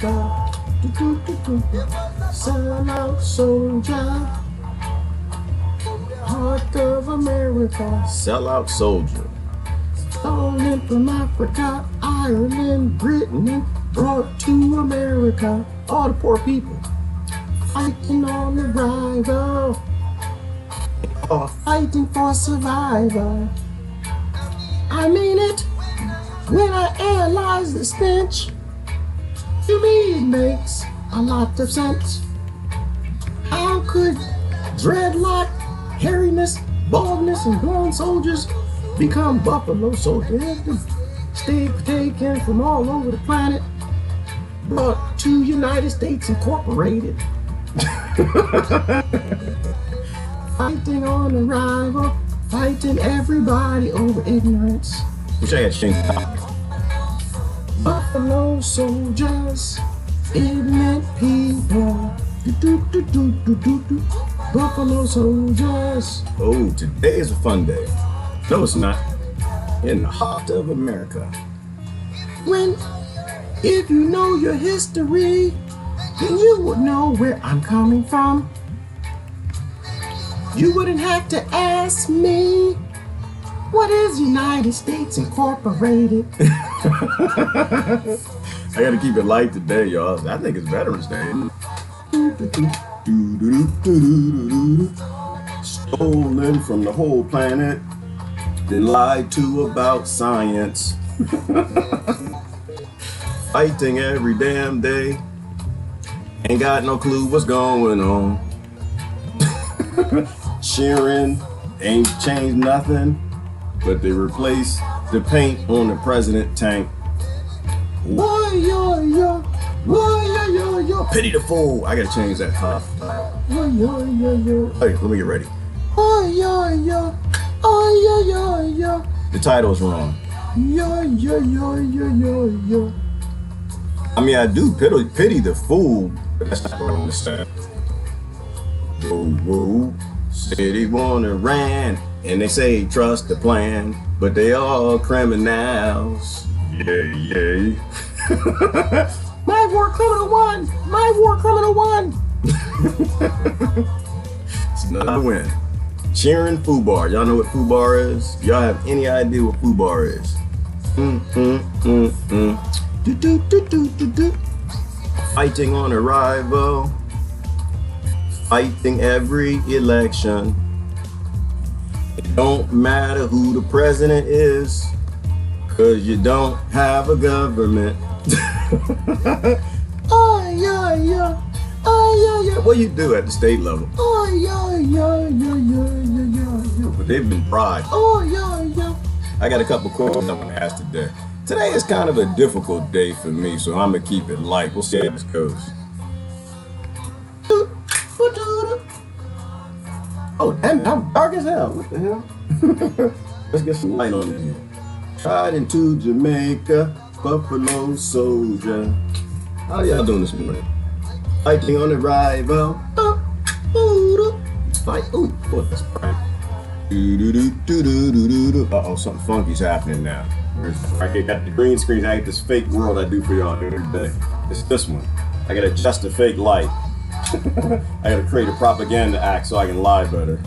America. Sell out soldier. Heart of America. Sell out soldier. Stolen from Africa, Ireland, Britain, brought to America. All the poor people fighting on the rival, fighting for survival. I mean it when I analyze the stench. To me, it makes a lot of sense. How could dreadlock, hairiness, baldness, and blonde soldiers become buffalo soldiers? Stay taken from all over the planet, brought to United States Incorporated. Fighting on arrival, fighting everybody over ignorance. Wish I had changed the topic. Buffalo soldiers, ignorant people. Buffalo soldiers. Oh, today is a fun day. No, it's not. In the heart of America. If you know your history, then you would know where I'm coming from. You wouldn't have to ask me, what is United States Incorporated? I gotta keep it light today, y'all. I think it's Veterans Day. Stolen from the whole planet, then lied to about science. Fighting every damn day. Ain't got no clue what's going on. Cheering ain't changed nothing, but they replaced the paint on the president tank. Whoa, yo, yo. Whoa, yo, yo, yo. Pity the fool. I gotta change that. Yo, yo, yo, yo. Hey, let me get ready. Oh, yo, yo. Oh, yo, yo, yo. The title is wrong. Yo, yo, yo, yo, yo, yo. I mean, I do pity the fool, but that's not what I'm saying. Whoa, whoa. Said he wanna ran, and they say trust the plan, but they all criminals. Yay, yay. My war criminal won! My war criminal won! It's another win. Cheering F.U.B.A.R. Y'all know what F.U.B.A.R. is? Y'all have any idea what F.U.B.A.R. is? Fighting on arrival. Fighting every election. It don't matter who the president is, 'cause you don't have a government. Oh, yeah, yeah. Oh, yeah, yeah. What you do at the state level? Oh, yeah, yeah, yeah, yeah, yeah, yeah. But they've been bribed. Oh, yeah, yeah. I got a couple questions I want to ask today. Today is kind of a difficult day for me, so I'm gonna keep it light. We'll see how this goes. Oh, damn, I'm dark as hell. What the hell? Let's get some light on it here. Tried into Jamaica, Buffalo soldier. How y'all doing this morning? Fighting on arrival. Fight. Ooh, boy, that's bright. Uh-oh, something funky's happening now. Right here, got the green screens. I hate this fake world I do for y'all every day. It's this one. I gotta adjust the fake light. I gotta create a propaganda act so I can lie better.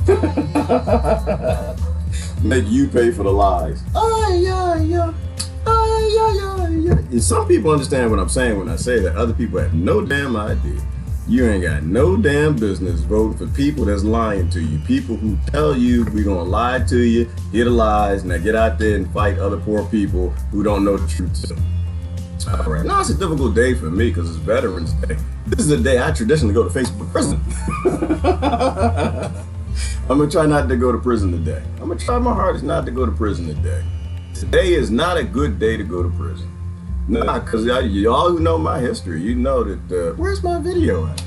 Make you pay for the lies. Oh, yeah, yeah. Oh, yeah, yeah, yeah. And some people understand what I'm saying when I say that. Other people have no damn idea. You ain't got no damn business voting for people that's lying to you. People who tell you we gonna lie to you, hear the lies, now get out there and fight other poor people who don't know the truth too. All right. Now it's a difficult day for me because it's Veterans Day. This is a day I traditionally go to Facebook prison. I'm gonna try not to go to prison today. I'm gonna try my hardest not to go to prison today. Today is not a good day to go to prison. Nah, because y'all who know my history, you know that, where's my video at?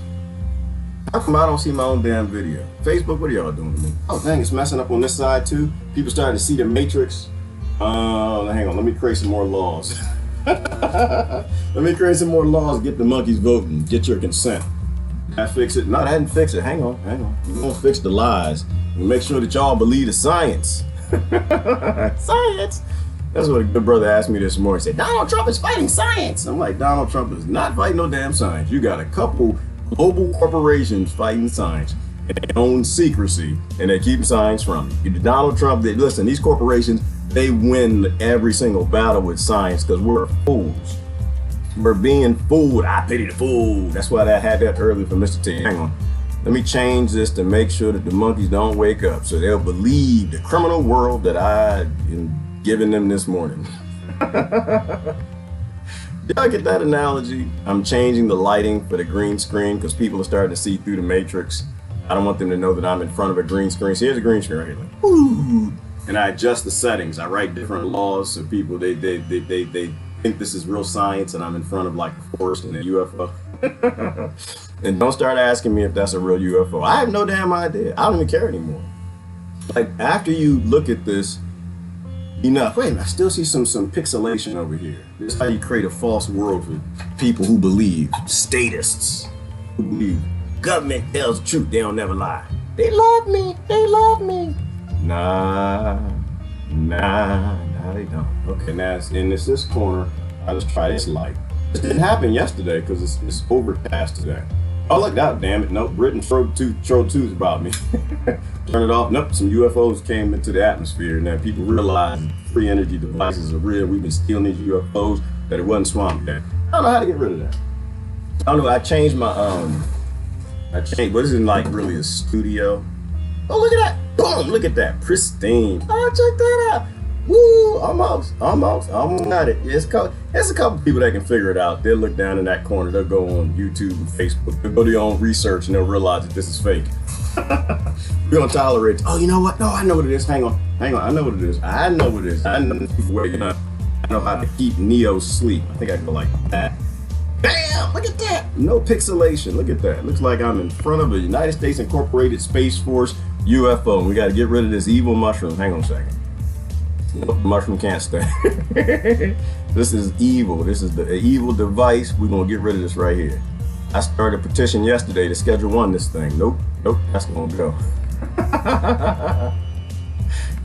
How come I don't see my own damn video? Facebook, what are y'all doing to me? Oh dang, it's messing up on this side too. People starting to see the matrix. Hang on, let me create some more laws. Let me create some more laws, get the monkeys voting, get your consent. Did I fix it? No, I didn't fix it. Hang on. We're gonna fix the lies. We'll make sure that y'all believe the science. Science! That's what a good brother asked me this morning. He said, Donald Trump is fighting science. I'm like, Donald Trump is not fighting no damn science. You got a couple global corporations fighting science and they own secrecy and they keep science from you. Donald Trump, listen, these corporations, they win every single battle with science because we're fools. We're being fooled. I pity the fool. That's why I had that earlier for Mr. T. Hang on. Let me change this to make sure that the monkeys don't wake up so they'll believe the criminal world that I am giving them this morning. Did I get that analogy? I'm changing the lighting for the green screen because people are starting to see through the matrix. I don't want them to know that I'm in front of a green screen. So here's a green screen right here. Like, ooh. And I adjust the settings. I write different laws so people they think this is real science and I'm in front of like a forest and a UFO. And don't start asking me if that's a real UFO. I have no damn idea. I don't even care anymore. Like after you look at this enough, wait a minute, I still see some pixelation over here. This is how you create a false world for people who believe, statists, who believe government tells the truth, they don't never lie. They love me, they love me. Nah, they don't. Okay, now it's in this corner. I'll just try this light. This didn't happen yesterday because it's overcast today. Oh, look out, damn it. Nope, Britain showed twos about me. Turn it off. Nope, some UFOs came into the atmosphere. Now people realize free energy devices are real. We've been stealing these UFOs, that it wasn't swamp there. I don't know how to get rid of that. I don't know, I changed my, what is it like really a studio? Oh, look at that. Boom, look at that, pristine. Oh, check that out. Woo, almost got it. There's a couple people that can figure it out. They'll look down in that corner. They'll go on YouTube and Facebook. They'll do their own research and they'll realize that this is fake. We don't tolerate. Oh, you know what? No, I know what it is. Hang on. I know what it is. I know how to keep Neo asleep. I think I go like that. Bam! Look at that. No pixelation. Look at that. Looks like I'm in front of a United States Incorporated Space Force UFO. And we got to get rid of this evil mushroom. Hang on a second. Nope, the mushroom can't stay. This is evil. This is the evil device. We're going to get rid of this right here. I started a petition yesterday to Schedule 1 this thing. Nope, that's going to go.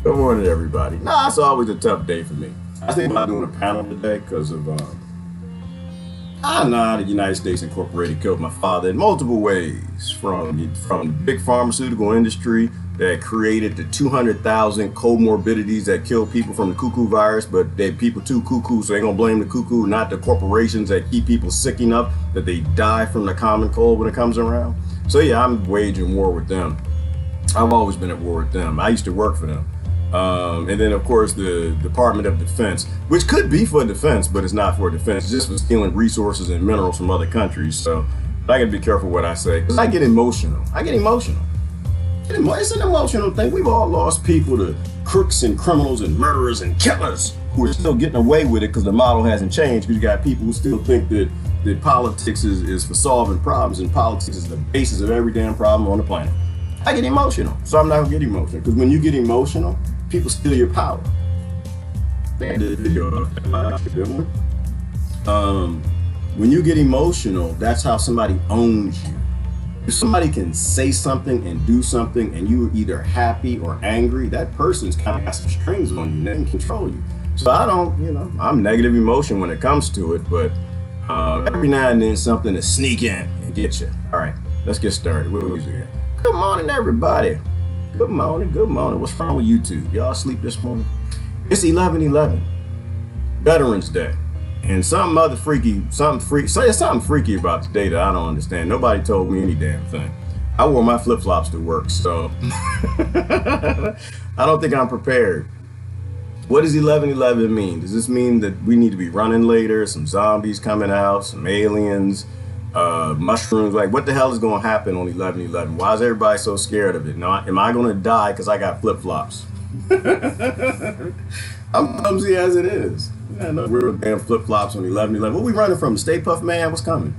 Good morning, everybody. Nah, it's always a tough day for me. I was thinking about doing a panel today because of, the United States Incorporated killed my father in multiple ways. From the big pharmaceutical industry that created the 200,000 comorbidities that kill people from the cuckoo virus, but they people too cuckoo, so they're gonna blame the cuckoo, not the corporations that keep people sick enough that they die from the common cold when it comes around. So yeah, I'm waging war with them. I've always been at war with them. I used to work for them. And then of course the Department of Defense, which could be for defense, but it's not for defense. It's just for stealing resources and minerals from other countries. So I gotta be careful what I say, because I get emotional. It's an emotional thing. We've all lost people to crooks and criminals and murderers and killers who are still getting away with it because the model hasn't changed, because you got people who still think that politics is for solving problems, and politics is the basis of every damn problem on the planet. I get emotional, so I'm not gonna get emotional, because when you get emotional, people steal your power. When you get emotional, that's how somebody owns you. If somebody can say something and do something and you're either happy or angry, that person's kind of got some strings on you and they can control you. So I don't, I'm negative emotion when it comes to it, but every now and then something to sneak in and get you. All right, let's get started. What are we doing? Good morning, everybody. Good morning. What's wrong with YouTube? Y'all asleep this morning? It's 11/11, Veterans Day. And something freaky about today that I don't understand. Nobody told me any damn thing. I wore my flip-flops to work, so I don't think I'm prepared. What does 11/11 mean? Does this mean that we need to be running later, some zombies coming out, some aliens, mushrooms? Like, what the hell is going to happen on 11/11? Why is everybody so scared of it? Now, am I going to die because I got flip-flops? I'm clumsy as it is. Yeah, no real damn flip-flops on 11/11. What we running from? The Stay Puft Man? What's coming?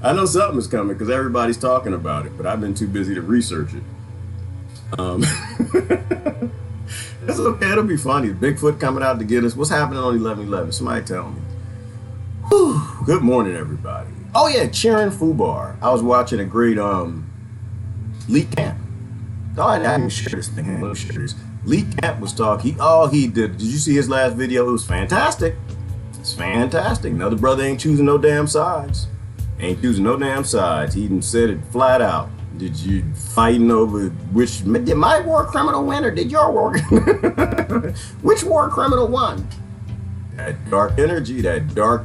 I know something is coming because everybody's talking about it, but I've been too busy to research it. It's okay, it'll be funny. Bigfoot coming out to get us. What's happening on 11/11? Somebody tell me. Whew. Good morning, everybody. Oh yeah, cheering F.U.B.A.R. I was watching a great elite camp. Oh, I didn't share this thing. Let me share this. Lee Camp was talking. He did. Did you see his last video? It was fantastic. It's fantastic. Another brother ain't choosing no damn sides. Ain't choosing no damn sides. He even said it flat out. Did you fighting over which? Did my war criminal win or did your war? Which war criminal won? That dark energy, that dark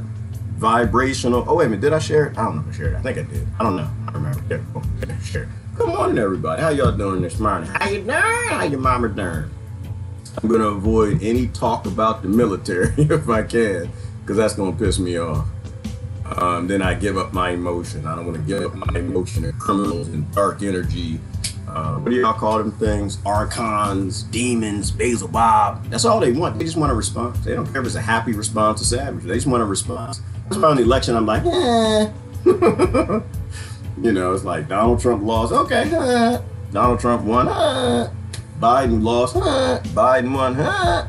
vibrational. Oh, wait a minute. Did I share it? I don't know if I shared it. I think I did. I don't know. I remember. Yeah, okay, share it. Good morning, everybody. How y'all doing this morning? How you doing? How your mama doing? I'm going to avoid any talk about the military if I can, because that's going to piss me off. Then I give up my emotion. I don't want to give up my emotion to criminals and dark energy. What do y'all call them things? Archons, demons, Basil Bob. That's all they want. They just want a response. They don't care if it's a happy response or savage. They just want a response. That's why on the election I'm like, eh. You know, it's like Donald Trump lost. Okay. Donald Trump won. Biden lost. Biden won.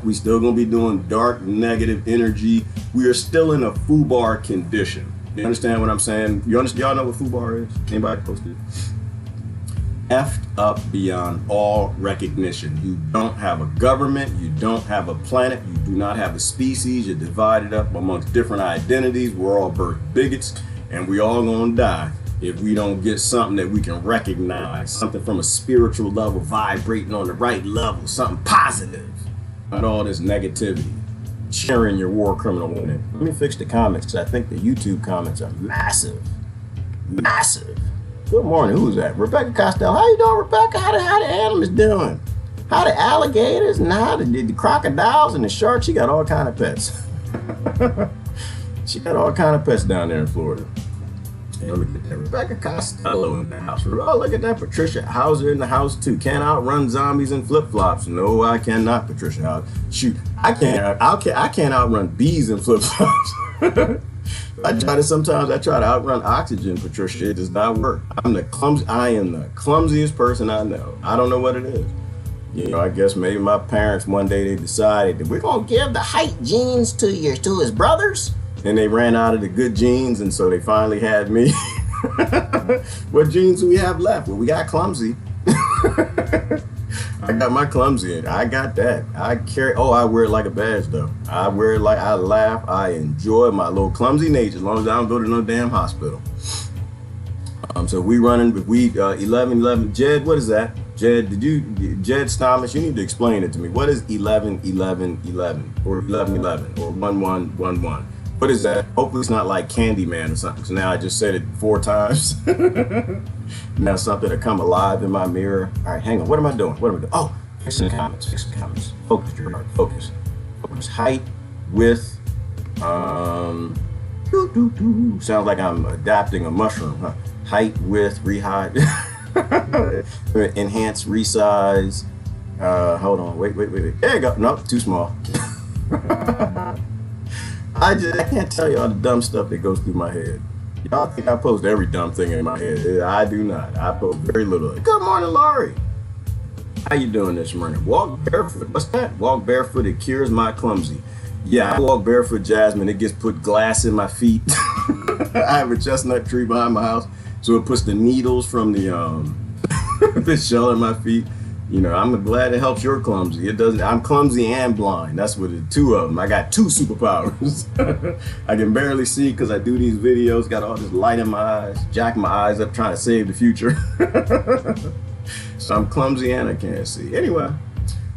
We still gonna be doing dark negative energy. We are still in a F.U.B.A.R condition. You understand what I'm saying? Y'all know what F.U.B.A.R is? Anybody posted? Effed up beyond all recognition. You don't have a government. You don't have a planet. You do not have a species. You're divided up amongst different identities. We're all birth bigots, and we all gonna die if we don't get something that we can recognize, something from a spiritual level, vibrating on the right level, something positive. Not all this negativity, cheering your war criminal winning. Let me fix the comments, because I think the YouTube comments are massive. Massive. Good morning, who's that? Rebecca Costello. How you doing, Rebecca? How the animals doing? How the alligators and how the crocodiles and the sharks? She got all kind of pets. She got all kind of pets down there in Florida. Yeah, look at that. Rebecca Costello in the house. Oh, look at that. Patricia Hauser in the house too. Can't outrun zombies in flip-flops. No, I cannot, Patricia Hauser. Shoot, I can't outrun bees in flip-flops. I try to sometimes. I try to outrun oxygen, Patricia. It does not work. I am the clumsiest person I know. I don't know what it is. You know, I guess maybe my parents one day they decided that we're gonna give the height genes to his brothers. And they ran out of the good genes, and so they finally had me. What genes do we have left? Well, we got clumsy. I got my clumsy. I got that. I wear it like a badge, though. I wear it like I laugh. I enjoy my little clumsy nature as long as I don't go to no damn hospital. So we running, 11-11. Jed, what is that? Jed, Jed Stomas, you need to explain it to me. What is 11-11-11 or 11-11 or 11-11? What is that? Hopefully it's not like Candyman or something. So now I just said it 4 times. Now something to come alive in my mirror. All right, hang on. What am I doing? Oh, fix the comments. Focus, Gerard. Focus. Height, width. Sounds like I'm adapting a mushroom, huh? Height, width, rehide. Enhance, resize. Hold on. Wait. There you go. Nope, too small. I can't tell y'all the dumb stuff that goes through my head. Y'all think I post every dumb thing in my head. I do not. I post very little. Good morning, Laurie. How you doing this morning? Walk barefoot. What's that? Walk barefoot. It cures my clumsy. Yeah, I walk barefoot, Jasmine. It gets put glass in my feet. I have a chestnut tree behind my house, so it puts the needles from the the shell in my feet. You know, I'm glad it helps your clumsy. It doesn't. I'm clumsy and blind. That's what it. 2 of them. I got 2 superpowers. I can barely see because I do these videos. Got all this light in my eyes, jacking my eyes up, trying to save the future. So I'm clumsy and I can't see. Anyway,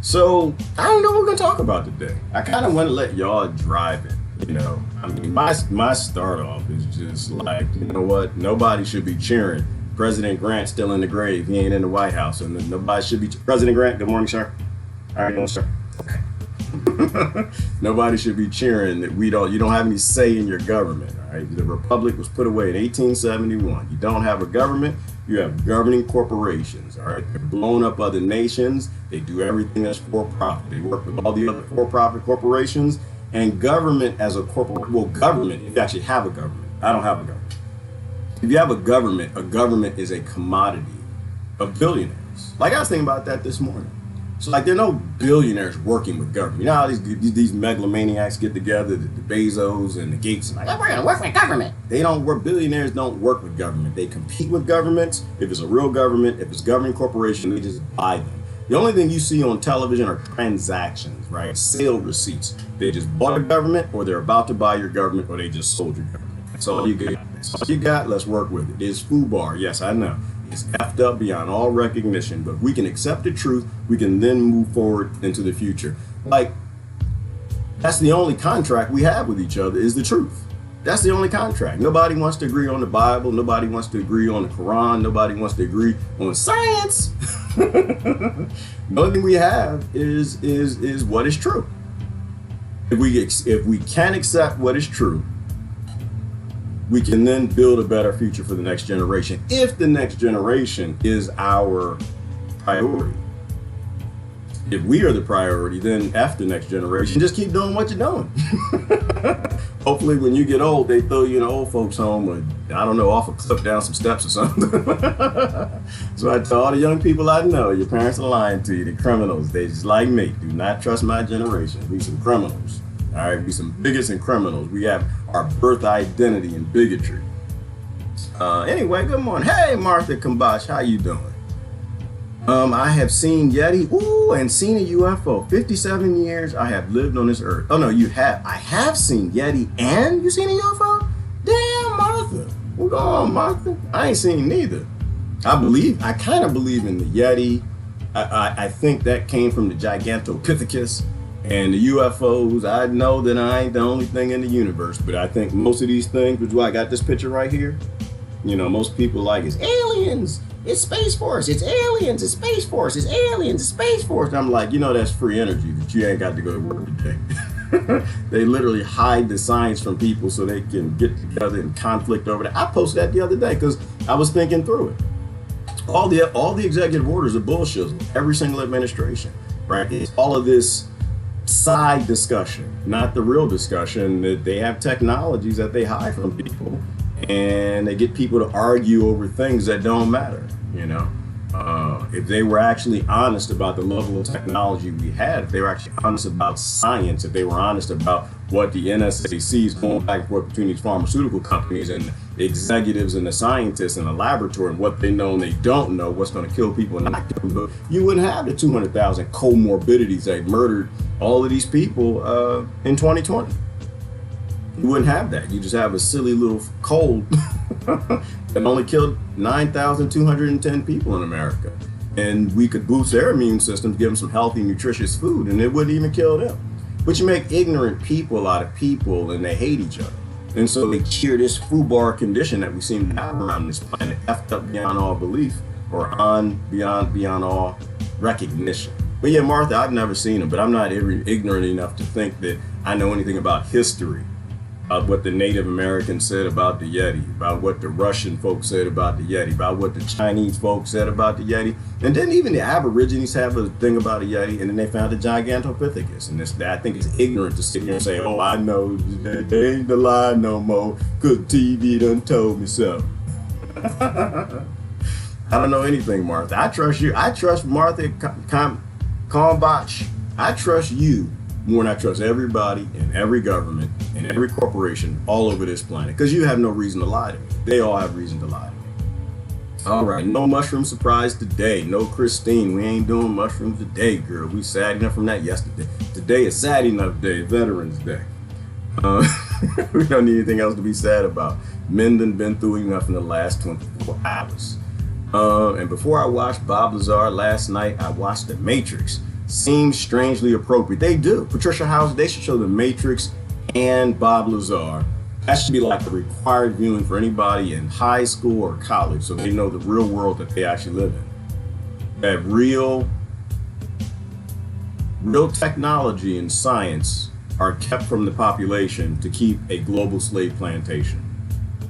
so I don't know what we're gonna talk about today. I kind of want to let y'all drive it. You know, I mean, my start off is just like, you know what? Nobody should be cheering President Grant still in the grave. He ain't in the White House, and nobody should be. President Grant, good morning, sir. How are you doing, sir? Okay. Nobody should be cheering that you don't have any say in your government. All right, the republic was put away in 1871. You don't have a government. You have governing corporations. All right, they're blowing up other nations. They do everything that's for profit. They work with all the other for-profit corporations and government as a corporate. Well, government. If you actually have a government, I don't have a government. If you have a government is a commodity of billionaires. Like I was thinking about that this morning. So like there are no billionaires working with government. You know how these megalomaniacs get together, the Bezos and the Gates, and like, oh, we're gonna work with government. They don't work. Billionaires don't work with government. They compete with governments. If it's a real government, if it's a governing corporation, they just buy them. The only thing you see on television are transactions, right? Sale receipts. They just bought a government, or they're about to buy your government, or they just sold your government. That's all you got. That's all you got. Let's work with it. It's F.U.B.A.R. Yes, I know. It's effed up beyond all recognition, but we can accept the truth. We can then move forward into the future. Like, that's the only contract we have with each other is the truth. That's the only contract. Nobody wants to agree on the Bible. Nobody wants to agree on the Quran. Nobody wants to agree on science. The only thing we have is what is true. If we can accept what is true, we can then build a better future for the next generation. If the next generation is our priority. If we are the priority, then F the next generation. Just keep doing what you're doing. Hopefully when you get old, they throw you in an old folks home, or I don't know, off a cliff down some steps or something. So I tell all the young people I know, your parents are lying to you. They're criminals. They just like me. Do not trust my generation. We some criminals. All right, we some bigots and criminals. We have our birth identity in bigotry. Anyway, good morning. Hey, Martha Kambash, how you doing? I have seen Yeti, and seen a UFO. 57 years I have lived on this earth. Oh no, you have. I have seen Yeti, and you seen a UFO? Damn, Martha. What's going on, Martha? I ain't seen neither. I kind of believe in the Yeti. I think that came from the Gigantopithecus. And the UFOs, I know that I ain't the only thing in the universe, but I think most of these things, which is why I got this picture right here. You know, most people like, it's aliens, it's Space Force, it's aliens, it's Space Force, it's aliens, it's Space Force. And I'm like, you know, that's free energy that you ain't got to go to work today. They literally hide the science from people so they can get together and conflict over that. I posted that the other day because I was thinking through it. All the executive orders are bullshit. Every single administration, right? It's all of this side discussion, not the real discussion. That they have technologies that they hide from people, and they get people to argue over things that don't matter. You know, if they were actually honest about the level of technology we had, if they were actually honest about science, if they were honest about what the NSA sees going back and forth between these pharmaceutical companies and the executives and the scientists in the laboratory, and what they know and they don't know, what's going to kill people and not kill them, you wouldn't have the 200,000 comorbidities that murdered all of these people in 2020. You wouldn't have that. You just have a silly little cold that only killed 9,210 people in America. And we could boost their immune systems, give them some healthy, nutritious food, and it wouldn't even kill them. But you make ignorant people out of people, and they hate each other. And so they cheer this F.U.B.A.R condition that we seem to have around this planet, effed up beyond all belief, or beyond all recognition. But yeah, Martha, I've never seen them, but I'm not ignorant enough to think that I know anything about history, about what the Native Americans said about the Yeti, about what the Russian folks said about the Yeti, about what the Chinese folks said about the Yeti. And then even the Aborigines have a thing about a Yeti, and then they found the Gigantopithecus. And I think it's ignorant to sit here and say, oh, I know, they ain't the lie no more, because TV done told me so. I don't know anything, Martha. I trust you. I trust Martha Kalmbach. I trust you more than I trust everybody in every government and every corporation all over this planet, because you have no reason to lie to me. They all have reason to lie to me. All right, no mushroom surprise today. No Christine, we ain't doing mushrooms today, girl. We sad enough from that yesterday. Today is sad enough day, Veterans Day. We don't need anything else to be sad about. Men done been through enough in the last 24 hours. And before I watched Bob Lazar last night, I watched The Matrix. Seems strangely appropriate. They do. Patricia House, they should show The Matrix and Bob Lazar. That should be like a required viewing for anybody in high school or college, so they know the real world that they actually live in. That real technology and science are kept from the population to keep a global slave plantation.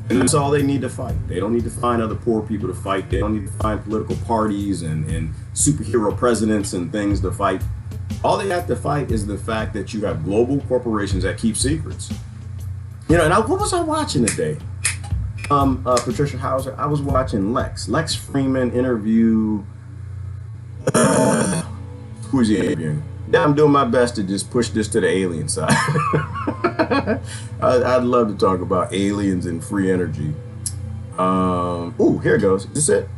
And that's all they need to fight. They don't need to find other poor people to fight. They don't need to find political parties and superhero presidents and things to fight. All they have to fight is the fact that you have global corporations that keep secrets. You know, and what was I watching today? Patricia Hauser, I was watching Lex Freeman interview, Who's the alien? Yeah, I'm doing my best to just push this to the alien side. I'd love to talk about aliens and free energy. Ooh, here it goes. Is this it?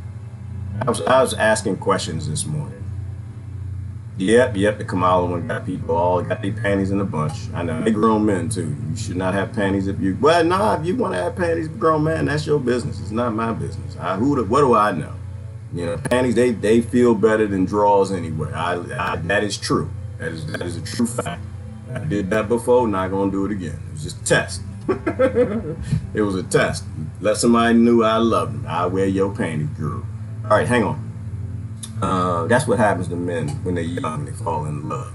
I was asking questions this morning. Yep, the Kamala one got people all got their panties in a bunch. I know. They grown men too. You should not have panties if you, well, nah, if you want to have panties, grown man, that's your business. It's not my business. What do I know? You know, panties, they feel better than drawers anyway. That is true. That is a true fact. I did that before, not gonna do it again. It was just a test. It was a test. Let somebody knew I loved them. I wear your panties, girl. All right, hang on. That's what happens to men when they're young, they fall in love.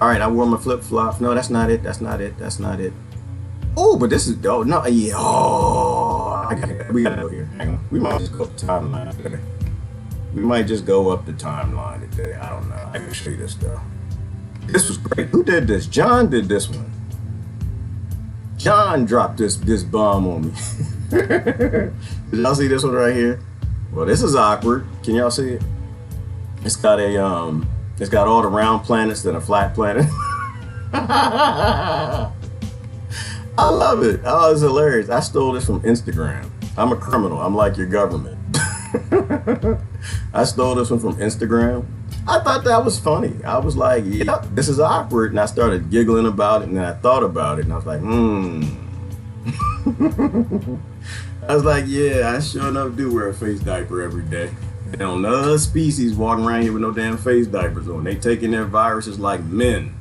All right, I wore my flip-flops. No, that's not it. That's not it. That's not it. Oh, but this is, oh, no, yeah. Oh, we gotta go here. Hang on. We might just go up the timeline today. We might just go up the timeline today. I don't know. I can show you this though. This was great. Who did this? John did this one. John dropped this bomb on me. Did y'all see this one right here? Well, this is awkward. Can y'all see it? It's got all the round planets and a flat planet. I love it. Oh, it's hilarious. I stole this from Instagram. I'm a criminal. I'm like your government. I stole this one from Instagram. I thought that was funny. I was like, yep, this is awkward. And I started giggling about it. And then I thought about it. And I was like, I was like, yeah, I sure enough do wear a face diaper every day. And on other species walking around here with no damn face diapers on. They taking their viruses like men,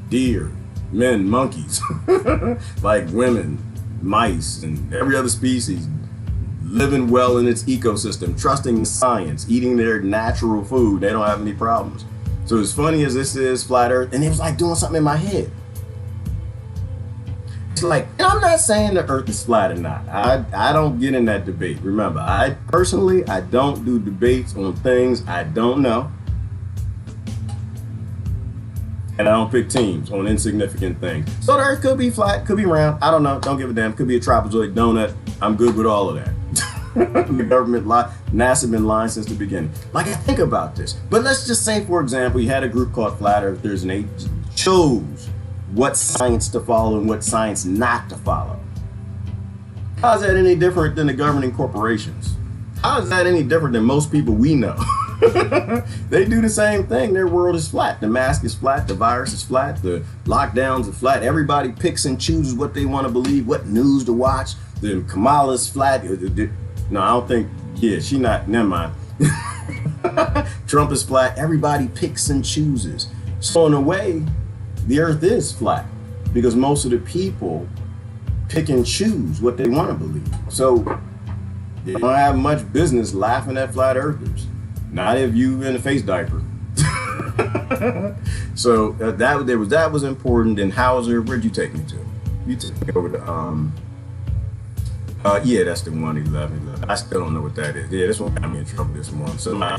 deer, men, monkeys, like women, mice, and every other species living well in its ecosystem, trusting science, eating their natural food. They don't have any problems. So as funny as this is, flat Earth, and it was like doing something in my head. It's like, and I'm not saying the Earth is flat or not. I don't get in that debate. Remember, I don't do debates on things I don't know. And I don't pick teams on insignificant things. So the Earth could be flat, could be round. I don't know. Don't give a damn. Could be a trapezoid donut. I'm good with all of that. The government lied. NASA been lying since the beginning. Like, I think about this. But let's just say, for example, you had a group called Flat Earthers and they chose what science to follow and what science not to follow. How is that any different than the governing corporations? How is that any different than most people we know? They do the same thing. Their world is flat. The mask is flat. The virus is flat. The lockdowns are flat. Everybody picks and chooses what they want to believe, what news to watch. The Kamala's flat. No, I don't think, yeah, she not, never mind. Trump is flat. Everybody picks and chooses. So in a way, the Earth is flat because most of the people pick and choose what they want to believe. So they don't have much business laughing at flat earthers. Not if you in a face diaper. So that was important. And Hauser, where'd you take me to? You took me over to yeah, that's the 111. I still don't know what that is. Yeah, this one got me in trouble this morning. So I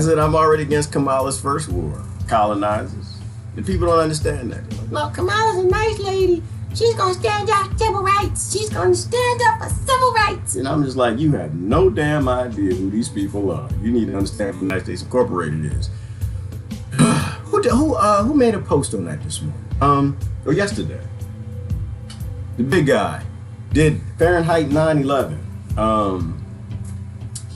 said I'm already against Kamala's first war. Colonizers. And people don't understand that. Like, no, Kamala's a nice lady. She's gonna stand up for civil rights. She's gonna stand up for civil rights. And I'm just like, you have no damn idea who these people are. You need to understand who the United States Incorporated is. Who made a post on that this morning? Or yesterday? The big guy did Fahrenheit 9/11.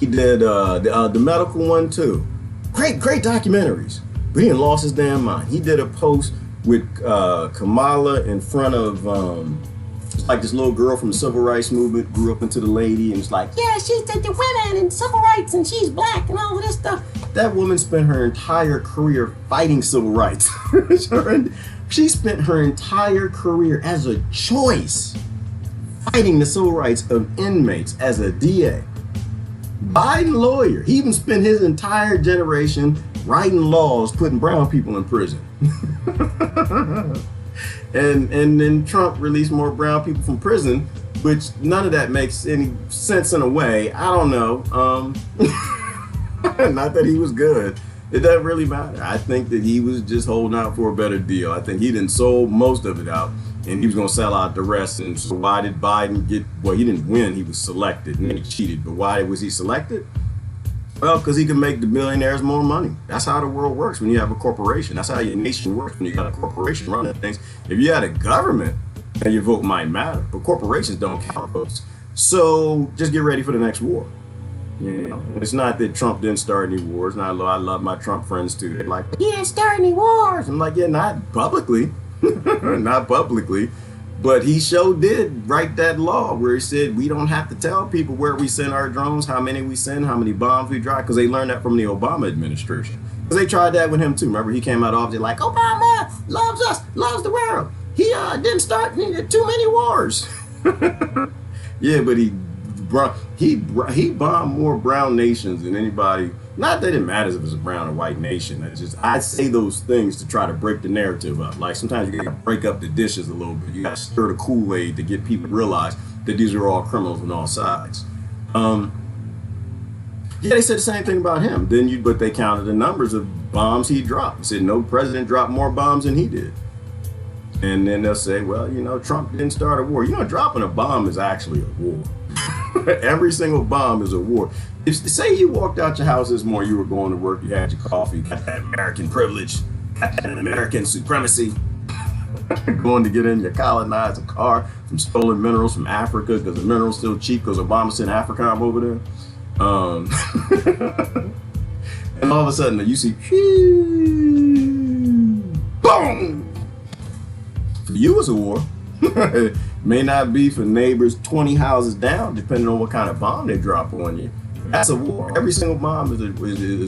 He did the medical one too. Great documentaries. But he lost his damn mind. He did a post with Kamala in front of like this little girl from the civil rights movement, grew up into the lady, and it's like, yeah, she's the women and civil rights, and she's black and all of this stuff. That woman spent her entire career fighting civil rights. She spent her entire career as a choice fighting the civil rights of inmates as a DA. Biden lawyer. He even spent his entire generation writing laws putting brown people in prison. and then Trump released more brown people from prison, which none of that makes any sense in a way. I don't know. Not that he was good. It doesn't really matter. I think that he was just holding out for a better deal. I think he didn't sold most of it out and he was going to sell out the rest. And so why did Biden get, well, he didn't win. He was selected and he cheated. But why was he selected? Well, because he can make the billionaires more money. That's how the world works when you have a corporation. That's how your nation works when you got a corporation running things. If you had a government, then your vote might matter, but corporations don't count votes. So just get ready for the next war. You know, it's not that Trump didn't start any wars. And I love my Trump friends too. They're like, he didn't start any wars. I'm like, yeah, not publicly, not publicly, but he sure did write that law where he said we don't have to tell people where we send our drones, how many we send, how many bombs we drop, because they learned that from the Obama administration. Because they tried that with him too. Remember, he came out of office like, Obama loves us, loves the world. He didn't start too many wars. Yeah, but he bombed more brown nations than anybody. Not that it matters if it's a brown or white nation. It's just I say those things to try to break the narrative up. Like sometimes you gotta break up the dishes a little bit. You gotta stir the Kool-Aid to get people to realize that these are all criminals on all sides. Yeah, they said the same thing about him. But they counted the numbers of bombs he dropped. They said no president dropped more bombs than he did. And then they'll say, well, you know, Trump didn't start a war. You know, dropping a bomb is actually a war. Every single bomb is a war. If say you walked out your house this morning, you were going to work, you had your coffee, got that American privilege, got that American supremacy, going to get in your colonize a car from stolen minerals from Africa because the minerals still cheap because Obama sent AFRICOM over there. And all of a sudden you see, boom! For you it's a war. It may not be for neighbors 20 houses down, depending on what kind of bomb they drop on you. That's a war. Every single bomb is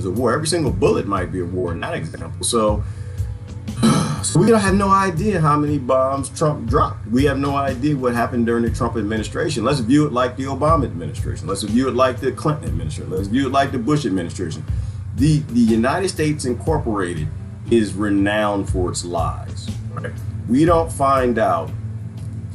a war. Every single bullet might be a war in that example. So we don't have no idea how many bombs Trump dropped. We have no idea what happened during the Trump administration. Let's view it like the Obama administration. Let's view it like the Clinton administration. Let's view it like the Bush administration. The United States Incorporated is renowned for its lies. Right? We don't find out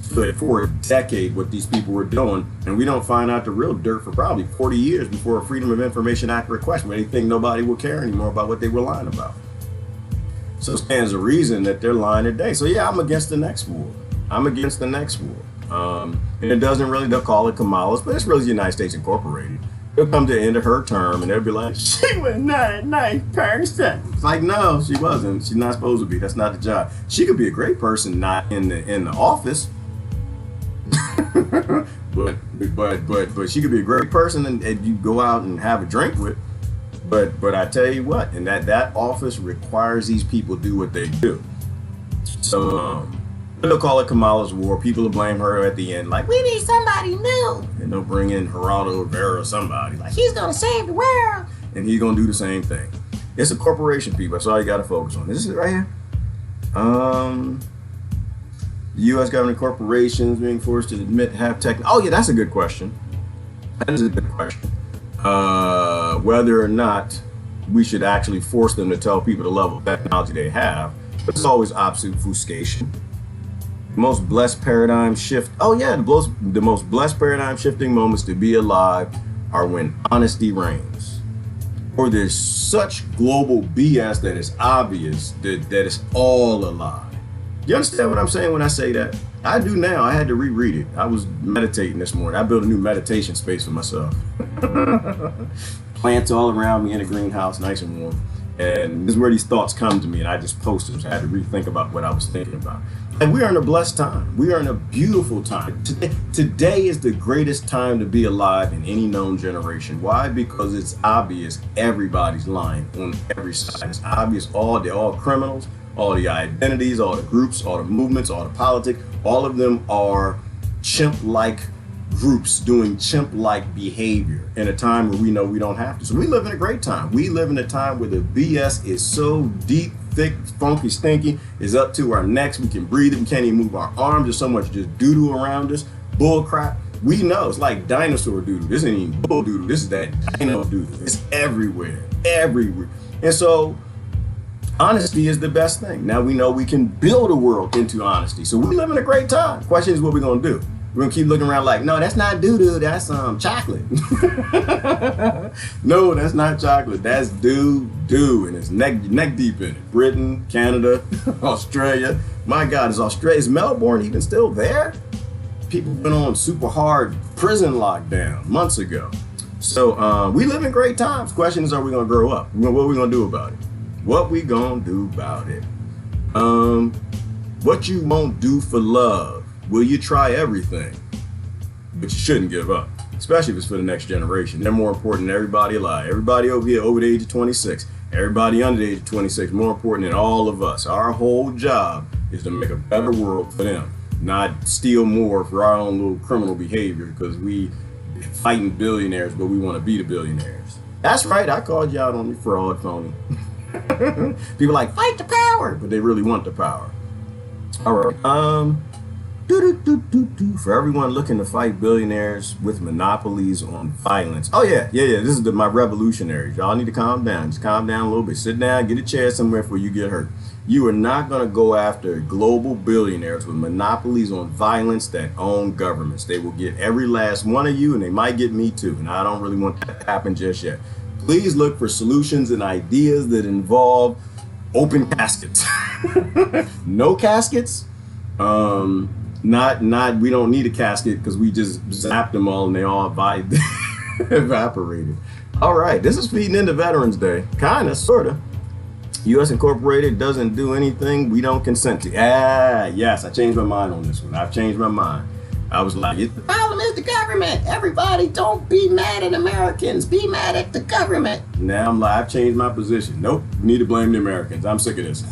for a decade what these people were doing, and we don't find out the real dirt for probably 40 years before a Freedom of Information Act request, when they think nobody will care anymore about what they were lying about. So it stands to reason that they're lying today. So yeah, I'm against the next war. I'm against the next war. And it doesn't really, they'll call it Kamala's, but it's really the United States Incorporated. It'll come to the end of her term and they'll be like, she was not a nice person. It's like, no, she wasn't. She's not supposed to be. That's not the job. She could be a great person, not in the office. but she could be a great person and you go out and have a drink with. But I tell you what, and that office requires these people do what they do. So they'll call it Kamala's war. People will blame her at the end, like, we need somebody new. And they'll bring in Geraldo Rivera or somebody, like, he's gonna save the world. And he's gonna do the same thing. It's a corporation, people. That's all you gotta focus on. This is it right here. U.S. government corporations being forced to admit have tech. Oh yeah, that's a good question. That is a good question. Whether or not we should actually force them to tell people the level of technology they have. But it's always obfuscation. The most blessed paradigm shift. Oh yeah, the most blessed paradigm shifting moments to be alive are when honesty reigns. Or there's such global BS that it's obvious that it's all a lie. You understand what I'm saying when I say that? I do now. I had to reread it. I was meditating this morning. I built a new meditation space for myself. Plants all around me in a greenhouse, nice and warm. And this is where these thoughts come to me, and I just posted them. So I had to rethink about what I was thinking about. And we are in a blessed time. We are in a beautiful time. Today is the greatest time to be alive in any known generation. Why? Because it's obvious everybody's lying on every side. It's obvious they're all criminals. All the identities, all the groups, all the movements, all the politics, all of them are chimp-like groups doing chimp-like behavior in a time where we know we don't have to. So we live in a great time. We live in a time where the BS is so deep, thick, funky, stinky, is up to our necks. We can breathe it. We can't even move our arms. There's so much just doo-doo around us. Bull crap. We know it's like dinosaur doo-doo. This ain't even bull doo-doo. This is that dino doo-doo. It's everywhere, everywhere. And so honesty is the best thing. Now we know we can build a world into honesty. So we live in a great time. Question is what we're going to do. We're going to keep looking around like, no, that's not doo-doo. That's chocolate. No, that's not chocolate. That's doo-doo. And it's neck deep in it. Britain, Canada, Australia. My God, is Melbourne even still there? People went on super hard prison lockdown months ago. So we live in great times. Question is, are we gonna grow up? What are we gonna do about it? What we gonna do about it? What you won't do for love? Will you try everything? But you shouldn't give up, especially if it's for the next generation. They're more important than everybody alive. Everybody over here over the age of 26. Everybody under the age of 26 more important than all of us. Our whole job is to make a better world for them, not steal more for our own little criminal behavior because we fighting billionaires, but we want to be the billionaires. That's right, I called you out on your fraud, phony. People like, fight the power, but they really want the power. All right. For everyone looking to fight billionaires with monopolies on violence. Oh yeah. This is my revolutionaries. Y'all need to calm down. Just calm down a little bit. Sit down, get a chair somewhere before you get hurt. You are not going to go after global billionaires with monopolies on violence that own governments. They will get every last one of you, and they might get me too. And I don't really want that to happen just yet. Please look for solutions and ideas that involve open caskets. No caskets. Not we don't need a casket because we just zapped them all and they all evaporated. All right, this is feeding into Veterans Day. Kinda, sorta. U.S. Incorporated doesn't do anything we don't consent to. Yes, I changed my mind on this one. I've changed my mind. I was like, the problem is the government. Everybody don't be mad at Americans. Be mad at the government. Now I'm like, I've changed my position. Nope, we need to blame the Americans. I'm sick of this.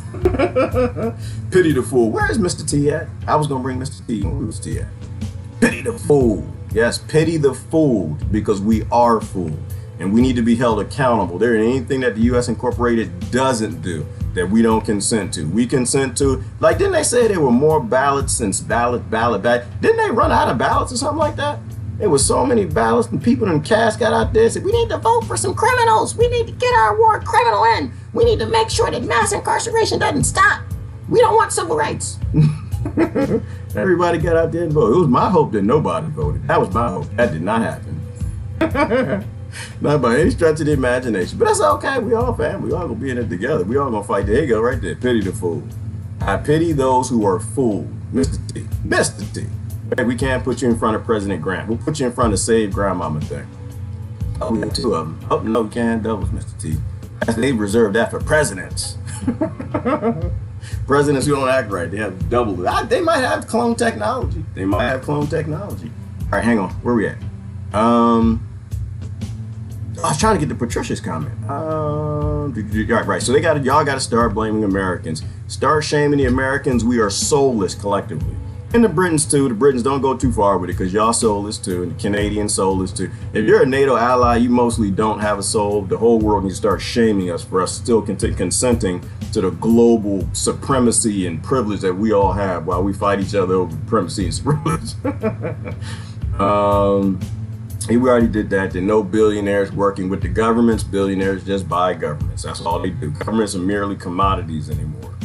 Pity the fool. Where is Mr. T at? I was gonna bring Mr. T. Where was T at? Pity the fool. Yes, pity the fool because we are fooled. And we need to be held accountable. There ain't anything that the U.S. Incorporated doesn't do that we don't consent to. We consent to, like, didn't they say there were more ballots since ballot? Didn't they run out of ballots or something like that? There was so many ballots and people in cast got out there and said, we need to vote for some criminals. We need to get our war criminal in. We need to make sure that mass incarceration doesn't stop. We don't want civil rights. Everybody got out there and voted. It was my hope that nobody voted. That was my hope. That did not happen. Not by any stretch of the imagination. But that's okay. We all family. We all gonna be in it together. We all gonna fight. There you go, right there. Pity the fool. I pity those who are fooled. Mr. T. Mr. T. Hey, we can't put you in front of President Grant. We'll put you in front of Save Grandmama thing. Oh, we have two of them. Oh, no, we can't. Doubles, Mr. T. They reserved that for presidents. Presidents who don't act right. They have double. They might have clone technology. All right, hang on. Where we at? I was trying to get to Patricia's comment. Right. So y'all got to start blaming Americans. Start shaming the Americans. We are soulless collectively. And the Britons too. The Britons don't go too far with it because y'all soulless too. And the Canadians soulless too. If you're a NATO ally, you mostly don't have a soul. The whole world needs to start shaming us for us still consenting to the global supremacy and privilege that we all have while we fight each other over supremacy and privilege. We already did that. There are no billionaires working with the governments. Billionaires just buy governments. That's all they do. Governments are merely commodities anymore.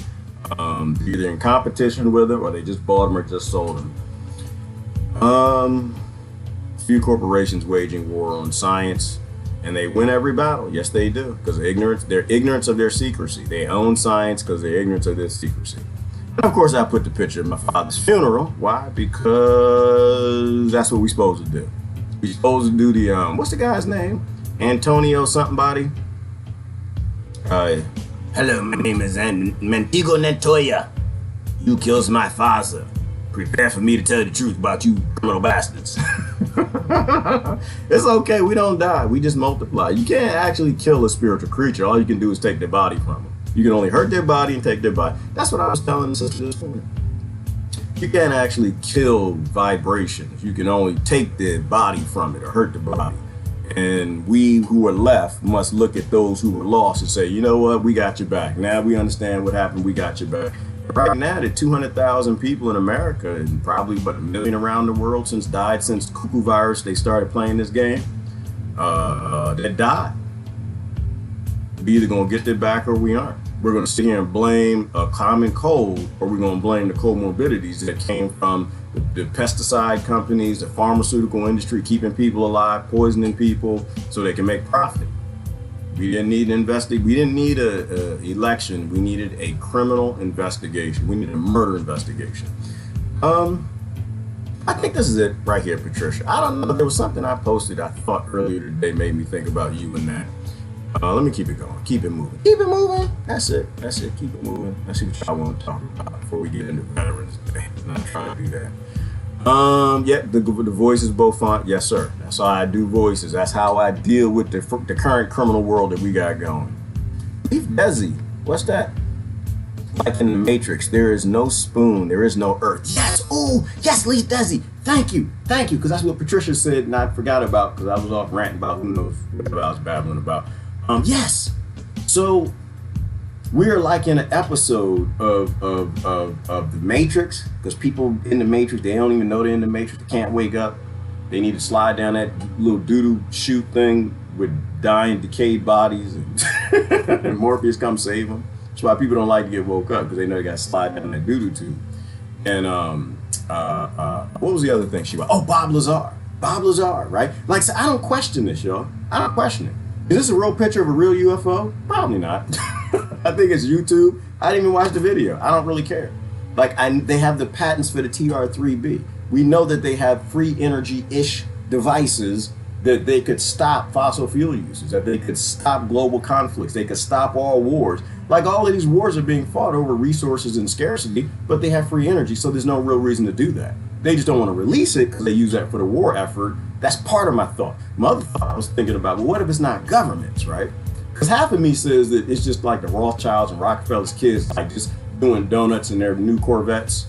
They're either in competition with them or they just bought them or just sold them. Few corporations waging war on science and they win every battle. Yes, they do, because they're ignorance of their secrecy. They own science because they're ignorant of their secrecy. And of course, I put the picture of my father's funeral. Why? Because that's what we're supposed to do. We're supposed to do the, what's the guy's name? Antonio somebody? Hello, my name is Mentigo Nentoya. You kills my father. Prepare for me to tell you the truth about you criminal bastards. It's okay, we don't die, we just multiply. You can't actually kill a spiritual creature. All you can do is take their body from them. You can only hurt their body and take their body. That's what I was telling the sister this morning. You can't actually kill vibrations. You can only take the body from it or hurt the body. And we who are left must look at those who were lost and say, you know what, we got your back. Now we understand what happened, we got your back. Right now, there are 200,000 people in America and probably about 1 million around the world since cuckoo virus, they started playing this game, that died. We're either gonna get their back or we aren't. We're going to sit here and blame a common cold, or we're going to blame the comorbidities that came from the pesticide companies, the pharmaceutical industry, keeping people alive, poisoning people so they can make profit. We didn't need an we didn't need a election. We needed a criminal investigation. We needed a murder investigation. I think this is it right here, Patricia. I don't know. There was something I posted I thought earlier today made me think about you and that. Let me keep it going. Keep it moving. Keep it moving. That's it. That's it. Keep it moving. Let's see what I want to talk about before we get into Veterans Day. I'm not trying to do that. Yeah, the voice is both font. Yes, sir. That's how I do voices. That's how I deal with the current criminal world that we got going. Leaf Desi. What's that? Like in the Matrix, there is no spoon, there is no earth. Yes, oh, yes, Leaf Desi. Thank you, because that's what Patricia said, and I forgot about because I was off ranting about who knows what I was babbling about. Yes, so we're like in an episode of the Matrix because people in the Matrix, they don't even know they're in the Matrix. They can't wake up. They need to slide down that little doo-doo chute thing with dying, decayed bodies, and Morpheus come save them. That's why people don't like to get woke up because they know they got to slide down that doo-doo tube. And what was the other thing she was? Oh, Bob Lazar, right? Like, so I don't question this, y'all. I don't question it. Is this a real picture of a real UFO? Probably not. I think it's YouTube. I didn't even watch the video. I don't really care. Like, they have the patents for the TR-3B. We know that they have free energy-ish devices that they could stop fossil fuel uses, that they could stop global conflicts, they could stop all wars. Like, all of these wars are being fought over resources and scarcity, but they have free energy, so there's no real reason to do that. They just don't want to release it because they use that for the war effort. That's part of my thought. My other thought I was thinking about, well, what if it's not governments, right? Because half of me says that it's just like the Rothschilds and Rockefeller's kids, like just doing donuts in their new Corvettes.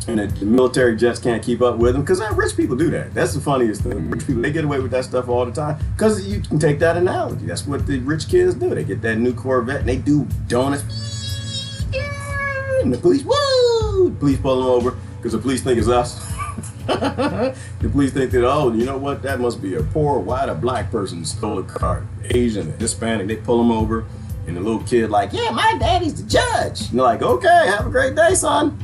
And the military jets can't keep up with them because rich people do that. That's the funniest thing. Rich people, they get away with that stuff all the time because you can take that analogy. That's what the rich kids do. They get that new Corvette and they do donuts. And the police, woo! The police pull them over because the police think it's us. The police think that, oh, you know what? That must be a poor white or black person who stole a car. Asian, Hispanic, they pull them over. And the little kid like, yeah, my daddy's the judge. And they're like, okay, have a great day, son.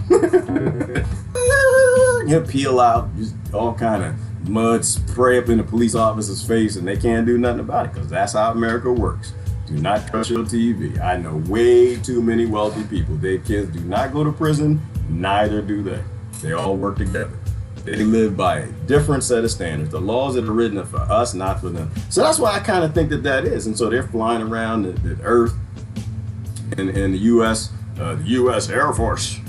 You peel out, just all kind of mud spray up in the police officer's face, and they can't do nothing about it because that's how America works. Do not trust your TV. I know way too many wealthy people. Their kids do not go to prison, neither do they. They all work together. They live by a different set of standards. The laws that are written are for us, not for them. So that's why I kind of think that is. And so they're flying around the earth in the U.S. The U.S. Air Force.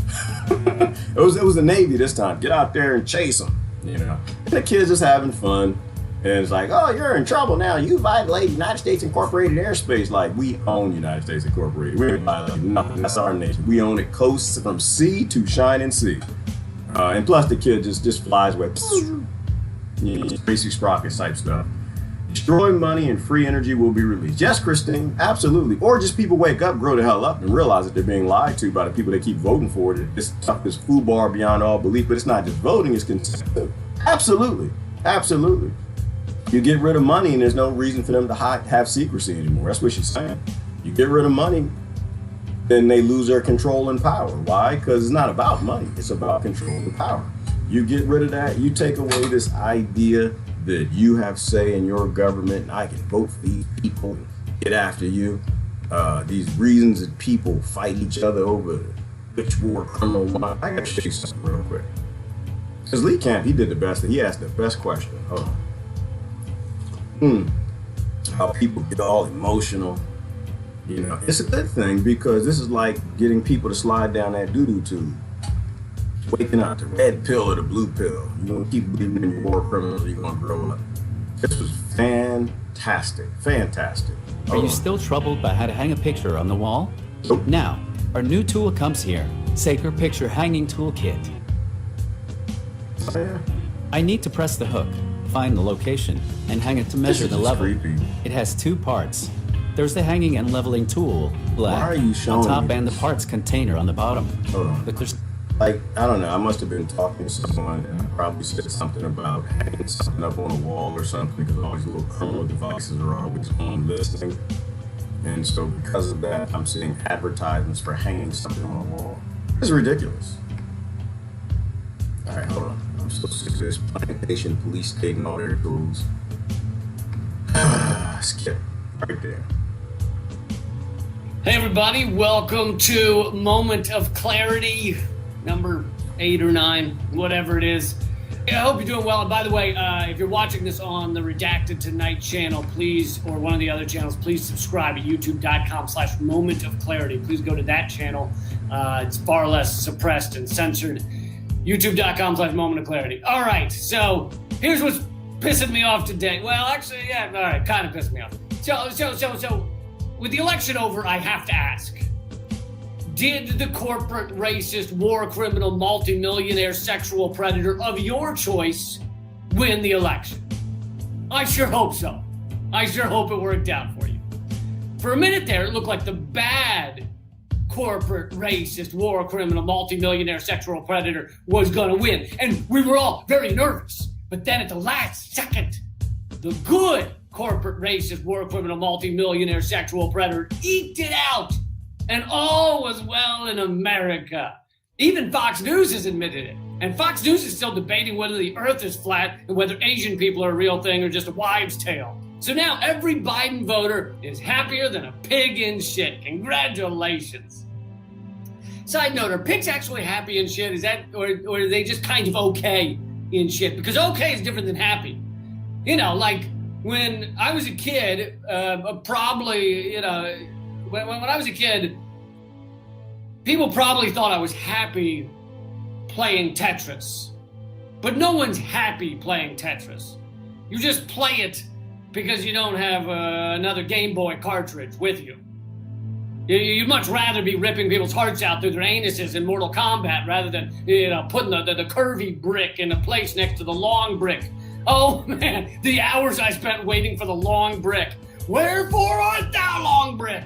It was the Navy this time. Get out there and chase them, you know. And the kids just having fun. And it's like, oh, you're in trouble now. You violate United States Incorporated airspace. Like, we own United States Incorporated. We ain't violating nothing. That's our nation. We own it coast from sea to shining sea. And plus the kid just flies away. Basic sprockets type stuff. Destroy money and free energy will be released. Yes, Christine, absolutely. Or just people wake up, grow the hell up, and realize that they're being lied to by the people they keep voting for. This stuff is F.U.B.A.R beyond all belief, but it's not just voting, it's consent. Absolutely. Absolutely. You get rid of money and there's no reason for them to have secrecy anymore. That's what she's saying. You get rid of money, then they lose their control and power. Why? Because it's not about money. It's about control and power. You get rid of that, you take away this idea that you have say in your government and I can vote for these people and get after you. These reasons that people fight each other over which war criminal won. I gotta show you something real quick. Because Lee Camp, he did the best. He asked the best question. How people get all emotional. You know, it's a good thing because this is like getting people to slide down that doo-doo tube. Waking up, the red pill or the blue pill. You're gonna keep believing in your war criminals or you're gonna grow up. This was fantastic, fantastic. Are you still troubled by how to hang a picture on the wall? Nope. Now, our new tool comes here. Sacred Picture Hanging Toolkit. Oh, yeah. I need to press the hook, find the location, and hang it to measure the level. Creepy. It has two parts. There's the hanging and leveling tool, black, Why are you showing on top me and the this? parts container on the bottom. Hold on. But there's Like, I don't know, I must have been talking to someone and I probably said something about hanging something up on a wall or something because all these little criminal devices are always on listening. And so because of that, I'm seeing advertisements for hanging something on a wall. It's ridiculous. All right, hold on. I'm so sick of this plantation police taking all their tools. Skip right there. Hey everybody, welcome to Moment of Clarity number 8 or 9, whatever it is. Yeah, I hope you're doing well. And by the way, if you're watching this on the Redacted Tonight channel, please, or one of the other channels, please subscribe at youtube.com/Moment of Clarity. Please go to that channel. It's far less suppressed and censored. youtube.com/Moment of Clarity. All right, so here's what's pissing me off today. Well, actually, yeah, all right, kind of pissing me off. So, with the election over, I have to ask, did the corporate, racist, war criminal, multimillionaire, sexual predator of your choice win the election? I sure hope so. I sure hope it worked out for you. For a minute there, it looked like the bad corporate, racist, war criminal, multimillionaire, sexual predator was going to win. And we were all very nervous. But then at the last second, the good corporate, racist, war criminal, multimillionaire, sexual predator eked it out. And all was well in America. Even Fox News has admitted it. And Fox News is still debating whether the earth is flat and whether Asian people are a real thing or just a wives' tale. So now every Biden voter is happier than a pig in shit. Congratulations. Side note, are pigs actually happy in shit? Is that, or are they just kind of okay in shit? Because okay is different than happy. You know, like when I was a kid, probably, you know, when I was a kid, people probably thought I was happy playing Tetris. But no one's happy playing Tetris. You just play it because you don't have another Game Boy cartridge with you. You'd much rather be ripping people's hearts out through their anuses in Mortal Kombat rather than, you know, putting the curvy brick in a place next to the long brick. Oh man, the hours I spent waiting for the long brick. Wherefore art thou, long brick?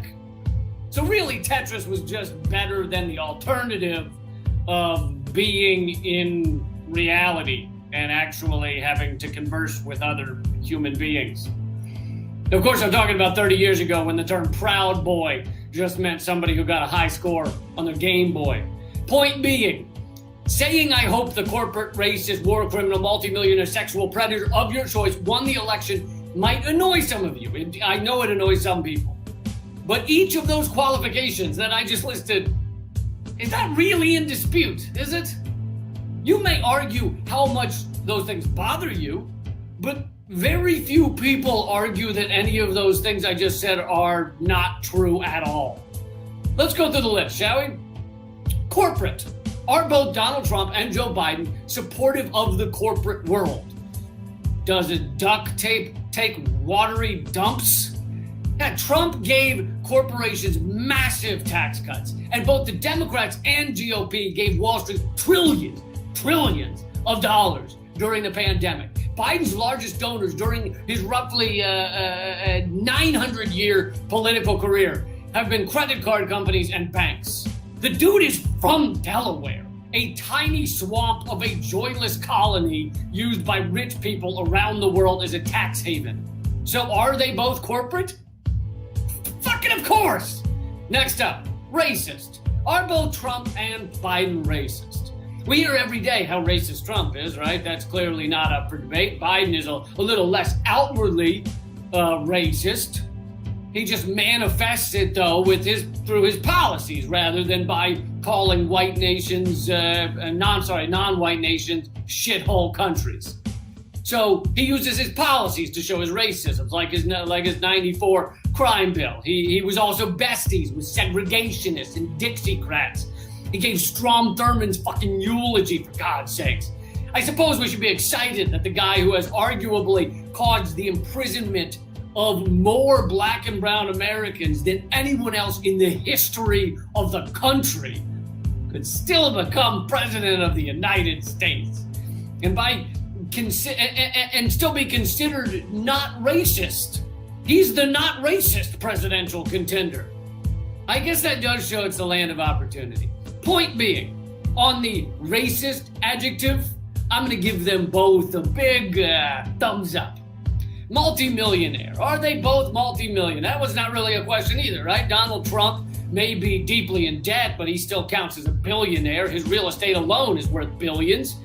So really, Tetris was just better than the alternative of being in reality and actually having to converse with other human beings. Of course, I'm talking about 30 years ago when the term Proud Boy just meant somebody who got a high score on their Game Boy. Point being, saying I hope the corporate, racist, war criminal, multimillionaire, sexual predator of your choice won the election might annoy some of you. I know it annoys some people. But each of those qualifications that I just listed is not really in dispute, is it? You may argue how much those things bother you, but very few people argue that any of those things I just said are not true at all. Let's go through the list, shall we? Corporate. Are both Donald Trump and Joe Biden supportive of the corporate world? Does a duct tape take watery dumps? Yeah, Trump gave corporations massive tax cuts, and both the Democrats and GOP gave Wall Street trillions of dollars during the pandemic. Biden's largest donors during his roughly 900-year political career have been credit card companies and banks. The dude is from Delaware, a tiny swamp of a joyless colony used by rich people around the world as a tax haven. So are they both corporate? Fucking of course! Next up, racist. Are both Trump and Biden racist? We hear every day how racist Trump is, right? That's clearly not up for debate. Biden is a little less outwardly racist. He just manifests it, though, through his policies rather than by calling white nations, non-white nations, shithole countries. So he uses his policies to show his racism, like his 94 crime bill. He was also besties with segregationists and Dixiecrats. He gave Strom Thurmond's fucking eulogy, for God's sakes. I suppose we should be excited that the guy who has arguably caused the imprisonment of more black and brown Americans than anyone else in the history of the country could still become president of the United States. And still be considered not racist. He's the not racist presidential contender. I guess that does show it's the land of opportunity. Point being, on the racist adjective, I'm going to give them both a big thumbs up. Multimillionaire. Are they both multimillionaire? That was not really a question either, right? Donald Trump may be deeply in debt, but he still counts as a billionaire. His real estate alone is worth billions.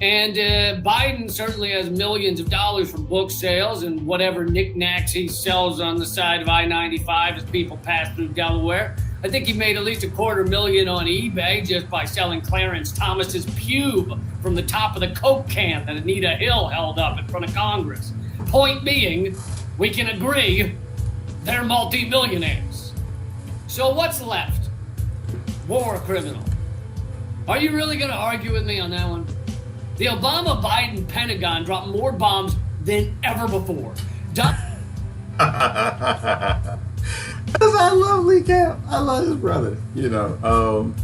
And Biden certainly has millions of dollars from book sales and whatever knickknacks he sells on the side of I-95 as people pass through Delaware. I think he made at least $250,000 on eBay just by selling Clarence Thomas's pube from the top of the Coke can that Anita Hill held up in front of Congress. Point being, we can agree they're multi-millionaires. So what's left? War criminal. Are you really going to argue with me on that one? The Obama-Biden Pentagon dropped more bombs than ever before. I love Lee Camp. I love his brother. You know,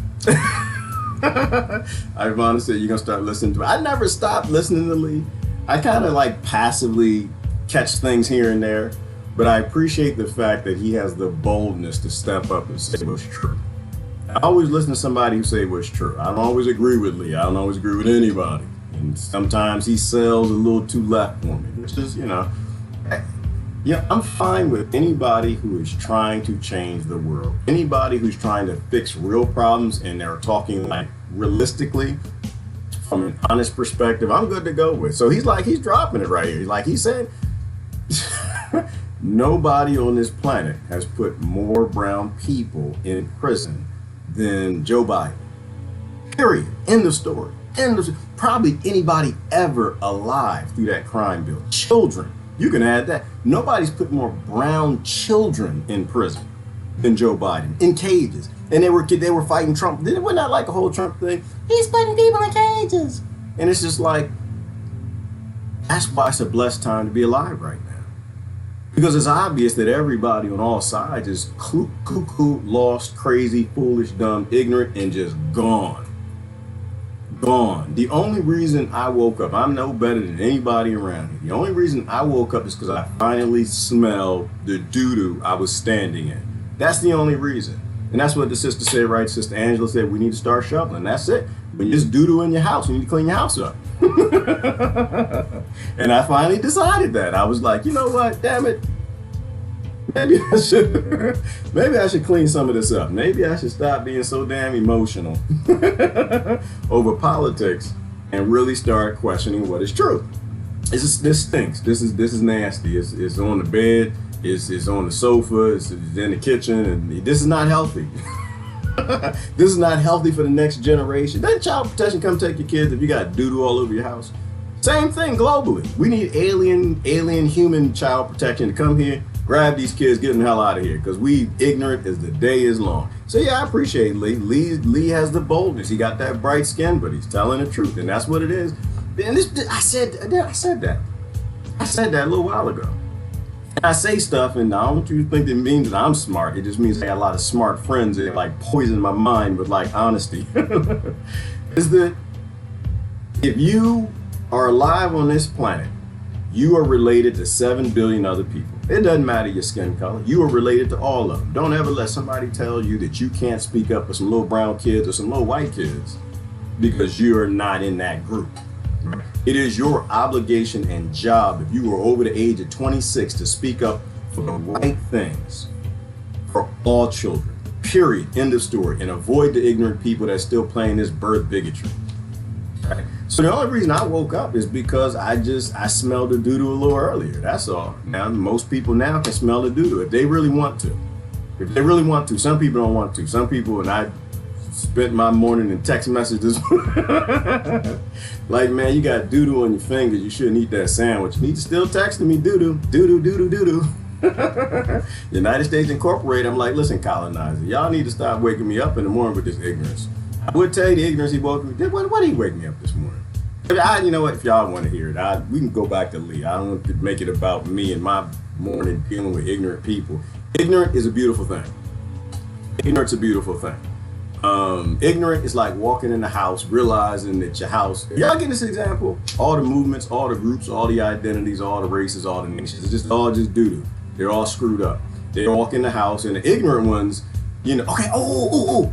Ivana said you're gonna start listening to it. I never stopped listening to Lee. I kind of like passively catch things here and there, but I appreciate the fact that he has the boldness to step up and say what's true. I always listen to somebody who say what's true. I don't always agree with Lee. I don't always agree with anybody, and sometimes he sells a little too left for me, which is, you know. Yeah, I'm fine with anybody who is trying to change the world. Anybody who's trying to fix real problems and they're talking like realistically from an honest perspective, I'm good to go with. So he's dropping it right here. Like he said, nobody on this planet has put more brown people in prison than Joe Biden. Period. End of story. Probably anybody ever alive through that crime bill. Children. You can add that. Nobody's put more brown children in prison than Joe Biden, in cages. And they were fighting Trump. Wasn't that like a whole Trump thing? He's putting people in cages. And it's just like, that's why it's a blessed time to be alive right now. Because it's obvious that everybody on all sides is cuckoo, lost, crazy, foolish, dumb, ignorant, and just gone. Gone. The only reason I woke up, I'm no better than anybody around here. The only reason I woke up is because I finally smelled the doo-doo I was standing in. That's the only reason. And that's what the sister said, right? Sister Angela said, we need to start shoveling. That's it. When you just doo-doo in your house, you need to clean your house up. And I finally decided that. I was like, you know what? Damn it. Maybe I should clean some of this up. Maybe I should stop being so damn emotional over politics and really start questioning what is true. This stinks. This is nasty. It's on the bed. It's on the sofa. It's in the kitchen, and this is not healthy. This is not healthy for the next generation. Doesn't child protection come take your kids if you got doo-doo all over your house? Same thing globally. We need alien human child protection to come here, grab these kids, get them the hell out of here, because we ignorant as the day is long. So yeah, I appreciate Lee. Lee has the boldness. He got that bright skin, but he's telling the truth, and that's what it is. And I said that a little while ago. And I say stuff, and I don't want you to think it means that I'm smart. It just means I got a lot of smart friends that like poison my mind with like honesty. Is that if you are alive on this planet, you are related to 7 billion other people. It doesn't matter your skin color. You are related to all of them. Don't ever let somebody tell you that you can't speak up for some little brown kids or some little white kids because you're not in that group. It is your obligation and job, if you are over the age of 26, to speak up for the right things for all children. Period. End of story. And avoid the ignorant people that are still playing this birth bigotry. Right? So the only reason I woke up is because I smelled the doo-doo a little earlier. That's all. Now, most people now can smell the doo-doo if they really want to. If they really want to. Some people don't want to. Some people, and I spent my morning in text messages like, man, you got doo-doo on your fingers. You shouldn't eat that sandwich. You need to still texting me doo-doo, doo-doo, doo-doo, doo-doo. United States Incorporated, I'm like, listen, colonizer, y'all need to stop waking me up in the morning with this ignorance. I would tell you the ignorance he woke me. What did he wake me up this morning? You know what, if y'all want to hear it, we can go back to Lee. I don't want to make it about me and my morning dealing with ignorant people. Ignorant is a beautiful thing. Ignorant's a beautiful thing. Ignorant is like walking in the house, realizing that your house, y'all get this example, all the movements, all the groups, all the identities, all the races, all the nations, it's just all just doo-doo. They're all screwed up. They walk in the house, and the ignorant ones, you know, okay,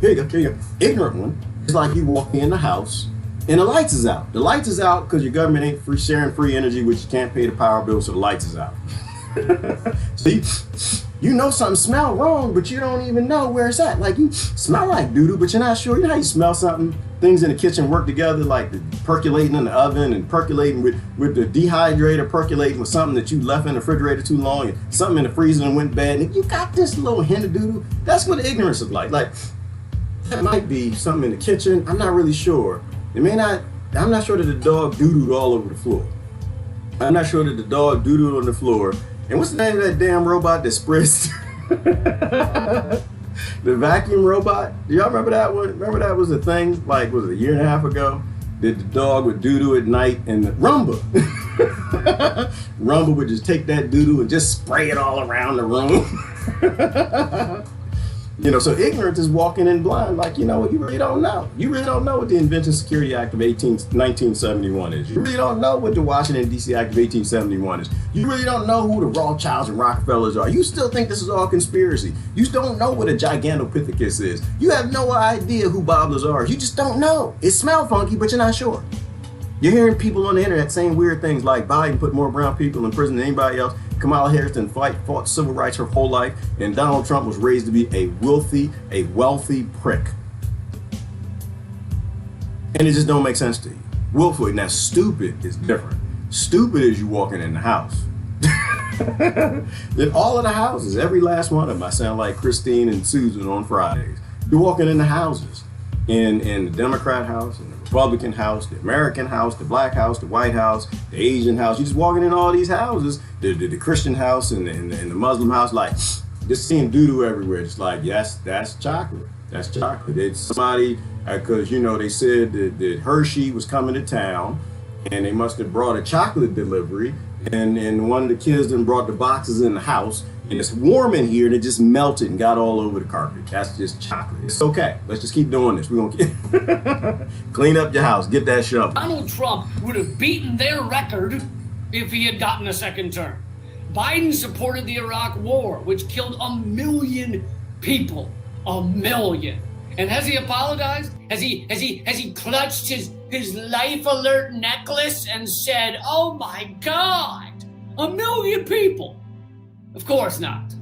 here you go. Ignorant one is like you walking in the house and the lights is out. The lights is out because your government ain't sharing free energy, which you can't pay the power bill, so the lights is out. See? You know something smell wrong, but you don't even know where it's at. Like, you smell like doo-doo, but you're not sure. You know how you smell something? Things in the kitchen work together, like the percolating in the oven and percolating with the dehydrator, percolating with something that you left in the refrigerator too long, and something in the freezer and went bad. And you got this little hint of doo-doo. That's what ignorance is like. Like, that might be something in the kitchen. I'm not really sure. It may not. I'm not sure that the dog doo-dooed all over the floor. I'm not sure that the dog doo-dooed on the floor. And what's the name of that damn robot that sprays? The vacuum robot? Do y'all remember that one? Remember that was a thing, like, was it a year and a half ago? That the dog would doo-doo at night, and the Rumba. Rumba would just take that doo-doo and just spray it all around the room. You know, so ignorance is walking in blind, like, you know what, you really don't know. You really don't know what the Invention Security Act of 1971 is. You really don't know what the Washington, D.C. Act of 1871 is. You really don't know who the Rothschilds and Rockefellers are. You still think this is all conspiracy. You don't know what a Gigantopithecus is. You have no idea who Bob Lazar is. You just don't know. It smells funky, but you're not sure. You're hearing people on the internet saying weird things like Biden put more brown people in prison than anybody else. Kamala Harris didn't fought civil rights her whole life, and Donald Trump was raised to be a wealthy prick. And it just don't make sense to you. Willful. Now, stupid is different. Stupid is you walking in the house. In all of the houses, every last one of them, I sound like Christine and Susan on Fridays. You're walking in the houses. In the Democrat house, in the Republican house, the American house, the black house, the white house, the Asian house. You're just walking in all these houses, the Christian house and the Muslim house, like just seeing doo-doo everywhere. Just like, yes, that's chocolate. That's chocolate. It's somebody, because, you know, they said that Hershey was coming to town and they must have brought a chocolate delivery, and one of the kids then brought the boxes in the house. And it's warm in here, and it just melted and got all over the carpet. That's just chocolate. It's okay. Let's just keep doing this. We're gonna clean up your house. Get that shovel. Donald Trump would have beaten their record if he had gotten a second term. Biden supported the Iraq War, which killed 1 million people. 1 million. And has he apologized? Has he clutched his life alert necklace and said, "Oh my God, 1 million people"? Of course not.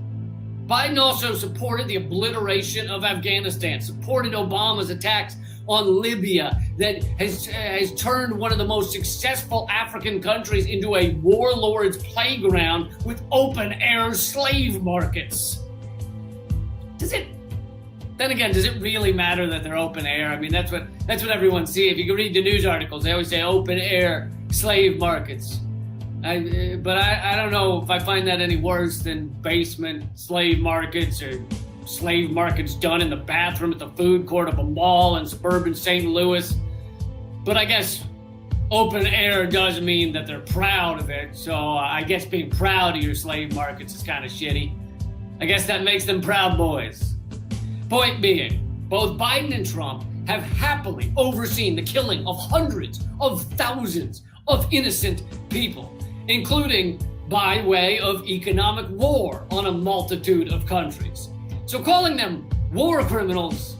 Biden also supported the obliteration of Afghanistan, supported Obama's attacks on Libya that has turned one of the most successful African countries into a warlord's playground with open-air slave markets. Does it really matter that they're open air? I mean, that's what everyone sees. If you can read the news articles, they always say open air slave markets. But I don't know if I find that any worse than basement slave markets or slave markets done in the bathroom at the food court of a mall in suburban St. Louis. But I guess open air does mean that they're proud of it. So I guess being proud of your slave markets is kind of shitty. I guess that makes them proud boys. Point being, both Biden and Trump have happily overseen the killing of hundreds of thousands of innocent people, including by way of economic war on a multitude of countries. So calling them war criminals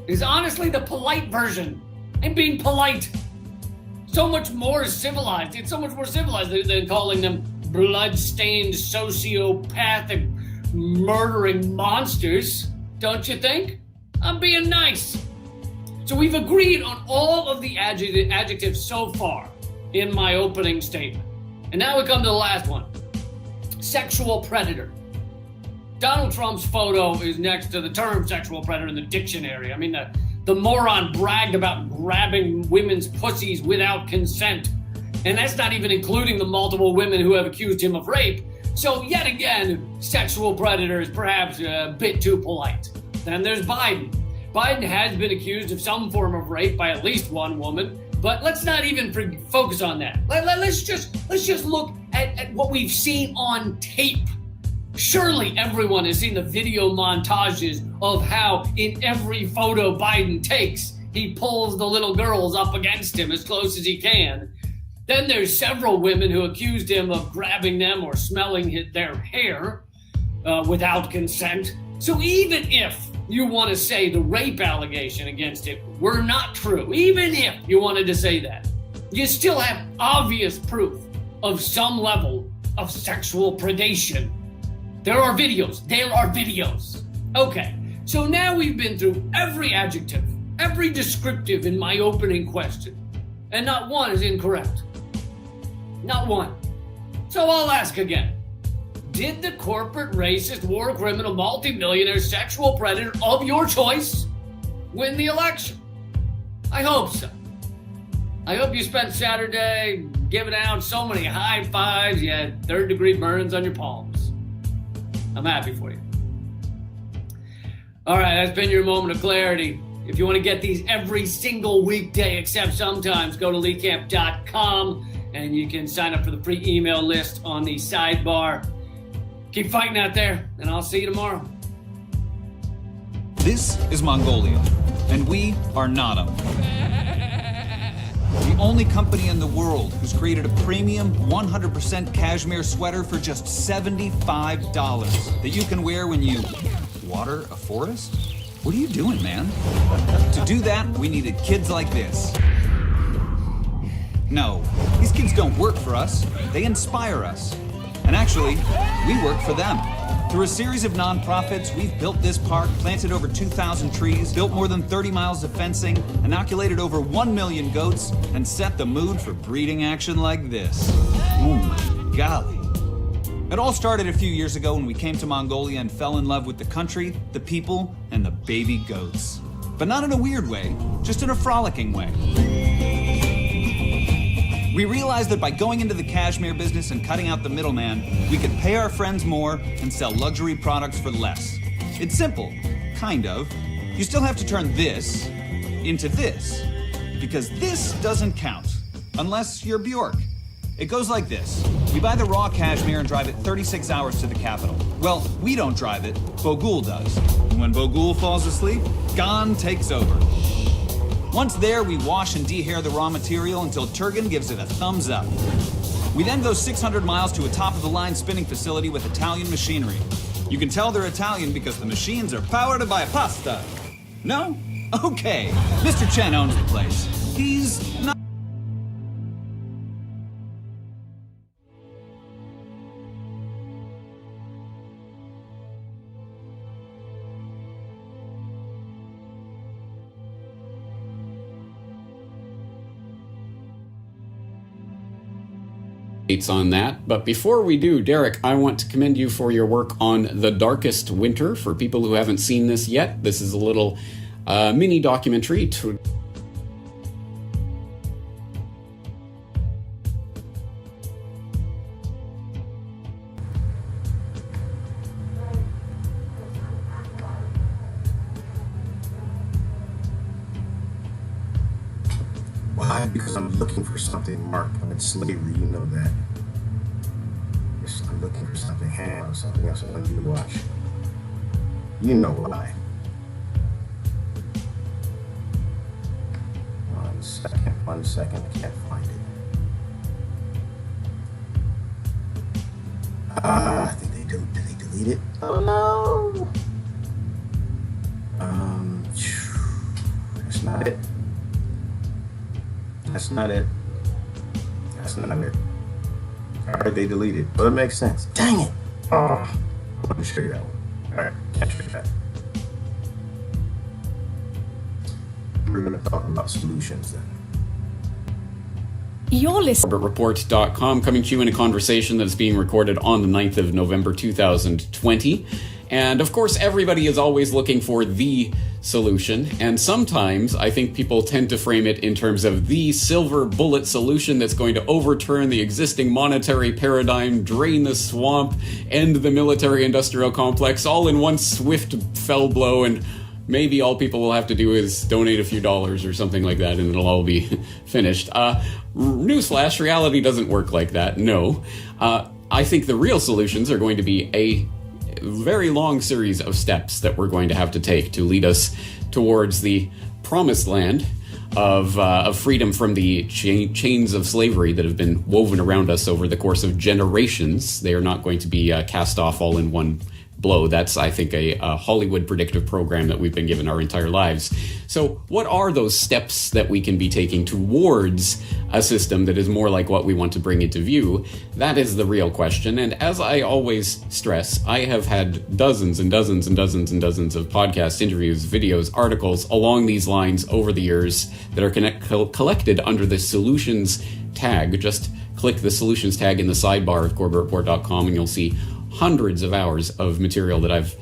is honestly the polite version. And being polite, so much more civilized. It's so much more civilized than calling them blood-stained, sociopathic, murdering monsters. Don't you think? I'm being nice. So we've agreed on all of the adjectives so far in my opening statement. And now we come to the last one. Sexual predator. Donald Trump's photo is next to the term sexual predator in the dictionary. I mean, the moron bragged about grabbing women's pussies without consent. And that's not even including the multiple women who have accused him of rape. So yet again, sexual predator is perhaps a bit too polite. Then there's Biden. Biden has been accused of some form of rape by at least one woman. But let's not even focus on that. Let's just look at what we've seen on tape. Surely everyone has seen the video montages of how in every photo Biden takes, he pulls the little girls up against him as close as he can. Then there's several women who accused him of grabbing them or smelling their hair without consent. So even if you want to say the rape allegation against him were not true, even if you wanted to say that, you still have obvious proof of some level of sexual predation. There are videos. There are videos. Okay, so now we've been through every adjective, every descriptive in my opening question, and not one is incorrect. Not one. So I'll ask again. Did the corporate, racist, war criminal, multimillionaire, sexual predator of your choice win the election? I hope so. I hope you spent Saturday giving out so many high fives you had third-degree burns on your palms. I'm happy for you. All right, that's been your moment of clarity. If you want to get these every single weekday, except sometimes, go to leecamp.com and you can sign up for the free email list on the sidebar. Keep fighting out there, and I'll see you tomorrow. This is Mongolia, and we are not them. The only company in the world who's created a premium 100% cashmere sweater for just $75 that you can wear when you water a forest? What are you doing, man? To do that, we needed kids like this. No, these kids don't work for us. They inspire us. And actually, we work for them. Through a series of nonprofits, we've built this park, planted over 2,000 trees, built more than 30 miles of fencing, inoculated over 1 million goats, and set the mood for breeding action like this. Oh my golly. It all started a few years ago when we came to Mongolia and fell in love with the country, the people, and the baby goats. But not in a weird way, just in a frolicking way. We realized that by going into the cashmere business and cutting out the middleman, we could pay our friends more and sell luxury products for less. It's simple, kind of. You still have to turn this into this, because this doesn't count, unless you're Bjork. It goes like this. We buy the raw cashmere and drive it 36 hours to the capital. Well, we don't drive it, Bogul does. And when Bogul falls asleep, Gan takes over. Once there, we wash and dehair the raw material until Turgan gives it a thumbs up. We then go 600 miles to a top-of-the-line spinning facility with Italian machinery. You can tell they're Italian because the machines are powered by pasta. No? Okay. Mr. Chen owns the place. He's not... on that. But before we do, Derek, I want to commend you for your work on The Darkest Winter. For people who haven't seen this yet, this is a little mini documentary to Why? Because I'm looking for something, Mark. I'm in slavery, you know that. Yes, I'm looking for something, hang on, something else I want you to watch. You know why. One second, I can't find it. I think they do. Did they delete it? Oh no! That's not it. That's not it. That's not it. Alright, they deleted. But it makes sense. Dang it! Oh, let me show you that one. Alright, can't show you that. We're gonna talk about solutions then. You're listening to CorbettReport.com, coming to you in a conversation that's being recorded on the 9th of November 2020. And of course, everybody is always looking for the solution. And sometimes I think people tend to frame it in terms of the silver bullet solution that's going to overturn the existing monetary paradigm, drain the swamp, end the military-industrial complex, all in one swift fell blow, and maybe all people will have to do is donate a few dollars or something like that, and it'll all be finished. Newsflash, reality doesn't work like that, no. I think the real solutions are going to be a very long series of steps that we're going to have to take to lead us towards the promised land of freedom from the chains of slavery that have been woven around us over the course of generations. They are not going to be cast off all in one blow. That's, I think, a Hollywood predictive program that we've been given our entire lives. So what are those steps that we can be taking towards a system that is more like what we want to bring into view? That is the real question. And as I always stress, I have had dozens and dozens and dozens and dozens of podcasts, interviews, videos, articles along these lines over the years that are collected under the solutions tag. Just click the solutions tag in the sidebar of CorbettReport.com and you'll see hundreds of hours of material that I've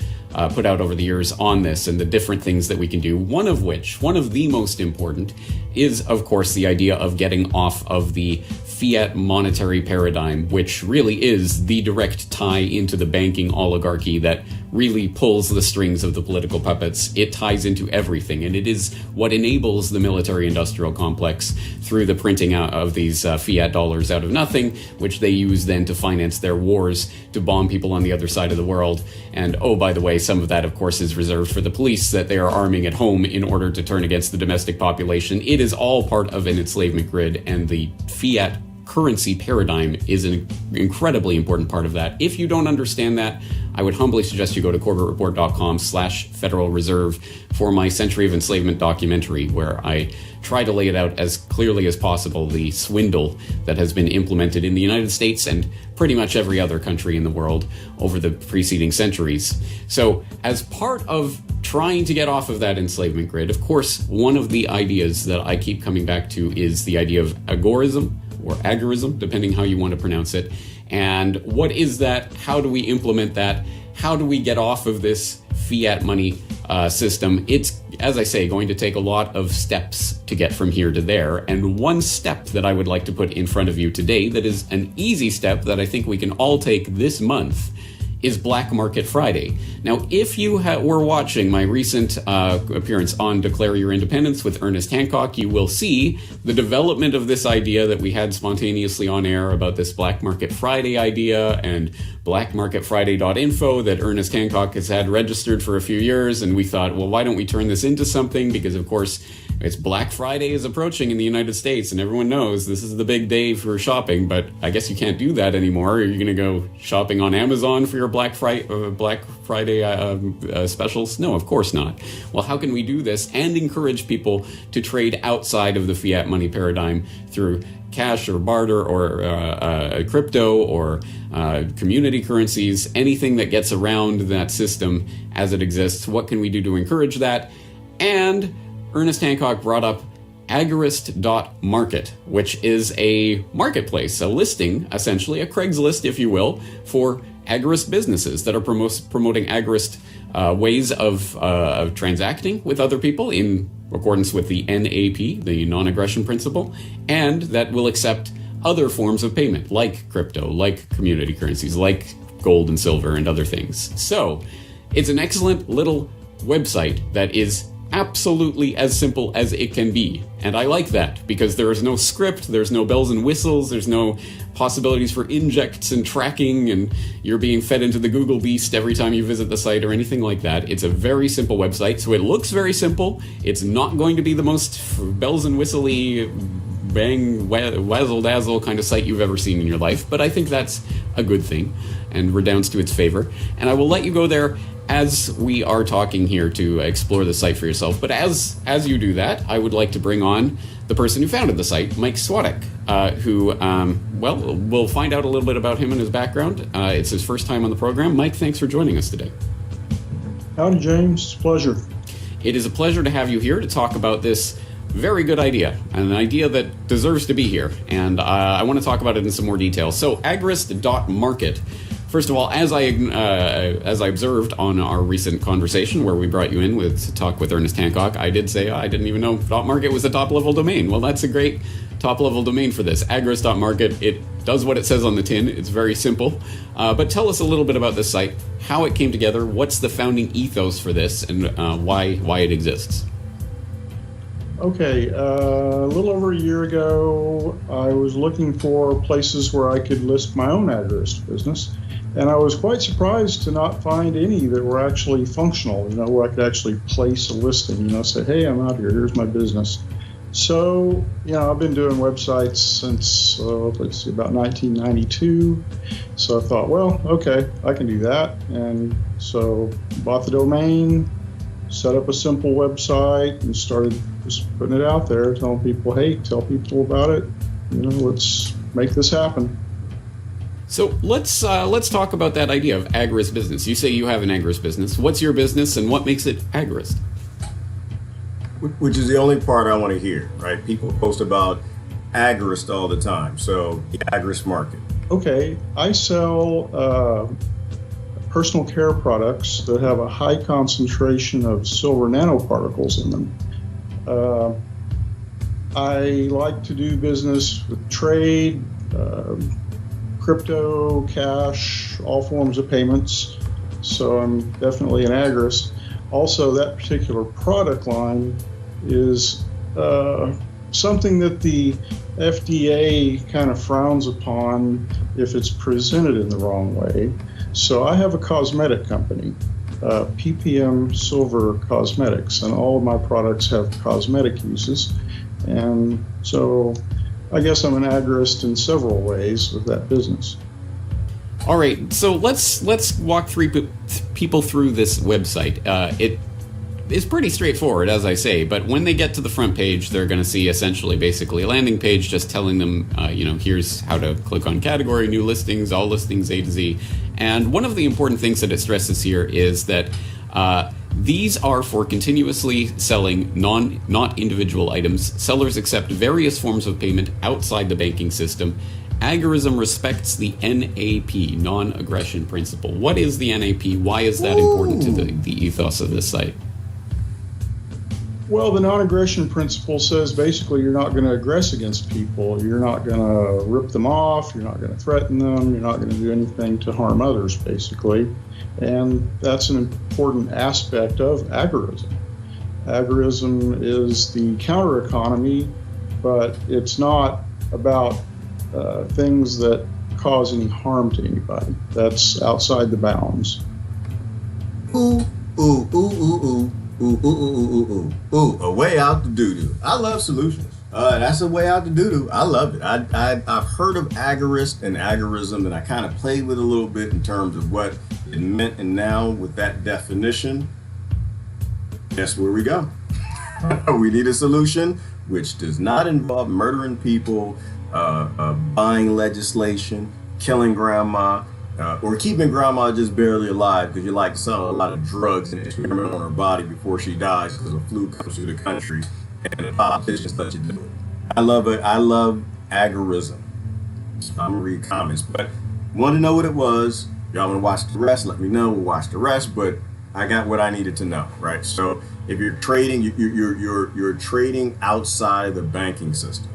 put out over the years on this and the different things that we can do. One of the most important, is, of course, the idea of getting off of the fiat monetary paradigm, which really is the direct tie into the banking oligarchy that really pulls the strings of the political puppets. It ties into everything, and it is what enables the military-industrial complex through the printing out of these fiat dollars out of nothing, which they use then to finance their wars, to bomb people on the other side of the world. And, oh, by the way, some of that, of course, is reserved for the police that they are arming at home in order to turn against the domestic population. It is all part of an enslavement grid, and the fiat currency paradigm is an incredibly important part of that. If you don't understand that, I would humbly suggest you go to CorbettReport.com/Federal Reserve for my Century of Enslavement documentary, where I try to lay it out as clearly as possible, the swindle that has been implemented in the United States and pretty much every other country in the world over the preceding centuries. So, as part of trying to get off of that enslavement grid, of course, one of the ideas that I keep coming back to is the idea of agorism, or agorism, depending how you want to pronounce it. And what is that? How do we implement that? How do we get off of this fiat money system? It's, as I say, going to take a lot of steps to get from here to there. And one step that I would like to put in front of you today that is an easy step that I think we can all take this month is Black Market Friday. Now, if you were watching my recent appearance on Declare Your Independence with Ernest Hancock, you will see the development of this idea that we had spontaneously on air about this Black Market Friday idea and blackmarketfriday.info that Ernest Hancock has had registered for a few years. And we thought, well, why don't we turn this into something? Because, of course, it's Black Friday is approaching in the United States, and everyone knows this is the big day for shopping, but I guess you can't do that anymore. Are you going to go shopping on Amazon for your Black Friday specials? No, of course not. Well, how can we do this and encourage people to trade outside of the fiat money paradigm through cash or barter or crypto or community currencies, anything that gets around that system as it exists? What can we do to encourage that? And Ernest Hancock brought up agorist.market, which is a marketplace, a listing, essentially, a Craigslist, if you will, for agorist businesses that are promoting agorist ways of transacting with other people in accordance with the NAP, the non-aggression principle, and that will accept other forms of payment, like crypto, like community currencies, like gold and silver and other things. So, it's an excellent little website that is absolutely as simple as it can be. And I like that because there is no script, there's no bells and whistles, there's no possibilities for injects and tracking and you're being fed into the Google beast every time you visit the site or anything like that. It's a very simple website, so it looks very simple. It's not going to be the most bells and whistly bang, wazzle dazzle kind of site you've ever seen in your life, but I think that's a good thing and redounds to its favor. And I will let you go there as we are talking here to explore the site for yourself. But as you do that, I would like to bring on the person who founded the site, Mike Swadek, who, we'll find out a little bit about him and his background. It's his first time on the program. Mike, thanks for joining us today. Howdy, James. It's a pleasure. It is a pleasure to have you here to talk about this very good idea, an idea that deserves to be here. And I want to talk about it in some more detail. So, agorist.market. First of all, as I observed on our recent conversation where we brought you in to talk with Ernest Hancock, I did say I didn't even know .market was a top-level domain. Well, that's a great top-level domain for this. Agorist.market, it does what it says on the tin. It's very simple. But tell us a little bit about this site, how it came together, what's the founding ethos for this, and why it exists. Okay, a little over a year ago, I was looking for places where I could list my own agorist business. And I was quite surprised to not find any that were actually functional, where I could actually place a listing, say, hey, I'm out here, here's my business. So, I've been doing websites since, let's see, about 1992. So I thought, well, okay, I can do that. And so bought the domain, set up a simple website, and started just putting it out there, telling people, hey, tell people about it. Let's make this happen. So let's talk about that idea of agorist business. You say you have an agorist business. What's your business and what makes it agorist? Which is the only part I want to hear, right? People post about agorist all the time. So the agorist market. Okay, I sell personal care products that have a high concentration of silver nanoparticles in them. I like to do business with trade, crypto, cash, all forms of payments. So I'm definitely an agorist. Also, that particular product line is something that the FDA kind of frowns upon if it's presented in the wrong way. So I have a cosmetic company, PPM Silver Cosmetics, and all of my products have cosmetic uses. And so I guess I'm an agorist in several ways with that business. All right, so let's walk people through this website. It is pretty straightforward, as I say, but when they get to the front page, they're going to see basically a landing page just telling them, here's how to click on category, new listings, all listings A to Z. And one of the important things that it stresses here is that these are for continuously selling not individual items. Sellers accept various forms of payment outside the banking system. Agorism respects the NAP, non-aggression principle. What is the NAP? Why is that important to the ethos of this site? Well, the non-aggression principle says basically you're not going to aggress against people. You're not going to rip them off. You're not going to threaten them. You're not going to do anything to harm others, basically. And that's an important aspect of agorism. Agorism is the counter economy, but it's not about things that cause any harm to anybody. That's outside the bounds. Ooh, ooh, ooh, ooh, ooh. Ooh, ooh, ooh, ooh, ooh, ooh, a way out the doo-doo. I love solutions. That's a way out the doo-doo. I love it. I've heard of agorist and agorism, and I kind of played with it a little bit in terms of what it meant, and now with that definition, guess where we go? We need a solution which does not involve murdering people, buying legislation, killing grandma, or keeping grandma just barely alive because you like to sell a lot of drugs and experiment on her body before she dies because a flu comes through the country and the politicians let you do it. I love it. I love agorism. I'm gonna read comments, but want to know what it was. Y'all want to watch the rest? Let me know. We'll watch the rest. But I got what I needed to know, right? So if you're trading, you're trading outside of the banking system.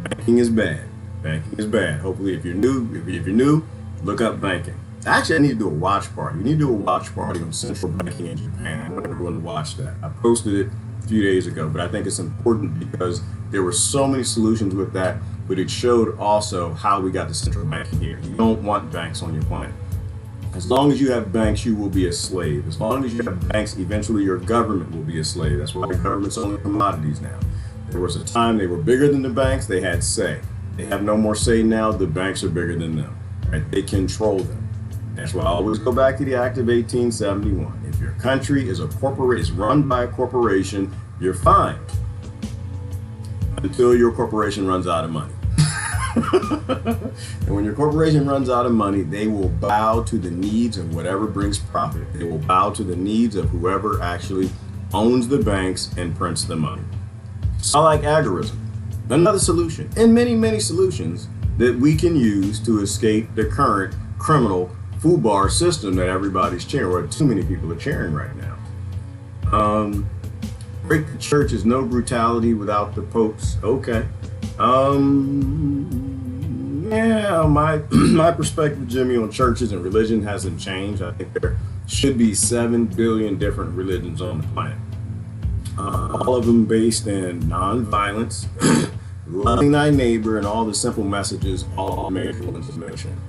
Banking is bad. Banking is bad. Hopefully, if you're new, look up banking. Actually, I need to do a watch party. We need to do a watch party on central banking in Japan. I want everyone to watch that. I posted it a few days ago, but I think it's important because there were so many solutions with that, but it showed also how we got to central banking here. You don't want banks on your planet. As long as you have banks, you will be a slave. As long as you have banks, eventually your government will be a slave. That's why the government's only commodities now. There was a time they were bigger than the banks. They had say. They have no more say now. The banks are bigger than them. Right? They control them. That's why I always go back to the Act of 1871. If your country is run by a corporation, you're fine until your corporation runs out of money. And when your corporation runs out of money, they will bow to the needs of whatever brings profit. They will bow to the needs of whoever actually owns the banks and prints the money. So I like agorism. Another solution, and many, many solutions that we can use to escape the current criminal F.U.B.A.R system that everybody's cheering, or too many people are cheering right now. Break the church is no brutality without the popes. Okay. Yeah, my perspective, Jimmy, on churches and religion hasn't changed. I think there should be 7 billion different religions on the planet. All of them based in nonviolence, loving thy neighbor, and all the simple messages all made for one's mission.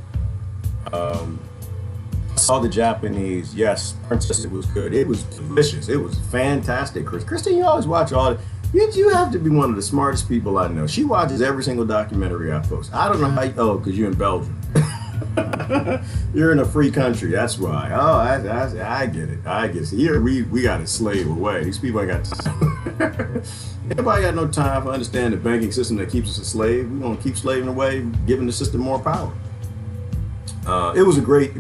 I saw the Japanese, yes, Princess, it was good. It was delicious. It was fantastic. Christine, you always watch all You have to be one of the smartest people I know. She watches every single documentary I post. I don't know how. Because you're in Belgium. You're in a free country. That's why. Oh, I get it. I get it. See, here we got to slave away. These people ain't got time. Everybody got no time for understand the banking system that keeps us a slave. We're gonna keep slaving away, giving the system more power. It was a great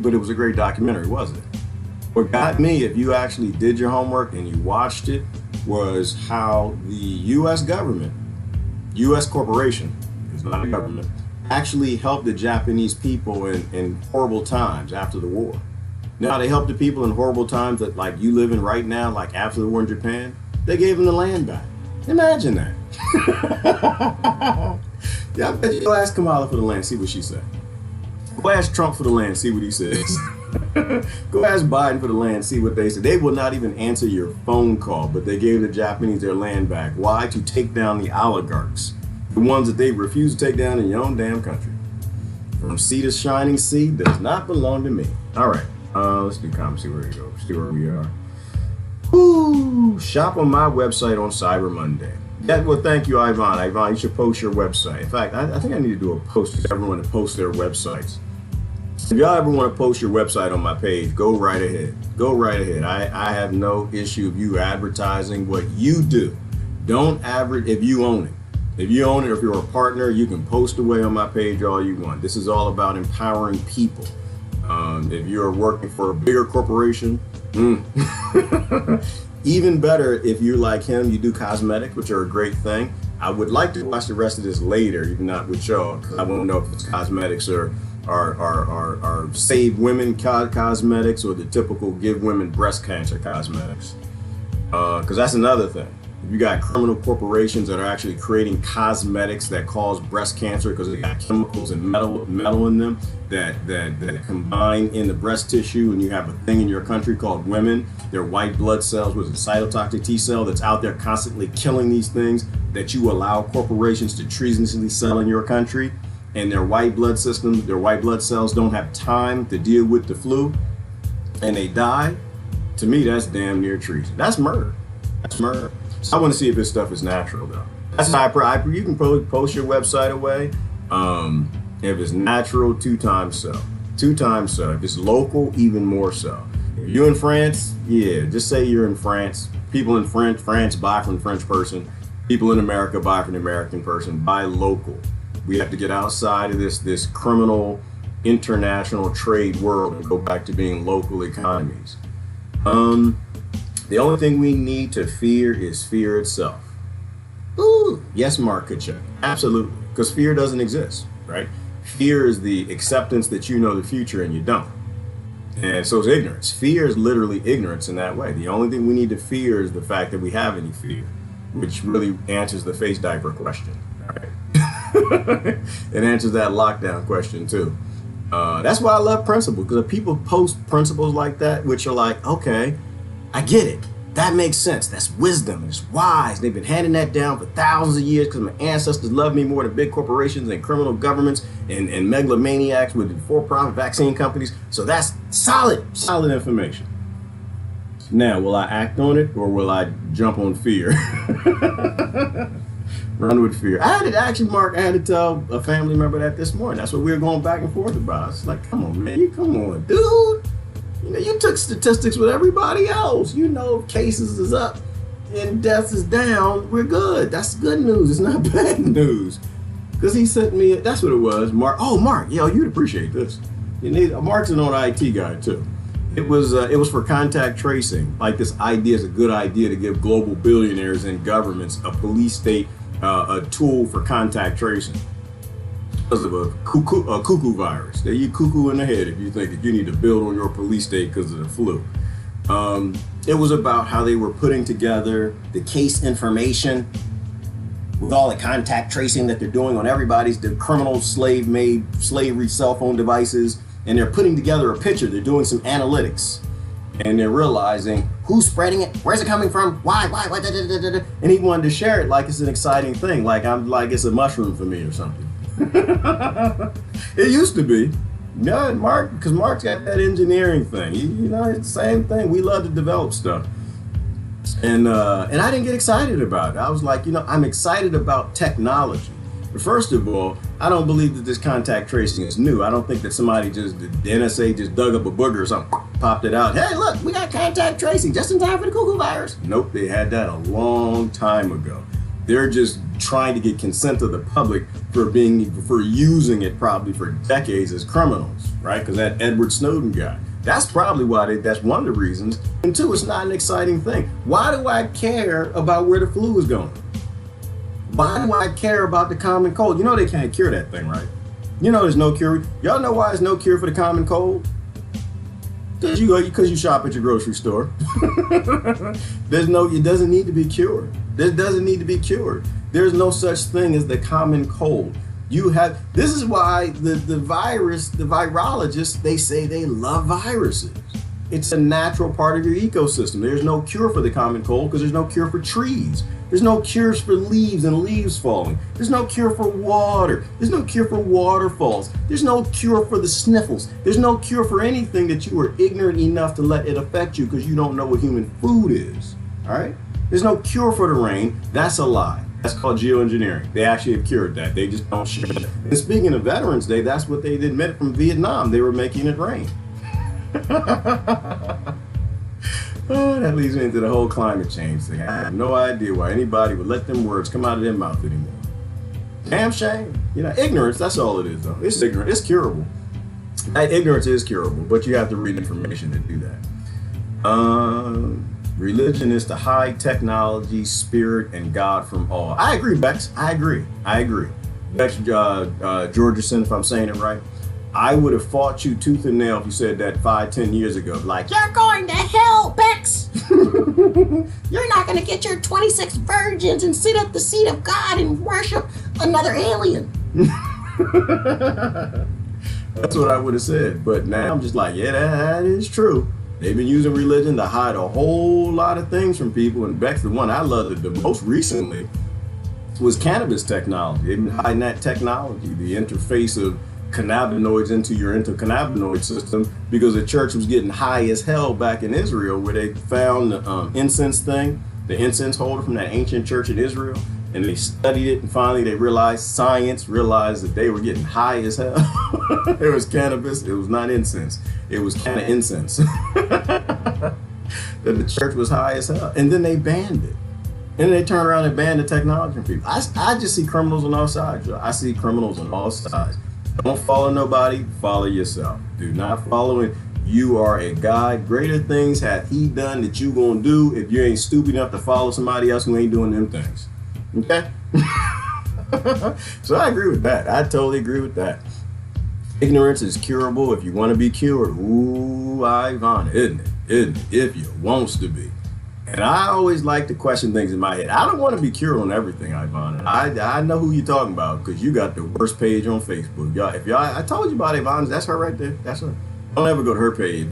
documentary, wasn't it? What got me, if you actually did your homework and you watched it, was how the U.S. government, U.S. corporation, it's not a government, actually helped the Japanese people in horrible times after the war. Now, they helped the people in horrible times that like you live in right now, like after the war in Japan. They gave them the land back. Imagine that. Yeah, I bet you go ask Kamala for the land, see what she said. Go ask Trump for the land, see what he says. Go ask Biden for the land, see what they said. They will not even answer your phone call, but they gave the Japanese their land back. Why? To take down the oligarchs. The ones that they refuse to take down in your own damn country. From sea to shining sea does not belong to me. All right, let's do comments, see where we go, see where we are. Woo! Shop on my website on Cyber Monday. Yeah, well, thank you, Ivan. Ivan, you should post your website. In fact, I think I need to do a post for everyone to post their websites. If y'all ever want to post your website on my page, go right ahead. Go right ahead. I have no issue of you advertising what you do. Don't advertise if you own it. If you own it, or if you're a partner, you can post away on my page all you want. This is all about empowering people. If you're working for a bigger corporation, even better if you're like him, you do cosmetics, which are a great thing. I would like to watch the rest of this later, even not with y'all, because I won't know if it's cosmetics or save women cosmetics or the typical give women breast cancer cosmetics. Because that's another thing. If you got criminal corporations that are actually creating cosmetics that cause breast cancer because they got chemicals and metal in them that combine in the breast tissue, and you have a thing in your country called women, their white blood cells with a cytotoxic T cell that's out there constantly killing these things that you allow corporations to treasonously sell in your country, and their white blood system, their white blood cells don't have time to deal with the flu and they die. To me, that's damn near treason. That's murder. That's murder. So I want to see if this stuff is natural, though. That's how you can post your website away. If it's natural, 2 times so. 2 times so. If it's local, even more so. If you're in France, yeah, just say you're in France. People in France buy from the French person. People in America buy from the American person. Buy local. We have to get outside of this criminal international trade world and go back to being local economies. The only thing we need to fear is fear itself. Ooh, yes, Mark Kachuk. Absolutely. Because fear doesn't exist, right? Fear is the acceptance that you know the future and you don't. And so is ignorance. Fear is literally ignorance in that way. The only thing we need to fear is the fact that we have any fear, which really answers the face diaper question. Right? It answers that lockdown question too. That's why I love principles, because if people post principles like that, which are like, okay, I get it. That makes sense. That's wisdom. It's wise. They've been handing that down for thousands of years because my ancestors love me more than big corporations and criminal governments and megalomaniacs with for-profit vaccine companies. So that's solid information. Now, will I act on it or will I jump on fear? Run with fear. I had to tell a family member that this morning. That's what we were going back and forth about. It's like, come on, man. Come on, dude. You know, you took statistics with everybody else. You know, if cases is up and deaths is down, we're good. That's good news. It's not bad news. Because he sent me, that's what it was. Mark, yo, you'd appreciate this. Mark's an old IT guy too. It was for contact tracing. Like, this idea is a good idea to give global billionaires and governments a police state, a tool for contact tracing. Because of a cuckoo virus. You cuckoo in the head if you think that you need to build on your police state because of the flu. It was about how they were putting together the case information with all the contact tracing that they're doing on everybody's criminal slavery cell phone devices, and they're putting together a picture. They're doing some analytics, and they're realizing who's spreading it, where's it coming from, why, and he wanted to share it like it's an exciting thing, like it's a mushroom for me or something. It used to be. Yeah, because Mark's got that engineering thing. It's the same thing. We love to develop stuff. And I didn't get excited about it. I was like, I'm excited about technology. But first of all, I don't believe that this contact tracing is new. I don't think that somebody the NSA just dug up a booger or something, popped it out. Hey, look, we got contact tracing just in time for the cuckoo virus. Nope, they had that a long time ago. They're just trying to get consent of the public for using it probably for decades as criminals, right? Because that Edward Snowden guy. That's probably why that's one of the reasons. And two, it's not an exciting thing. Why do I care about where the flu is going? Why do I care about the common cold? You know they can't cure that thing, right? You know there's no cure. Y'all know why there's no cure for the common cold? Because you shop at your grocery store. It doesn't need to be cured. This doesn't need to be cured. There's no such thing as the common cold. This is why the virologists, they say they love viruses. It's a natural part of your ecosystem. There's no cure for the common cold because there's no cure for trees. There's no cures for leaves and leaves falling. There's no cure for water. There's no cure for waterfalls. There's no cure for the sniffles. There's no cure for anything that you are ignorant enough to let it affect you because you don't know what human food is. All right? There's no cure for the rain. That's a lie. That's called geoengineering. They actually have cured that. They just don't share it. And speaking of Veterans Day, that's what they admitted from Vietnam. They were making it rain. Oh, that leads me into the whole climate change thing. I have no idea why anybody would let them words come out of their mouth anymore. Damn shame. Ignorance, that's all it is, though. It's ignorant. It's curable. Ignorance is curable, but you have to read information to do that. Religion is to hide technology, spirit, and God from all. I agree, Bex. I agree. Bex Georgeson, if I'm saying it right. I would have fought you tooth and nail if you said that 5-10 years ago. Like, you're going to hell, Bex. You're not going to get your 26 virgins and sit at the seat of God and worship another alien. That's what I would have said. But now I'm just like, yeah, that is true. They've been using religion to hide a whole lot of things from people. And Bex, the one I loved the most recently was cannabis technology. They've been hiding that technology, the interface of cannabinoids into your endocannabinoid system, because the church was getting high as hell back in Israel, where they found the incense thing, the incense holder from that ancient church in Israel, and they studied it, and finally they science realized that they were getting high as hell. It was cannabis, it was not incense, it was kind of incense. That the church was high as hell, and then they banned it. And then they turn around and ban the technology from people. I just see criminals on all sides, I see criminals on all sides. Don't follow nobody, follow yourself. Do not follow it. You are a guide. Greater things hath he done that you gonna do if you ain't stupid enough to follow somebody else who ain't doing them things. Okay? So I agree with that. I totally agree with that. Ignorance is curable if you want to be cured. Ooh, Ivan, isn't it? If you wants to be. And I always like to question things in my head. I don't want to be cured on everything, Ivan. I know who you're talking about because you got the worst page on Facebook. I told you about Ivan. That's her right there. That's her. Don't ever go to her page.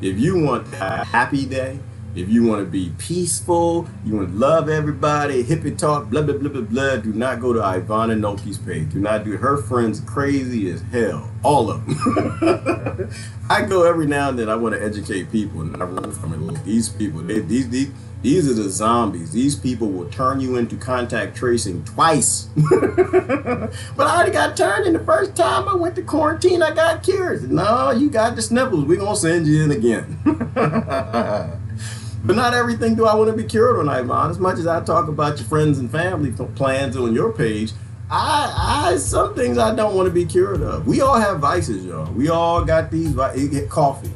If you want a happy day, if you want to be peaceful, you want to love everybody, hippie talk, blah, blah, blah, blah, blah, do not go to Ivana Noki's page. Do not do it. Her friends crazy as hell. All of them. I go every now and then. I want to educate people and I run from it. Look, these people, these are the zombies. These people will turn you into contact tracing twice. But I already got turned in the first time I went to quarantine. I got cured. No, you got the sniffles. We're going to send you in again. But not everything do I want to be cured on, Ivan. As much as I talk about your friends and family plans on your page, some things I don't want to be cured of. We all have vices, y'all. We all got these. Coffee.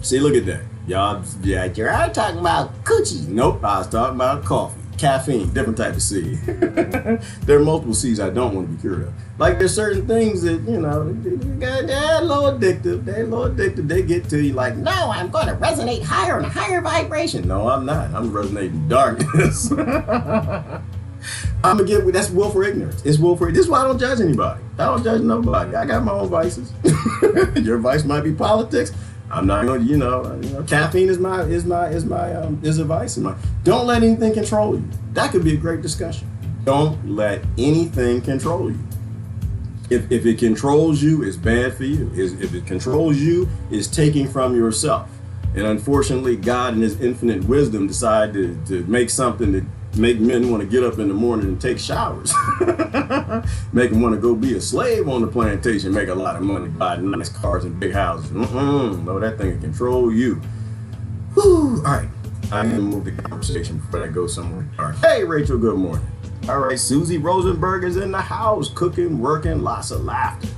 See, look at that. Y'all, you're talking about coochie. Nope, I was talking about coffee. Caffeine, different type of C. There are multiple C's I don't want to be cured of. Like there's certain things that, they're a little addictive. They're a little addictive. They get to you like, no, I'm going to resonate higher and a higher vibration. No, I'm not. I'm resonating darkness. That's willful ignorance. It's willful. This is why I don't judge anybody. I don't judge nobody. I got my own vices. Your vice might be politics. I'm not going to, caffeine is a vice. Don't let anything control you. That could be a great discussion. Don't let anything control you. If it controls you, it's bad for you. If it controls you, it's taking from yourself. And unfortunately, God in his infinite wisdom decided to make something that make men want to get up in the morning and take showers. Make them want to go be a slave on the plantation, make a lot of money, buy nice cars and big houses. No, that thing can control you. Whew. All right, I'm going to move the conversation before I go somewhere dark. Hey, Rachel, good morning. All right, Susie Rosenberg is in the house, cooking, working, lots of laughter.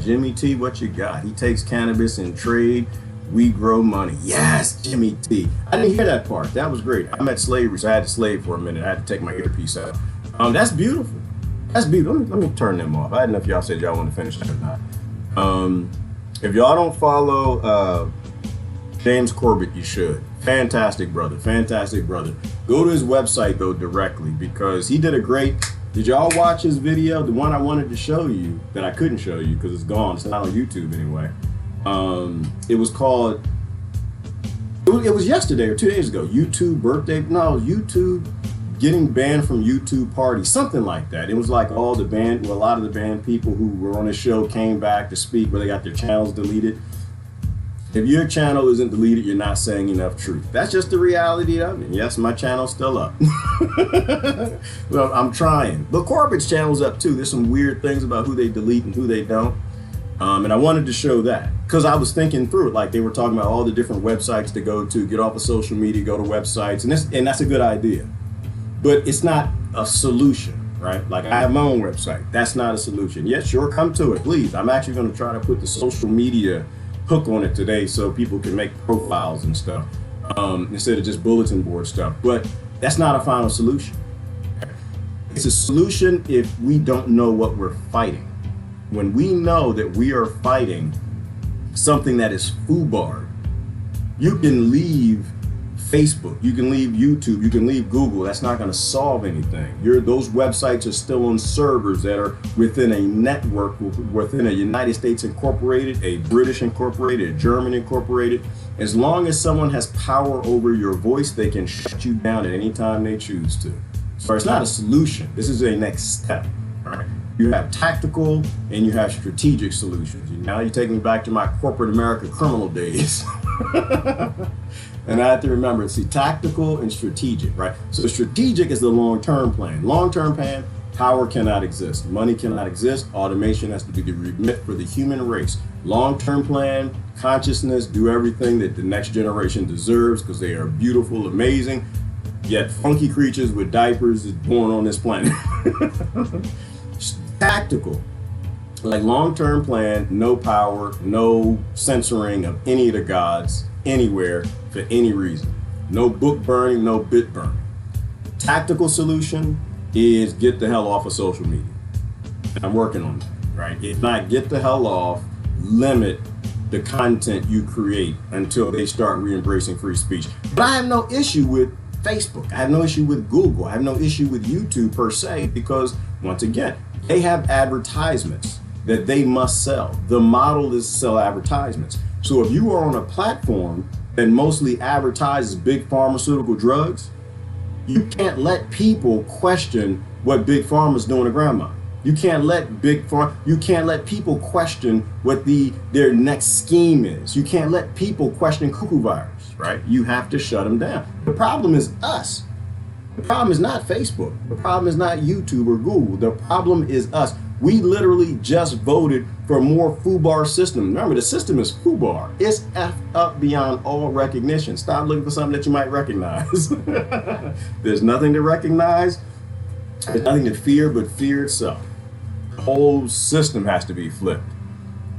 Jimmy T, what you got? He takes cannabis in trade. We grow money. Yes, Jimmy T. I didn't hear that part. That was great. I'm at slavery, so I had to slave for a minute. I had to take my earpiece out. That's beautiful. That's beautiful. Let me turn them off. I didn't know if y'all said y'all want to finish that or not. If y'all don't follow James Corbett, you should. Fantastic brother. Fantastic brother. Go to his website, though, directly, because he did a great... Did y'all watch his video? The one I wanted to show you that I couldn't show you because it's gone. It's not on YouTube anyway. It was called, it was yesterday or 2 days ago, YouTube birthday, no, YouTube getting banned from YouTube party, something like that. It was like all the band, well, a lot of the band people who were on the show came back to speak, where they got their channels deleted. If your channel isn't deleted, you're not saying enough truth. That's just the reality of it. Yes, my channel's still up. Well, I'm trying. But Corbett's channel's up too. There's some weird things about who they delete and who they don't. And I wanted to show that because I was thinking through it, like they were talking about all the different websites to go to, get off of social media, go to websites, and that's a good idea. But it's not a solution, right? Like I have my own website. That's not a solution. Yes, sure, come to it, please. I'm actually going to try to put the social media hook on it today so people can make profiles and stuff instead of just bulletin board stuff. But that's not a final solution. It's a solution if we don't know what we're fighting. When we know that we are fighting something that is F.U.B.A.R, you can leave Facebook, you can leave YouTube, you can leave Google. That's not going to solve anything. Those websites are still on servers that are within a network, within a United States incorporated, a British incorporated, a German incorporated. As long as someone has power over your voice, they can shut you down at any time they choose to. So it's not a solution. This is a next step, right? You have tactical and you have strategic solutions. Now you take me back to my corporate America criminal days. And I have to remember, see, tactical and strategic, right? So strategic is the long-term plan. Long-term plan, power cannot exist. Money cannot exist. Automation has to be the remit for the human race. Long-term plan, consciousness, do everything that the next generation deserves because they are beautiful, amazing, yet funky creatures with diapers is born on this planet. Tactical, like long-term plan, no power, no censoring of any of the gods anywhere for any reason. No book burning, no bit burning. Tactical solution is get the hell off of social media. And I'm working on that, right? If not get the hell off, limit the content you create until they start re-embracing free speech. But I have no issue with Facebook. I have no issue with Google. I have no issue with YouTube per se, because once again, they have advertisements that they must sell. The model is to sell advertisements. So if you are on a platform that mostly advertises big pharmaceutical drugs, you can't let people question what big pharma's doing to grandma. You can't let you can't let people question what their next scheme is. You can't let people question cuckoo virus, right? You have to shut them down. The problem is us. The problem is not Facebook. The problem is not YouTube or Google. The problem is us. We literally just voted for a more F.U.B.A.R system. Remember, the system is F.U.B.A.R. It's effed up beyond all recognition. Stop looking for something that you might recognize. There's nothing to recognize. There's nothing to fear but fear itself. The whole system has to be flipped.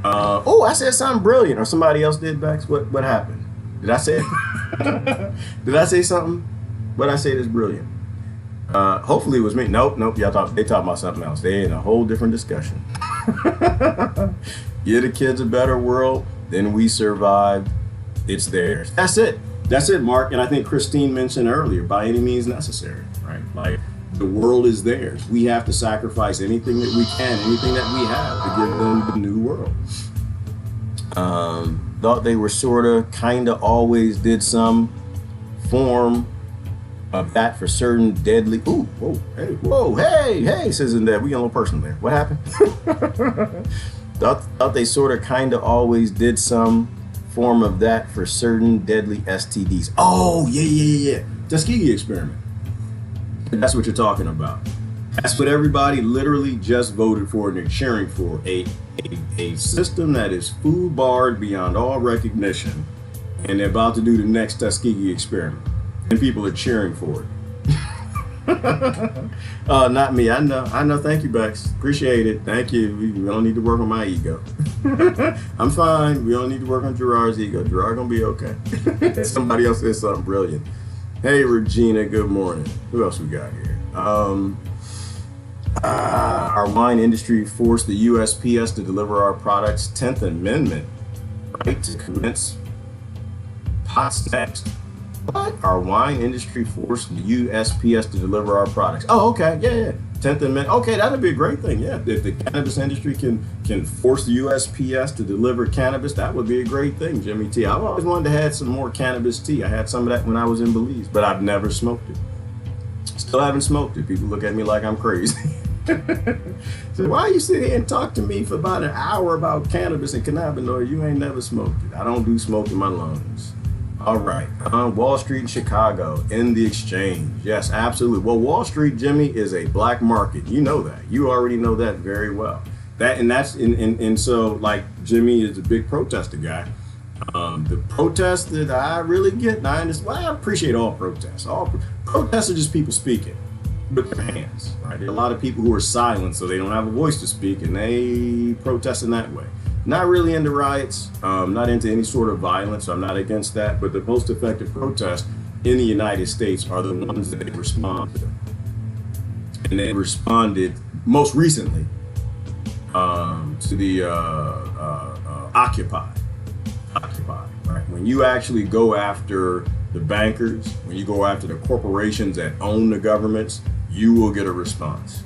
Oh, I said something brilliant, or somebody else did, Bex. What happened? Did I say it? Did I say something? What I say is brilliant. Hopefully it was me. Nope. They talking about something else. They in a whole different discussion. Give the kids a better world, then we survive. It's theirs. That's it, Mark. And I think Christine mentioned earlier, by any means necessary, right? Like, the world is theirs. We have to sacrifice anything that we can, anything that we have to give them the new world. Thought they were kind of always did some form of that for certain deadly. Ooh, whoa, hey, says in there. We got a little personal there. What happened? thought they kind of always did some form of that for certain deadly STDs. Oh, yeah. Tuskegee experiment. That's what you're talking about. That's what everybody literally just voted for and they're cheering for. A system that is FU.B.A.R beyond all recognition. And they're about to do the next Tuskegee experiment. And people are cheering for it. Not me. I know. Thank you, Bex. Appreciate it. Thank you. We don't need to work on my ego. I'm fine. We don't need to work on Gerard's ego. Gerard gonna be okay. Somebody else said something brilliant. Hey, Regina. Good morning. Who else we got here? Our wine industry forced the USPS to deliver our products. 10th Amendment right to commence pots next. What? Our wine industry forced the USPS to deliver our products. Oh, okay. Yeah. 10th Amendment. Okay, that'd be a great thing. Yeah, if the cannabis industry can force the USPS to deliver cannabis, that would be a great thing, Jimmy T. I've always wanted to have some more cannabis tea. I had some of that when I was in Belize, but I've never smoked it. Still haven't smoked it. People look at me like I'm crazy. So why you sit here and talk to me for about an hour about cannabis and cannabinoid? You ain't never smoked it. I don't do smoke in my lungs. All right, Wall Street in Chicago, in the exchange. Yes, absolutely. Well, Wall Street, Jimmy, is a black market. You know that. You already know that very well. And so, like, Jimmy is a big protester guy. The protests that I really get, I appreciate all protests. All protests are just people speaking with their hands, right? There are a lot of people who are silent, so they don't have a voice to speak, and they protest in that way. Not really into riots, not into any sort of violence. I'm not against that. But the most effective protests in the United States are the ones that they respond to. And they responded most recently to the Occupy, right? When you actually go after the bankers, when you go after the corporations that own the governments, you will get a response.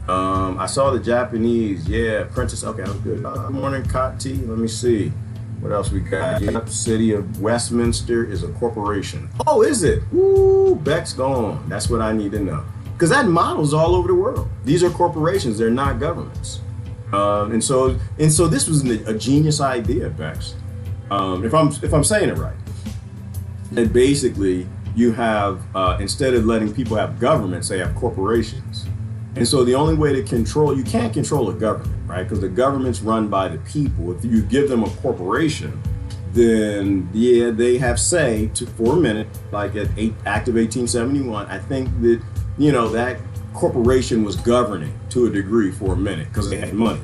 I saw the Japanese, Princess, okay, that was good. Good morning, Cot T. Let me see. What else we got? Yep, City of Westminster is a corporation. Oh, is it? Woo, Beck's gone. That's what I need to know. Because that model's all over the world. These are corporations, they're not governments. And so this was a genius idea, Bex. If I'm saying it right. That basically you have, instead of letting people have governments, they have corporations. And so the only way to you can't control a government, right? Because the government's run by the people. If you give them a corporation, then they have say for a minute, like at Act of 1871, I think that, that corporation was governing to a degree for a minute because they had money.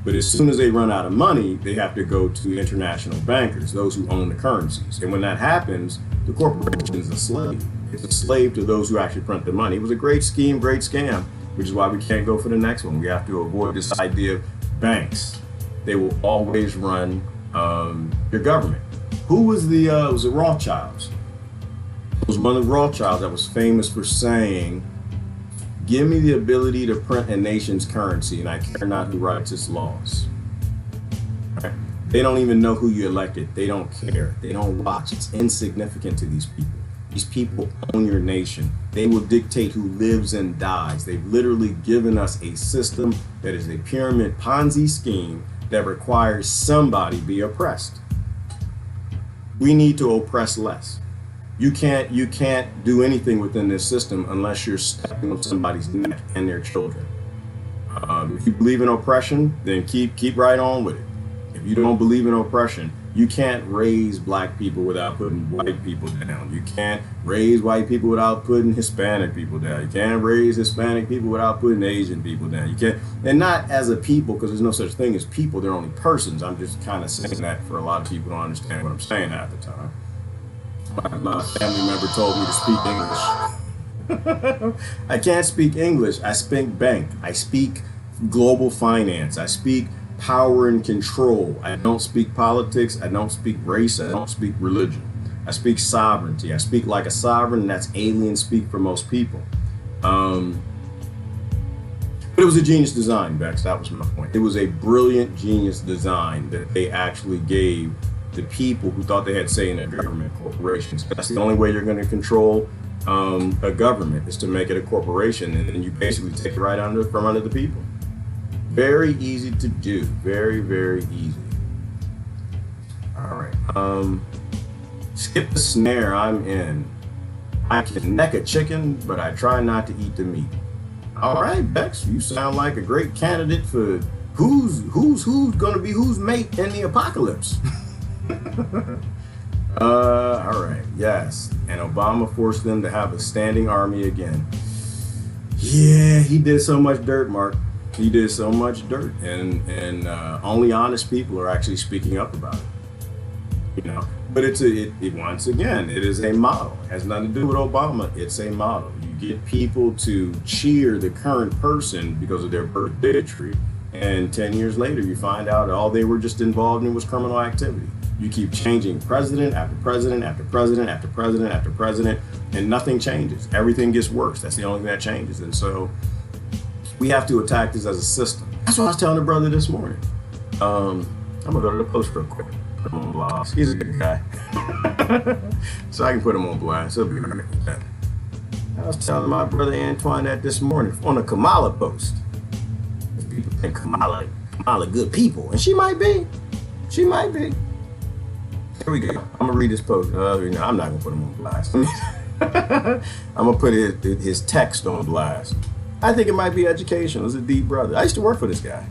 But as soon as they run out of money, they have to go to international bankers, those who own the currencies. And when that happens, the corporation is a slave. It's a slave to those who actually print the money. It was a great scheme, great scam, which is why we can't go for the next one. We have to avoid this idea of banks. They will always run your government. Who was was it Rothschilds? It was one of the Rothschilds that was famous for saying, give me the ability to print a nation's currency and I care not who writes its laws. Right? They don't even know who you elected. They don't care. They don't watch. It's insignificant to these people. These people own your nation. They will dictate who lives and dies. They've literally given us a system that is a pyramid Ponzi scheme that requires somebody be oppressed. We need to oppress less. You can't do anything within this system unless you're stepping on somebody's neck and their children. If you believe in oppression, then keep right on with it. If you don't believe in oppression, you can't raise black people without putting white people down. You can't raise white people without putting Hispanic people down. You can't raise Hispanic people without putting Asian people down. You can't, and not as a people, because there's no such thing as people. They're only persons. I'm just kind of saying that for a lot of people don't understand what I'm saying half the time. My family member told me to speak English. I can't speak English. I speak bank. I speak global finance. I speak power and control. I don't speak politics. I don't speak race. I don't speak religion. I speak sovereignty. I speak like a sovereign, and that's alien speak for most people. But it was a genius design, Bex. That was my point. It was a brilliant genius design that they actually gave the people who thought they had say in their government corporations. That's the only way you're going to control a government, is to make it a corporation, and then you basically take it right from under the people. Very easy to do. Very, very easy. All All right. Skip the snare I'm in. I can neck a chicken, but I try not to eat the meat. All right, Bex, you sound like a great candidate for who's gonna be whose mate in the apocalypse. All right, yes. And Obama forced them to have a standing army again. Yeah, he did so much dirt, Mark. He did so much dirt, and only honest people are actually speaking up about it. You know, but it once again, it is a model. It has nothing to do with Obama. It's a model. You get people to cheer the current person because of their bigotry, and 10 years later, you find out all they were just involved in was criminal activity. You keep changing president after president after president after president after president, and nothing changes. Everything gets worse. That's the only thing that changes. And so we have to attack this as a system. That's what I was telling the brother this morning. I'm gonna go to the post real quick. Put him on blast. He's a good guy. So I can put him on blast. He'll be right with that. I was telling my brother Antoine that this morning on a Kamala post. People think Kamala good people, and she might be. She might be. Here we go. I'm gonna read this post. I'm not gonna put him on blast. I'm gonna put his text on blast. I think it might be educational. It's a deep brother. I used to work for this guy.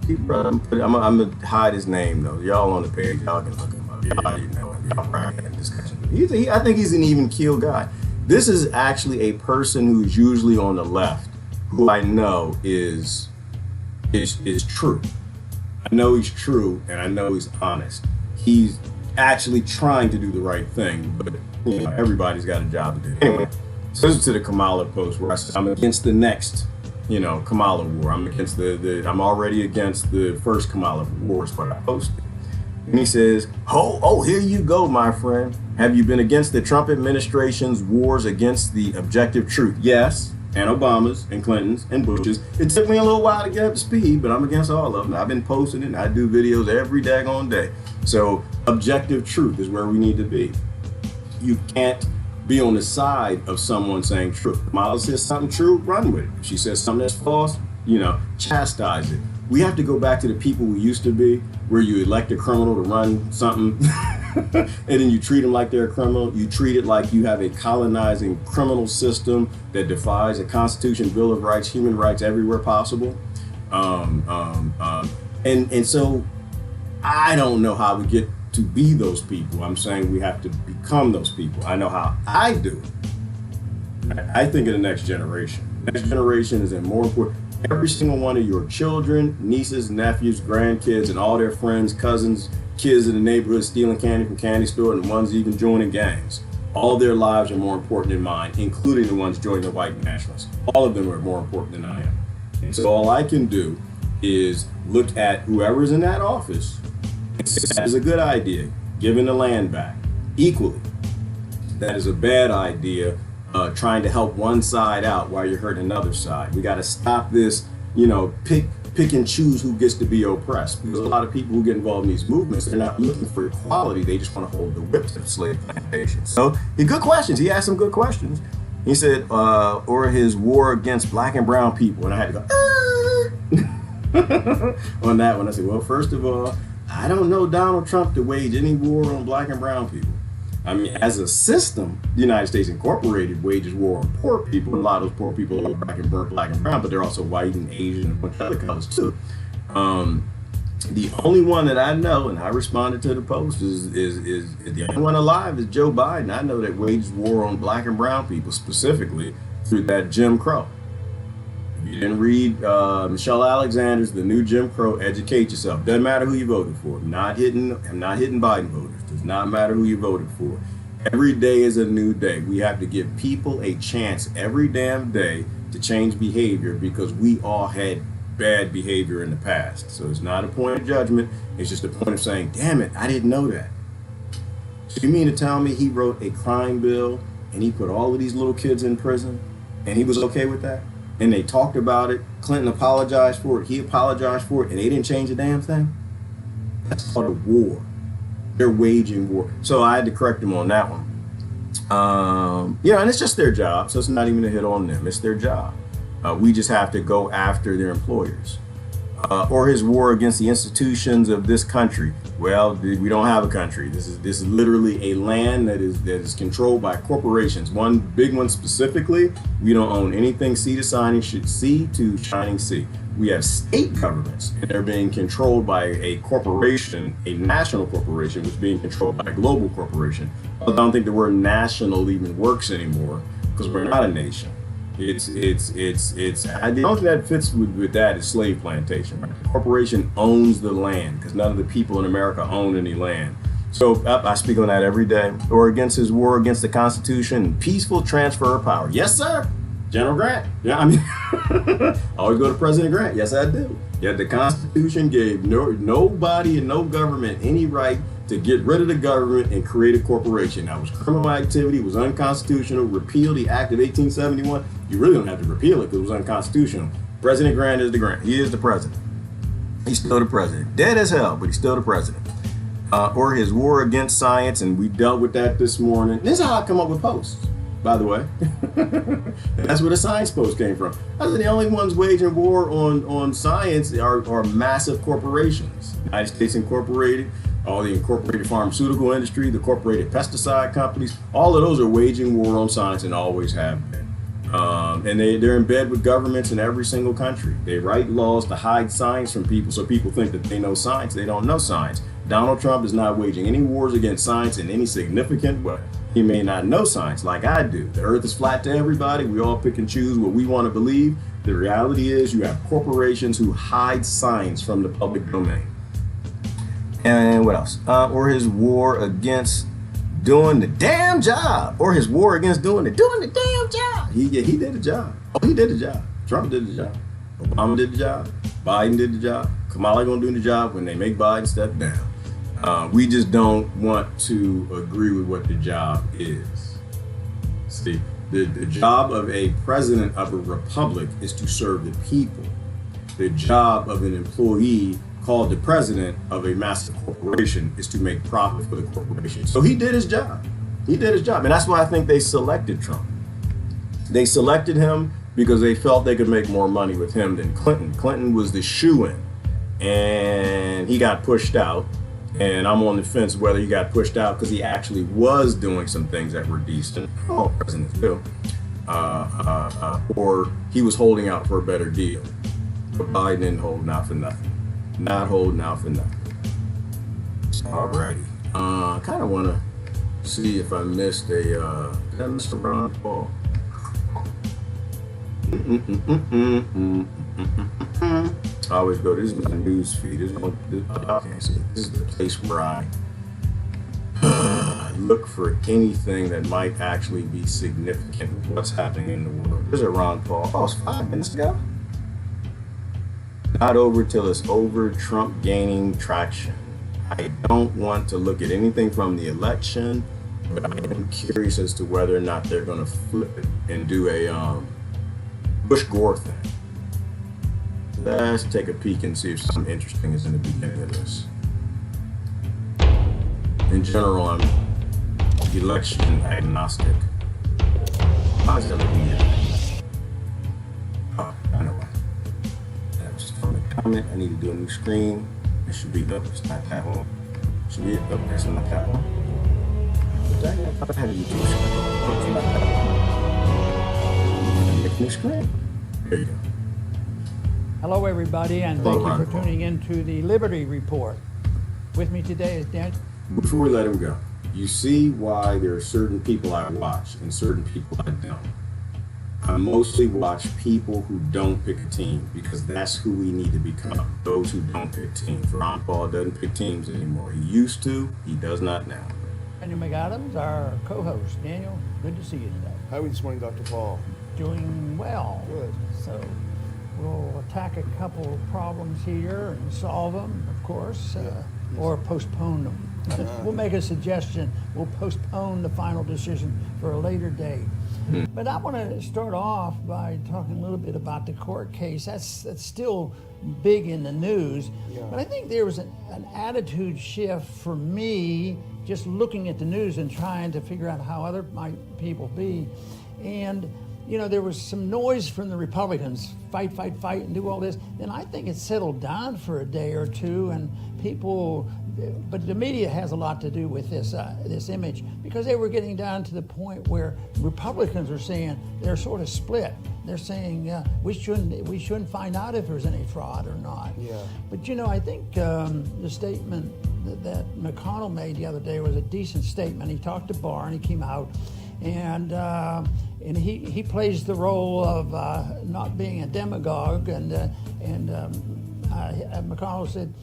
Deep brother. I'm gonna hide his name though. Y'all on the page. Y'all can look him up. Y'all know him. Y'all probably have a discussion. I think he's an even keel guy. This is actually a person who's usually on the left, who I know is true. I know he's true, and I know he's honest. He's actually trying to do the right thing, but you know, everybody's got a job to do. Anyway, so this is to the Kamala post where I said I'm against the next, Kamala war. I'm against I'm already against the first Kamala war, is what I posted. And he says, oh, here you go, my friend. Have you been against the Trump administration's wars against the objective truth? Yes, and Obama's and Clinton's and Bush's. It took me a little while to get up to speed, but I'm against all of them. I've been posting it, and I do videos every daggone day. So objective truth is where we need to be. You can't be on the side of someone saying truth. Kamala says something true, run with it. If she says something that's false, chastise it. We have to go back to the people we used to be, where you elect a criminal to run something, and then you treat them like they're a criminal. You treat it like you have a colonizing criminal system that defies the Constitution, Bill of Rights, human rights everywhere possible. And so I don't know how we get to be those people. I'm saying we have to become those people. I know how I do it. I think of the next generation. Next generation is more important. Every single one of your children, nieces, nephews, grandkids, and all their friends, cousins, kids in the neighborhood stealing candy from candy store, and the ones even joining gangs. All their lives are more important than mine, including the ones joining the white nationalists. All of them are more important than I am. And so all I can do is look at whoever's in that office and say that is a good idea, giving the land back equally. That is a bad idea, trying to help one side out while you're hurting another side. We got to stop this, pick and choose who gets to be oppressed. Because a lot of people who get involved in these movements, they're not looking for equality. They just want to hold the whip to the slave plantation. So good questions. He asked some good questions. He said, or his war against black and brown people. And I had to go, on that one. I said, well, first of all, I don't know Donald Trump to wage any war on black and brown people. I mean, as a system, the United States Incorporated wages war on poor people. A lot of those poor people are black and brown, but they're also white and Asian and a bunch of other colors too. The only one that I know, and I responded to the post, is the only one alive is Joe Biden. I know that wages war on black and brown people, specifically through that Jim Crow. If you didn't read Michelle Alexander's The New Jim Crow, educate yourself. Doesn't matter who you voted for. I'm not hitting Biden voters. Does not matter who you voted for. Every day is a new day. We have to give people a chance every damn day to change behavior, because we all had bad behavior in the past. So it's not a point of judgment. It's just a point of saying, damn it, I didn't know that. So you mean to tell me he wrote a crime bill and he put all of these little kids in prison and he was okay with that? And they talked about it. Clinton apologized for it. He apologized for it, and they didn't change a damn thing? That's called a war. They're waging war. So I had to correct them on that one. And it's just their job. So it's not even a hit on them. It's their job. We just have to go after their employers. or his war against the institutions of this country. Well, we don't have a country. This is literally a land that is controlled by corporations. One big one specifically, we don't own anything sea to shining sea. We have state governments, and they're being controlled by a corporation, a national corporation, which is being controlled by a global corporation. I don't think the word national even works anymore because we're not a nation. It's I don't think that fits with that is slave plantation. Right? The corporation owns the land because none of the people in America own any land. So I speak on that every day. Or against his war against the Constitution, peaceful transfer of power. Yes, sir. General Grant. Yeah, I mean, I always go to President Grant. Yes, I do. Yet the Constitution gave nobody and no government any right to get rid of the government and create a corporation. That was criminal activity, it was unconstitutional. Repeal the Act of 1871. You really don't have to repeal it because it was unconstitutional. President Grant is the Grant. He is the president. He's still the president. Dead as hell, but he's still the president. Or his war against science, and we dealt with that this morning. This is how I come up with posts, by the way. That's where the science post came from. I said the only ones waging war on science are massive corporations. United States Incorporated, all the incorporated pharmaceutical industry, the incorporated pesticide companies, all of those are waging war on science and always have been. And they're in bed with governments in every single country. They write laws to hide science from people so people think that they know science. They don't know science. Donald Trump is not waging any wars against science in any significant way. He may not know science like I do. The earth is flat to everybody. We all pick and choose what we want to believe. The reality is you have corporations who hide science from the public domain. And what else? Or his war against doing the damn job. Or his war against doing the damn job. He did the job. Oh, he did the job. Trump did the job. Obama did the job. Biden did the job. Kamala gonna do the job when they make Biden step down. We just don't want to agree with what the job is. See, the job of a president of a republic is to serve the people. The job of an employee called the president of a massive corporation is to make profit for the corporation. So he did his job. He did his job. And that's why I think they selected Trump. They selected him because they felt they could make more money with him than Clinton. Clinton was the shoo-in, and he got pushed out. And I'm on the fence whether he got pushed out because he actually was doing some things that were decent. All presidents do. Or he was holding out for a better deal. But Biden didn't hold out for nothing. Not holding out for nothing. Alrighty. I kind of want to see if I missed did I miss a Ron Paul? I always go, this is my news feed. I can't see it. This is the place where I look for anything that might actually be significant with what's happening in the world. There's a Ron Paul. Oh, it's 5 minutes ago. Not over till it's over. Trump gaining traction. I don't want to look at anything from the election, but I am curious as to whether or not they're going to flip it and do a Bush-Gore thing. Let's take a peek and see if something interesting is in the beginning of this. In general, I'm election agnostic. Why is that looking at? Oh, I know why. That was just from the comment. I need to do a new screen. It should be up. It's not that one. Should be up. It's not that one. But I had a YouTube screen. It's not that one. Make a new screen. There you go. Hello, everybody, and thank you for tuning in to the Liberty Report. With me today is Dan. Before we let him go, you see why there are certain people I watch and certain people I don't. I mostly watch people who don't pick a team because that's who we need to become, those who don't pick teams. Ron Paul doesn't pick teams anymore. He used to, he does not now. Daniel McAdams, our co-host. Daniel, good to see you today. How are you this morning, Dr. Paul? Doing well. Good. So we'll attack a couple of problems here and solve them, of course, or postpone them. We'll make a suggestion. We'll postpone the final decision for a later date. But I want to start off by talking a little bit about the court case. That's still big in the news. Yeah. But I think there was an attitude shift for me, just looking at the news and trying to figure out how other people be. And there was some noise from the Republicans, fight, and do all this, then I think it settled down for a day or two, and people, but the media has a lot to do with this image, because they were getting down to the point where Republicans are saying they're sort of split. They're saying we shouldn't find out if there's any fraud or not. Yeah. But I think the statement that McConnell made the other day was a decent statement. He talked to Barr and he came out, and he plays the role of not being a demagogue, and McConnell said,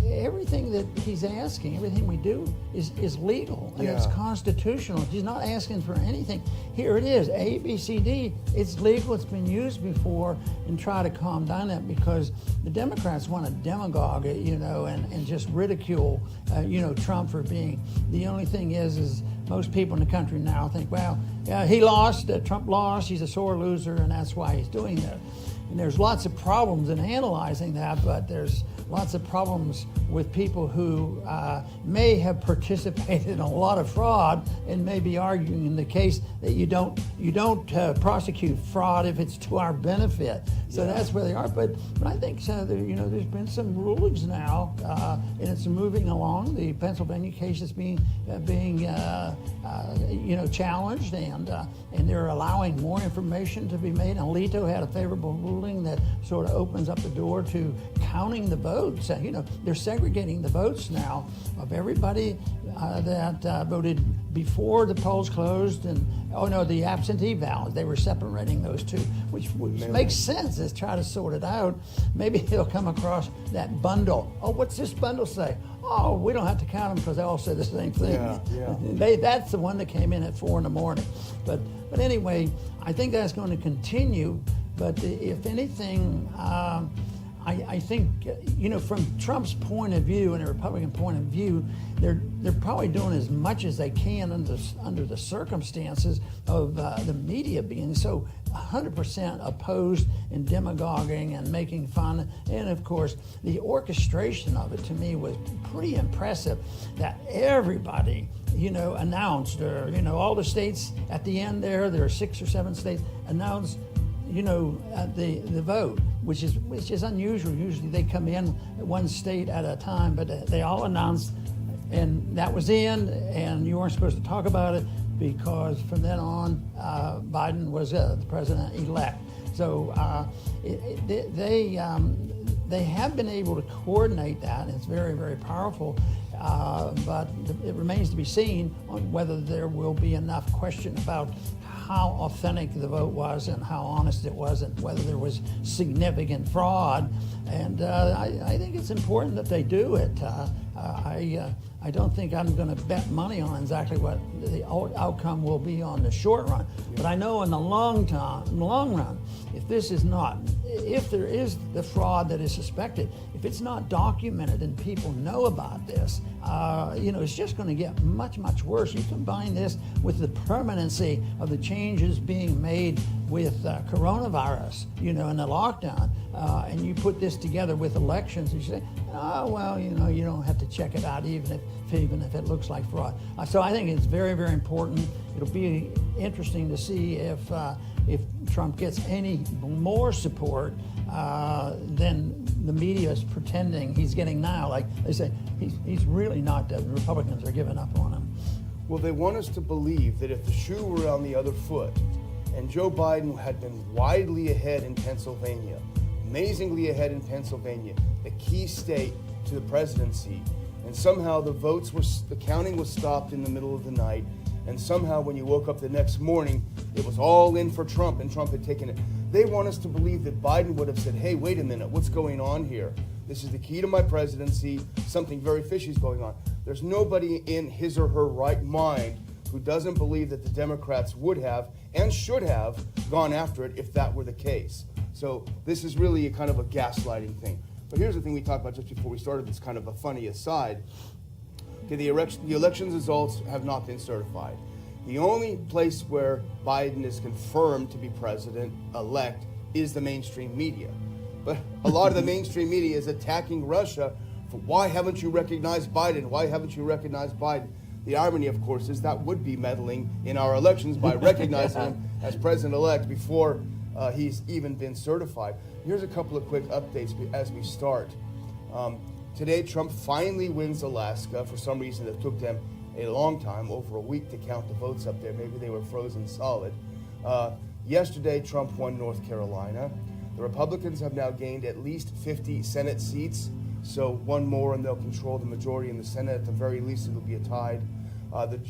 everything that he's asking, everything we do is legal and it's constitutional. He's not asking for anything. Here it is, A, B, C, D. It's legal. It's been used before, and try to calm down that, because the Democrats want to demagogue it, and just ridicule, Trump for being. The only thing is most people in the country now think, well, he lost, Trump lost, he's a sore loser, and that's why he's doing that. And there's lots of problems in analyzing that, but there's lots of problems with people who may have participated in a lot of fraud and may be arguing in the case that you don't prosecute fraud if it's to our benefit. So that's where they are. But I think there's been some rulings now, and it's moving along. The Pennsylvania case is being challenged, and they're allowing more information to be made. And Alito had a favorable ruling that sort of opens up the door to counting the votes. They're segregating the votes now of everybody that voted before the polls closed, and the absentee ballots. They were separating those two, which makes sense. Let's try to sort it out. Maybe they'll come across that bundle. Oh, what's this bundle say? Oh, we don't have to count them because they all say the same thing. That's the one that came in at 4 a.m. But anyway, I think that's going to continue. But if anything, I think, from Trump's point of view and a Republican point of view, they're probably doing as much as they can under the circumstances of the media being so 100% opposed and demagoguing and making fun. And of course, the orchestration of it to me was pretty impressive, that everybody, announced, or, all the states at the end there are 6 or 7 states announced, the vote, which is unusual. Usually they come in one state at a time, but they all announced, and that was in, and you weren't supposed to talk about it, because from then on, Biden was the president-elect. So they have been able to coordinate that, and it's very, very powerful. But it remains to be seen on whether there will be enough question about how authentic the vote was and how honest it was, and whether there was significant fraud. And I think it's important that they do it. I don't think I'm going to bet money on exactly what the outcome will be on the short run. But I know in the long run, if there is the fraud that is suspected, if it's not documented and people know about this, it's just going to get much, much worse. You combine this with the permanency of the changes being made with coronavirus, and the lockdown, and you put this together with elections, and you say, oh, well, you don't have to check it out even if it looks like fraud. So I think it's very, very important. It'll be interesting to see if Trump gets any more support than the media is pretending he's getting now. Like they say, he's really not dead. The Republicans are giving up on him. Well, they want us to believe that if the shoe were on the other foot, and Joe Biden had been widely ahead in Pennsylvania, amazingly ahead in Pennsylvania, the key state to the presidency, and somehow the counting was stopped in the middle of the night, and somehow when you woke up the next morning, it was all in for Trump, and Trump had taken it. They want us to believe that Biden would have said, hey, wait a minute, what's going on here? This is the key to my presidency. Something very fishy is going on. There's nobody in his or her right mind who doesn't believe that the Democrats would have and should have gone after it if that were the case. So this is really a kind of a gaslighting thing. But here's the thing we talked about just before we started. It's kind of a funny aside. Okay, the election results have not been certified. The only place where Biden is confirmed to be president-elect is the mainstream media. But a lot of the mainstream media is attacking Russia for, why haven't you recognized Biden? Why haven't you recognized Biden? The irony, of course, is that would be meddling in our elections by recognizing him as president-elect before he's even been certified. Here's a couple of quick updates as we start. Today, Trump finally wins Alaska. For some reason, it took them a long time, over a week, to count the votes up there. Maybe they were frozen solid. Yesterday, Trump won North Carolina. The Republicans have now gained at least 50 Senate seats, so one more and they'll control the majority in the Senate. At the very least, it'll be a tide.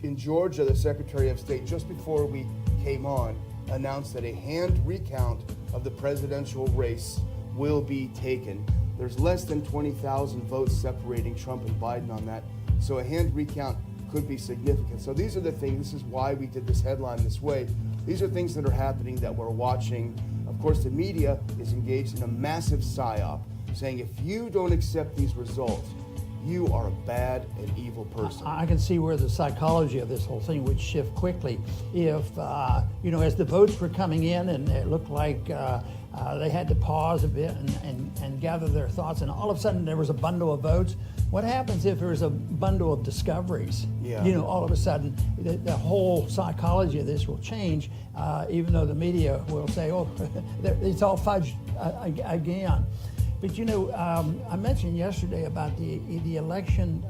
In Georgia, the Secretary of State, just before we came on, announced that a hand recount of the presidential race will be taken. There's less than 20,000 votes separating Trump and Biden on that, so a hand recount could be significant. So these are the things, this is why we did this headline this way. These are things that are happening that we're watching. Of course, the media is engaged in a massive psyop, saying if you don't accept these results, you are a bad and evil person. I can see where the psychology of this whole thing would shift quickly if, as the votes were coming in and it looked like they had to pause a bit and gather their thoughts, and all of a sudden there was a bundle of votes. What happens if there's a bundle of discoveries? Yeah. All of a sudden the whole psychology of this will change, even though the media will say, oh, it's all fudged again. But I mentioned yesterday about the election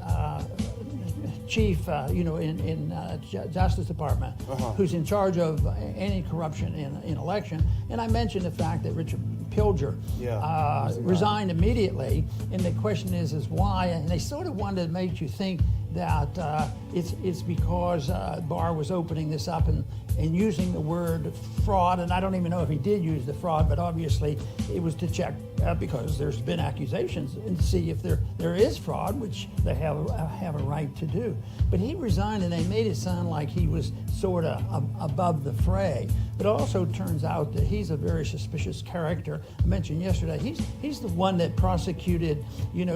chief, in Justice Department, who's in charge of anti-corruption in election, and I mentioned the fact that Richard Pilger resigned immediately, and the question is why? And they sort of wanted to make you think that it's because Barr was opening this up and using the word fraud, and I don't even know if he did use the fraud, but obviously it was to check because there's been accusations and see if there is fraud, which they have a right to do. But he resigned, and they made it sound like he was sort of above the fray. But it also turns out that he's a very suspicious character. I mentioned yesterday, he's the one that prosecuted,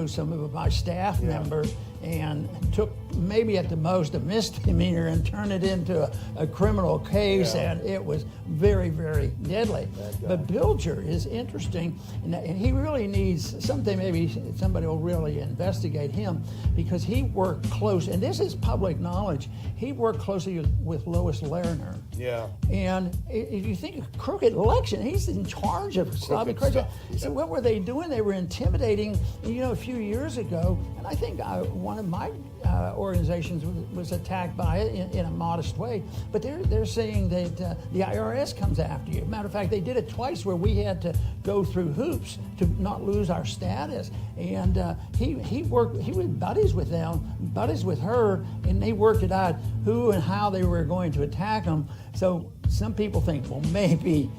some of my staff members and took maybe at the most a misdemeanor and turned it into a criminal case, and it was very, very deadly. But Pilger is interesting, and he really needs something. Maybe somebody will really investigate him, because he worked close, and this is public knowledge, he worked closely with Lois Lerner. Yeah. And if you think of crooked election, he's in charge of stuff. So what were they doing? They were intimidating, a few years ago, and I think one of my organizations was attacked by it in a modest way, but they're saying that the IRS comes after you. Matter of fact, they did it twice where we had to go through hoops to not lose our status. And he was buddies with them, buddies with her, and they worked it out who and how they were going to attack him. So some people think, well, maybe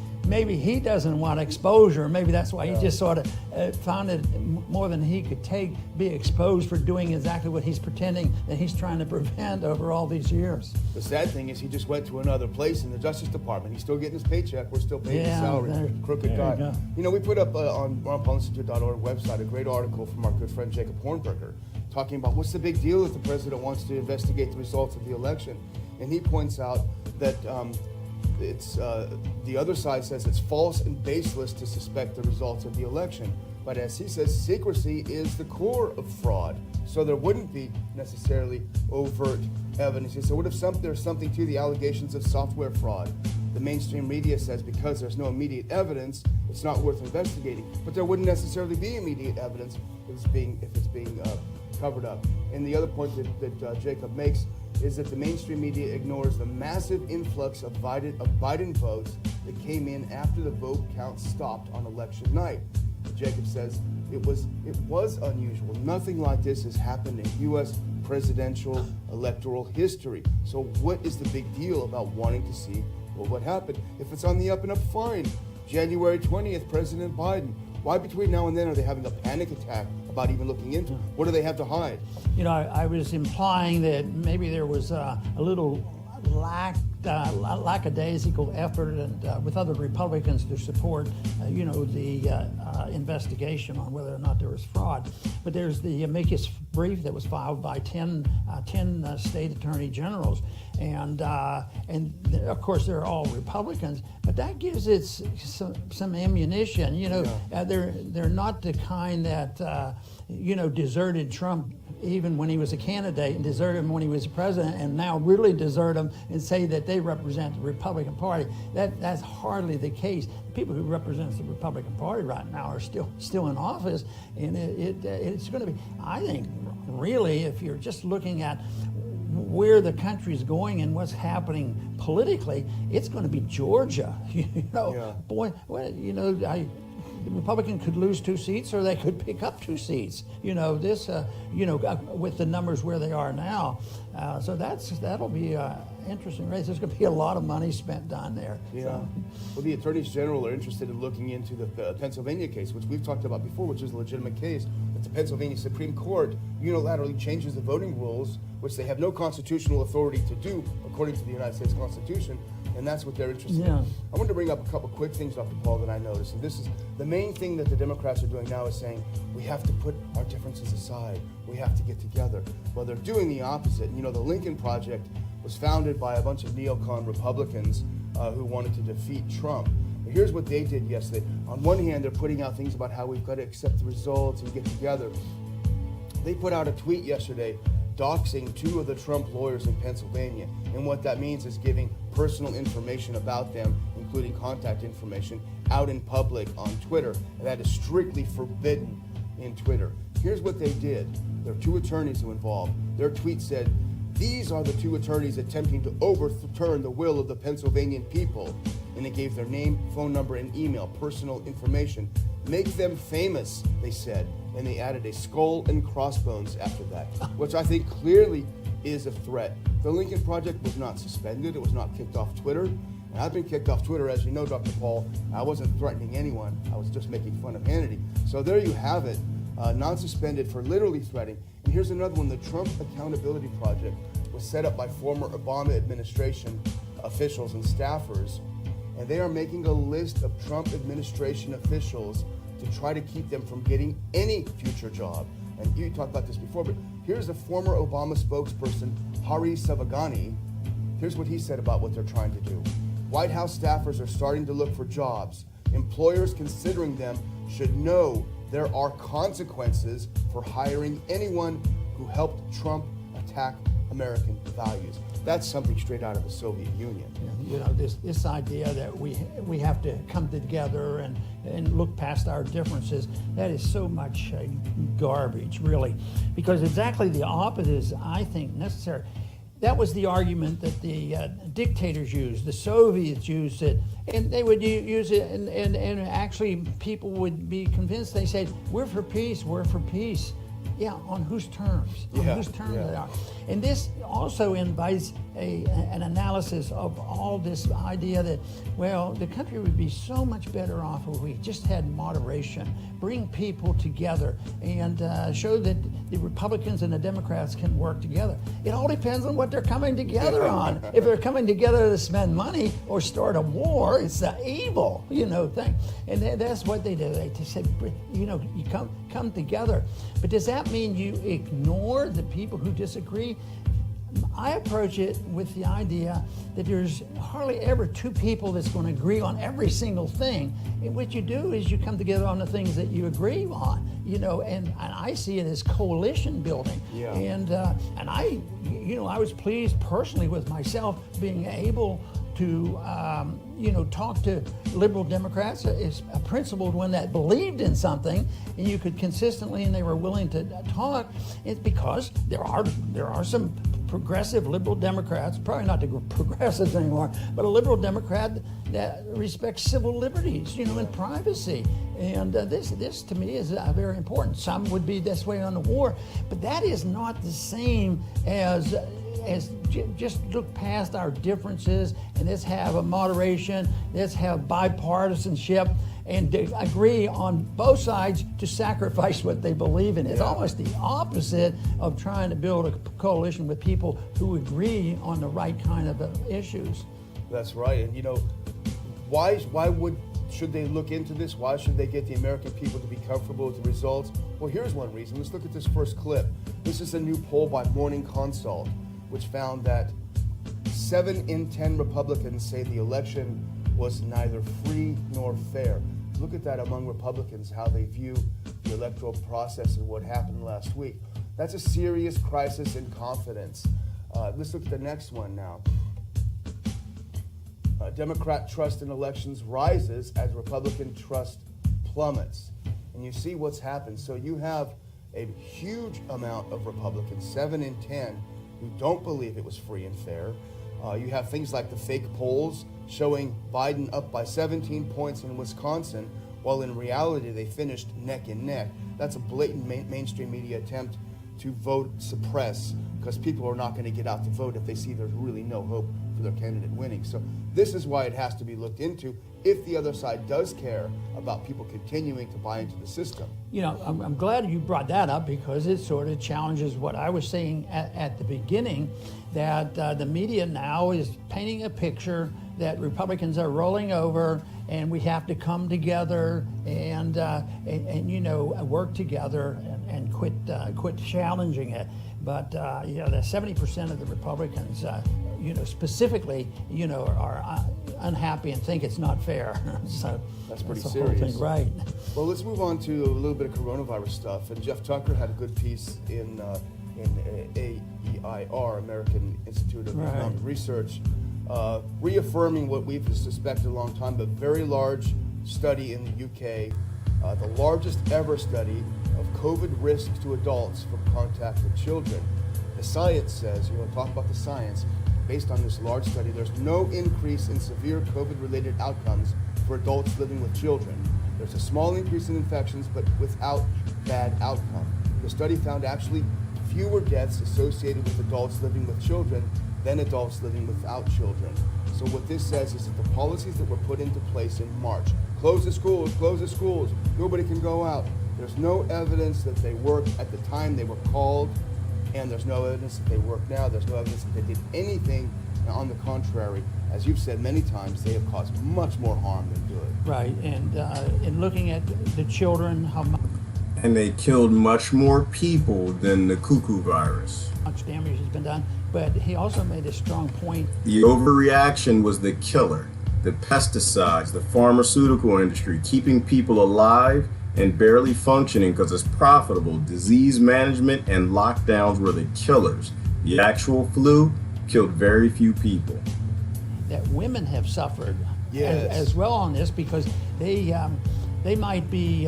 he doesn't want exposure. Maybe that's why he just sort of found it more than he could take, be exposed for doing exactly what he's pretending that he's trying to prevent over all these years. The sad thing is he just went to another place in the Justice Department. He's still getting his paycheck. We're still paying his salary. Crooked guy. We put up on ronpaulinstitute.org website a great article from our good friend Jacob Hornberger talking about what's the big deal if the president wants to investigate the results of the election. And he points out that it's the other side says it's false and baseless to suspect the results of the election. But as he says, secrecy is the core of fraud. So there wouldn't be necessarily overt evidence. So what if there's something to the allegations of software fraud? The mainstream media says because there's no immediate evidence, it's not worth investigating. But there wouldn't necessarily be immediate evidence if it's being covered up. And the other point that Jacob makes is that the mainstream media ignores the massive influx of Biden votes that came in after the vote count stopped on election night. Jacob says it was unusual. Nothing like this has happened in U.S. presidential electoral history. So what is the big deal about wanting to see what happened? If it's on the up and up, fine. January 20th, President Biden. Why between now and then are they having a panic attack about even looking into it? What do they have to hide? I was implying that maybe there was a little lackadaisical effort and with other Republicans to support, the investigation on whether or not there was fraud. But there's the amicus brief that was filed by 10 state attorney generals, and of course they're all Republicans. But that gives it some ammunition. They're not the kind that deserted Trump even when he was a candidate and desert him when he was president, and now really desert him and say that they represent the Republican Party. That's hardly the case. The people who represent the Republican Party right now are still in office, and it's going to be, I think, really, if you're just looking at where the country's going and what's happening politically, it's going to be Georgia. Boy, well, the Republican could lose 2 seats, or they could pick up 2 seats. With the numbers where they are now, so that'll be interesting race. There's going to be a lot of money spent down there. Yeah. So. Well, the attorneys general are interested in looking into the Pennsylvania case, which we've talked about before, which is a legitimate case. But the Pennsylvania Supreme Court unilaterally changes the voting rules, which they have no constitutional authority to do according to the United States Constitution, and that's what they're interested in. I wanted to bring up a couple quick things, Dr. Paul, that I noticed, and this is the main thing that the Democrats are doing now is saying we have to put our differences aside. We have to get together. Well, they're doing the opposite. The Lincoln Project was founded by a bunch of neocon Republicans who wanted to defeat Trump. But here's what they did yesterday. On one hand, they're putting out things about how we've got to accept the results and get together. They put out a tweet yesterday doxing 2 of the Trump lawyers in Pennsylvania. And what that means is giving personal information about them, including contact information, out in public on Twitter. And that is strictly forbidden in Twitter. Here's what they did. There are 2 attorneys who involved. Their tweet said, "These are the 2 attorneys attempting to overturn the will of the Pennsylvanian people." And they gave their name, phone number, and email, personal information. "Make them famous," they said. And they added a skull and crossbones after that, which I think clearly is a threat. The Lincoln Project was not suspended. It was not kicked off Twitter. And I've been kicked off Twitter, as you know, Dr. Paul. I wasn't threatening anyone. I was just making fun of Hannity. So there you have it, non-suspended for literally threatening. And here's another one. The Trump Accountability Project was set up by former Obama administration officials and staffers. And they are making a list of Trump administration officials to try to keep them from getting any future job. And you talked about this before, but here's the former Obama spokesperson, Hari Savagani. Here's what he said about what they're trying to do. "White House staffers are starting to look for jobs. Employers considering them should know there are consequences for hiring anyone who helped Trump attack American values." That's something straight out of the Soviet Union. This idea that we have to come together and look past our differences, that is so much garbage, really, because exactly the opposite is, I think, necessary. That was the argument that the dictators used, the Soviets used it, and they would use it, and actually people would be convinced. They said, "We're for peace, we're for peace." Yeah, on whose terms? On whose terms they are. And this also invites an analysis of all this idea that, well, the country would be so much better off if we just had moderation, bring people together, and show that the Republicans and the Democrats can work together. It all depends on what they're coming together on. If they're coming together to spend money or start a war, it's the evil, thing. And that's what they did. They just said, you come together. But does that mean you ignore the people who disagree? I approach it with the idea that there's hardly ever 2 people that's going to agree on every single thing. And what you do is you come together on the things that you agree on, and I see it as coalition building. Yeah. And I was pleased personally with myself being able to talk to liberal Democrats, a principled one that believed in something, and you could consistently, and they were willing to talk. It's because there are some progressive liberal Democrats, probably not the progressives anymore, but a liberal Democrat that respects civil liberties, and privacy. And this to me is very important. Some would be this way on the war, but that is not the same as just look past our differences and let's have a moderation, let's have bipartisanship, and agree on both sides to sacrifice what they believe in. It's almost the opposite of trying to build a coalition with people who agree on the right kind of issues. That's right. And why should they look into this? Why should they get the American people to be comfortable with the results? Well, here's one reason. Let's look at this first clip. This is a new poll by Morning Consult, which found that 7 in 10 Republicans say the election was neither free nor fair. Look at that among Republicans, how they view the electoral process and what happened last week. That's a serious crisis in confidence. Let's look at the next one now. Democrat trust in elections rises as Republican trust plummets. And you see what's happened. So you have a huge amount of Republicans, 7 in 10, who don't believe it was free and fair. You have things like the fake polls showing Biden up by 17 points in Wisconsin, while in reality they finished neck and neck. That's a blatant mainstream media attempt to vote suppress, because people are not going to get out to vote if they see there's really no hope for their candidate winning. So this is why it has to be looked into if the other side does care about people continuing to buy into the system. You know, I'm glad you brought that up, because it sort of challenges what I was saying at the beginning, that the media now is painting a picture that Republicans are rolling over and we have to come together and you know, work together and quit challenging it. But you know, the 70% of the Republicans, you know, specifically, you know, are unhappy and think it's not fair. So that's pretty the serious. whole thing, right? Well, let's move on to a little bit of coronavirus stuff. And Jeff Tucker had a good piece in A.E.I.R, American Institute of Economic Research, reaffirming what we've suspected a long time, but very large study in the UK, the largest ever study of COVID risks to adults from contact with children. The science says, you want to talk about the science, based on this large study, there's no increase in severe COVID-related outcomes for adults living with children. There's a small increase in infections, but without bad outcome. The study found actually fewer deaths associated with adults living with children than adults living without children. So what this says is that the policies that were put into place in March, close the schools, nobody can go out. There's no evidence that they worked at the time they were called, and there's no evidence that they work now. There's no evidence that they did anything. On the contrary, as you've said many times, they have caused much more harm than good. Right, and in looking at the children, how And they killed much more people than the cuckoo virus. much damage has been done, but he also made a strong point. The overreaction was the killer. The pesticides, the pharmaceutical industry, keeping people alive and barely functioning because it's profitable. Disease management and lockdowns were the killers. The actual flu killed very few people. That women have suffered Yes. as well on this, because they might be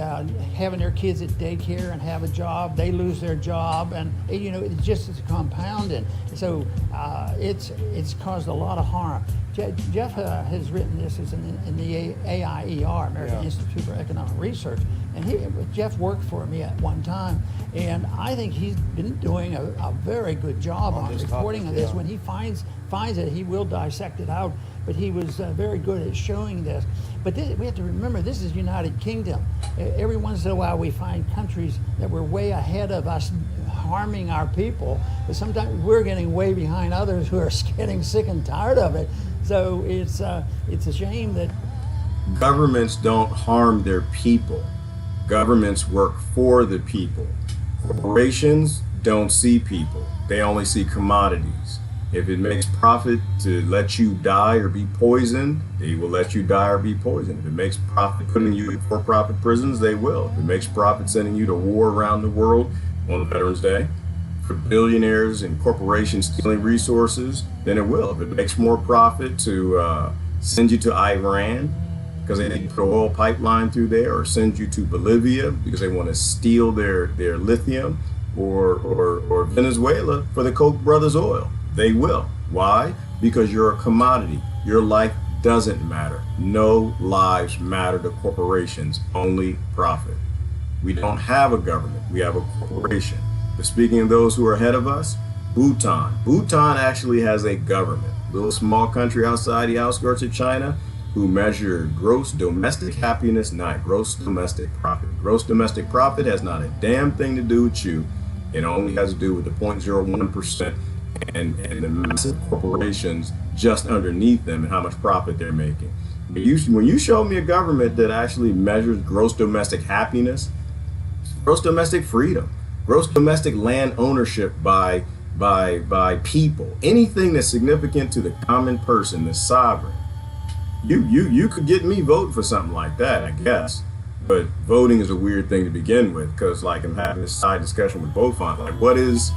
having their kids at daycare and have a job. They lose their job, and you know, it's just compounding. So it's caused a lot of harm. Jeff has written this as in the AIER, American Institute for Economic Research, and Jeff worked for me at one time, and I think he's been doing a very good job on reporting on this. When he finds it, he will dissect it out, but he was very good at showing this. But we have to remember, this is United Kingdom. Every once in a while we find countries that were way ahead of us harming our people, but sometimes we're getting way behind others who are getting sick and tired of it. So it's a shame that Governments don't harm their people. Governments work for the people. Corporations don't see people. They only see commodities. If it makes profit to let you die or be poisoned, they will let you die or be poisoned. If it makes profit putting you in for-profit prisons, they will. If it makes profit sending you to war around the world on Veterans Day, for billionaires and corporations stealing resources, then it will. If it makes more profit to send you to Iran because they need to put an oil pipeline through there, or send you to Bolivia because they want to steal their lithium, or Venezuela for the Koch brothers oil, they will. Why? Because you're a commodity. Your life doesn't matter. No lives matter to corporations, only profit. We don't have a government, we have a corporation. But speaking of those who are ahead of us, Bhutan. Bhutan actually has a government, a little small country outside the outskirts of China, who measure gross domestic happiness, not gross domestic profit. Gross domestic profit has not a damn thing to do with you. It only has to do with the 0.01% and the massive corporations just underneath them and how much profit they're making. When you show me a government that actually measures gross domestic happiness, gross domestic freedom, gross domestic land ownership by people, anything that's significant to the common person, the sovereign, you could get me voting for something like that, I guess. But voting is a weird thing to begin with, because like I'm having this side discussion with both on like what is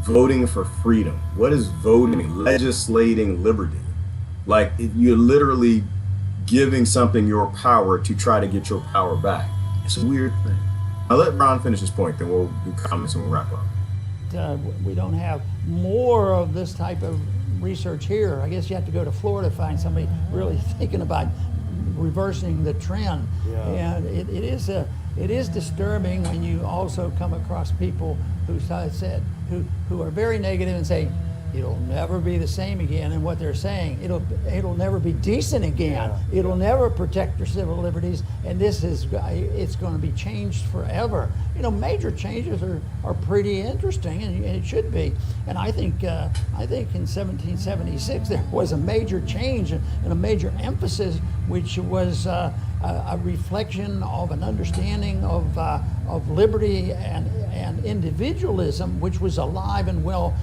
voting for freedom? What is voting, legislating liberty? Like you're literally giving something your power to try to get your power back. It's a weird thing. I'll let Ron finish his point, then we'll do comments and we'll wrap up. We don't have more of this type of research here. I guess you have to go to Florida to find somebody really thinking about reversing the trend. Yeah. And it is disturbing when you also come across people who are very negative and say it'll never be the same again, and what they're saying, it'll never be decent again. Yeah. It'll never protect your civil liberties, and it's going to be changed forever. You know, major changes are pretty interesting, and it should be. And I think in 1776 there was a major change and a major emphasis, which was a reflection of an understanding of liberty and individualism, which was alive and well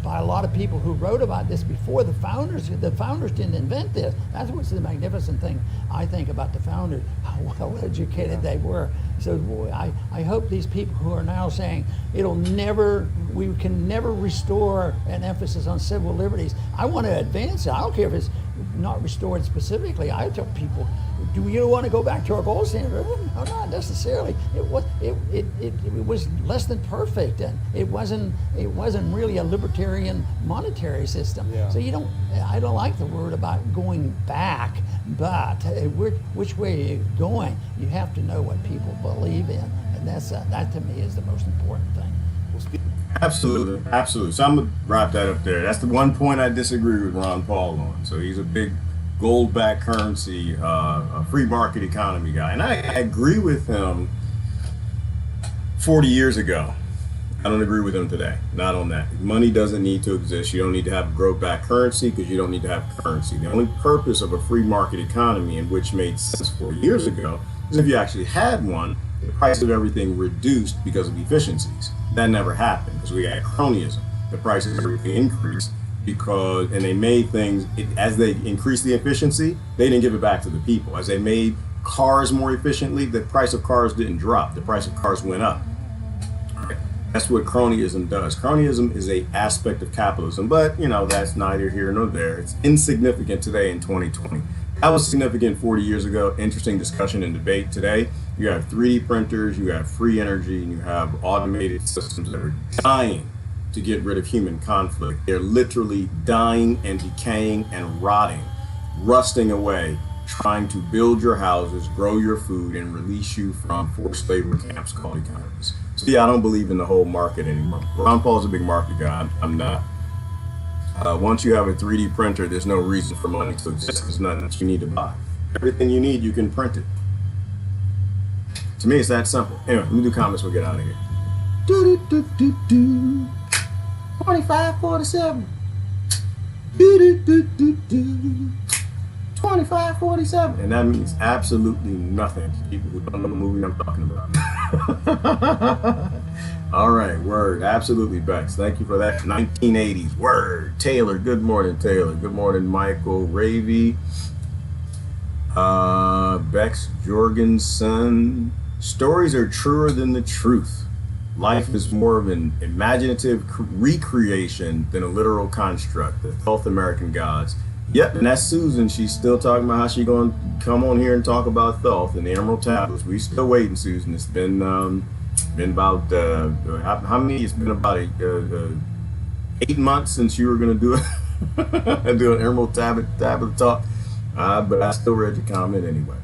by a lot of people who wrote about this before the founders. The founders didn't invent this. That's what's the magnificent thing, I think, about the founders, how well educated they were. So I hope these people who are now saying we can never restore an emphasis on civil liberties. I want to advance it. I don't care if it's not restored specifically. I tell people, do you want to go back to our gold standard? No, not necessarily. It was less than perfect, and it wasn't really a libertarian monetary system. Yeah. So I don't like the word about going back, but which way are you going? You have to know what people believe in, and that to me is the most important thing. Absolutely, absolutely. So I'm gonna wrap that up there. That's the one point I disagree with Ron Paul on. So he's a big gold-backed currency, a free market economy guy, and I agree with him 40 years ago. I don't agree with him today. Not on that. Money doesn't need to exist. You don't need to have growth-backed currency because you don't need to have currency. The only purpose of a free market economy, and which made sense 40 years ago, is if you actually had one, the price of everything reduced because of efficiencies. That never happened because we had cronyism. The prices of everything increased and they made things, as they increased the efficiency, they didn't give it back to the people. As they made cars more efficiently, the price of cars didn't drop. The price of cars went up. That's what cronyism does. Cronyism is an aspect of capitalism, but that's neither here nor there. It's insignificant today in 2020. That was significant 40 years ago. Interesting discussion and debate today. You have 3D printers, you have free energy, and you have automated systems that are dying to get rid of human conflict. They're literally dying and decaying and rotting, rusting away, trying to build your houses, grow your food, and release you from forced labor camps called economies. So yeah, I don't believe in the whole market anymore. Ron Paul's a big market guy. I'm not. Once you have a 3D printer, there's no reason for money to exist. There's nothing that you need to buy. Everything you need, you can print it. To me, it's that simple. Anyway, let me do comments. We'll get out of here. 2547. 2547. And that means absolutely nothing to people who don't know the movie I'm talking about. All right, word. Absolutely, Bex. Thank you for that. 1980s. Word. Taylor. Good morning, Taylor. Good morning, Michael. Ravy. Bex Jorgensen. Stories are truer than the truth. Life is more of an imaginative recreation than a literal construct. The 12th American Gods. Yep, and that's Susan. She's still talking about how she's going to come on here and talk about Thoth and the Emerald Tablets. We still waiting, Susan. It's been about how many? It's been about 8 months since you were going to do it, do an Emerald Tablet talk. But I still read your comment anyway.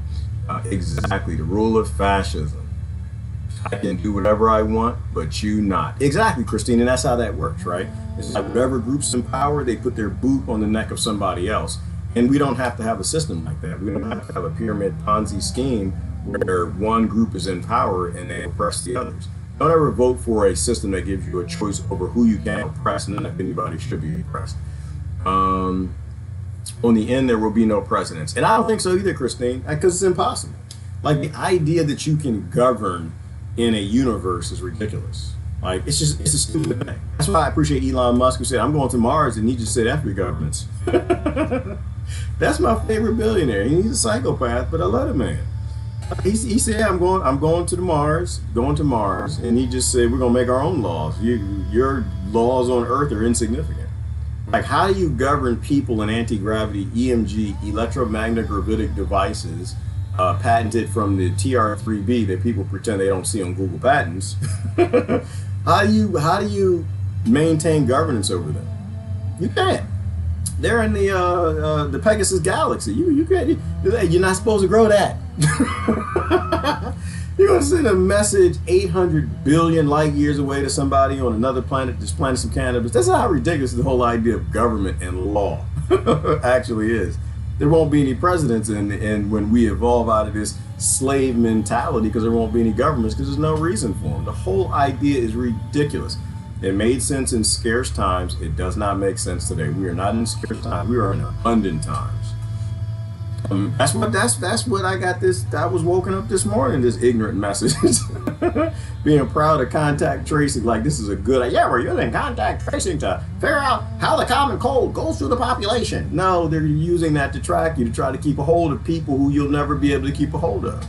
Exactly, the rule of fascism. I can do whatever I want, but you not. Exactly, Christine, and that's how that works, right? It's like whatever group's in power, they put their boot on the neck of somebody else. And we don't have to have a system like that. We don't have to have a pyramid Ponzi scheme where one group is in power and they oppress the others. Don't ever vote for a system that gives you a choice over who you can oppress, and not if anybody should be oppressed. On the end, there will be no presidents. And I don't think so either, Christine, because it's impossible. Like the idea that you can govern in a universe is ridiculous. Like it's a stupid thing. That's why I appreciate Elon Musk, who said, I'm going to Mars, and he just said, F your governments. That's my favorite billionaire. He's a psychopath, but I love the man. He said, I'm going to Mars, and he just said, we're gonna make our own laws. Your laws on Earth are insignificant. Like, how do you govern people in anti-gravity, EMG, electromagnetic devices, patented from the TR3B that people pretend they don't see on Google Patents? How do you maintain governance over them? You can't. They're in the Pegasus galaxy. You can't. You're not supposed to grow that. You're gonna send a message 800 billion light years away to somebody on another planet just planting some cannabis. That's how ridiculous the whole idea of government and law actually is. There won't be any presidents, and when we evolve out of this slave mentality, because there won't be any governments, because there's no reason for them. The whole idea is ridiculous. It made sense in scarce times. It does not make sense today. We are not in scarce times. We are in abundant times. That's what I got this. I was woken up this morning, this ignorant message. Being proud of contact tracing, like this is a good, yeah, we're using contact tracing to figure out how the common cold goes through the population. No, they're using that to track you, to try to keep a hold of people who you'll never be able to keep a hold of.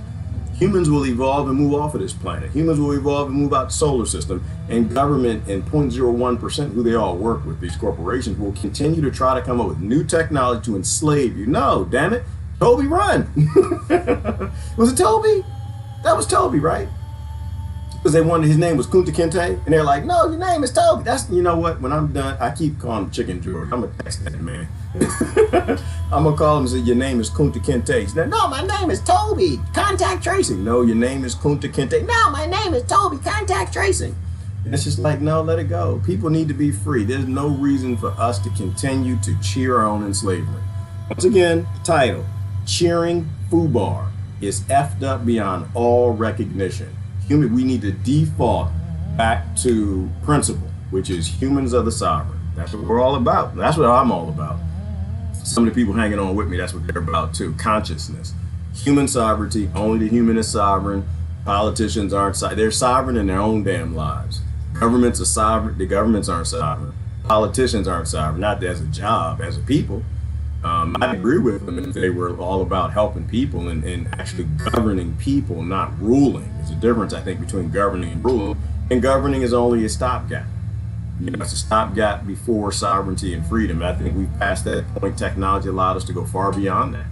Humans will evolve and move off of this planet. Humans will evolve and move out the solar system. And government and 0.01%, who they all work with, these corporations, will continue to try to come up with new technology to enslave you. No, damn it. Toby, run. Was it Toby? That was Toby, right? Because they wanted, his name was Kunta Kinte, and they're like, no, your name is Toby. That's, you know what, when I'm done, I keep calling him Chicken George. I'm going to text that man. I'm going to call him and say, your name is Kunta Kinte. He said, no, my name is Toby. Contact tracing. No, your name is Kunta Kinte. No, my name is Toby. Contact tracing. And it's just like, no, let it go. People need to be free. There's no reason for us to continue to cheer our own enslavement. Once again, the title, Cheering F.U.B.A.R, is effed up beyond all recognition. We need to default back to principle, which is humans are the sovereign. That's what we're all about. That's what I'm all about. Some of the people hanging on with me, that's what they're about too. Consciousness, human sovereignty. Only the human is sovereign. Politicians aren't. They're sovereign in their own damn lives. Governments are sovereign. The governments aren't sovereign. Politicians aren't sovereign. Not as a job, as a people. I agree with them if they were all about helping people and actually governing people, not ruling. There's a difference, I think, between governing and ruling. And governing is only a stopgap. You know, it's a stopgap before sovereignty and freedom. I think we've passed that point. Technology allowed us to go far beyond that.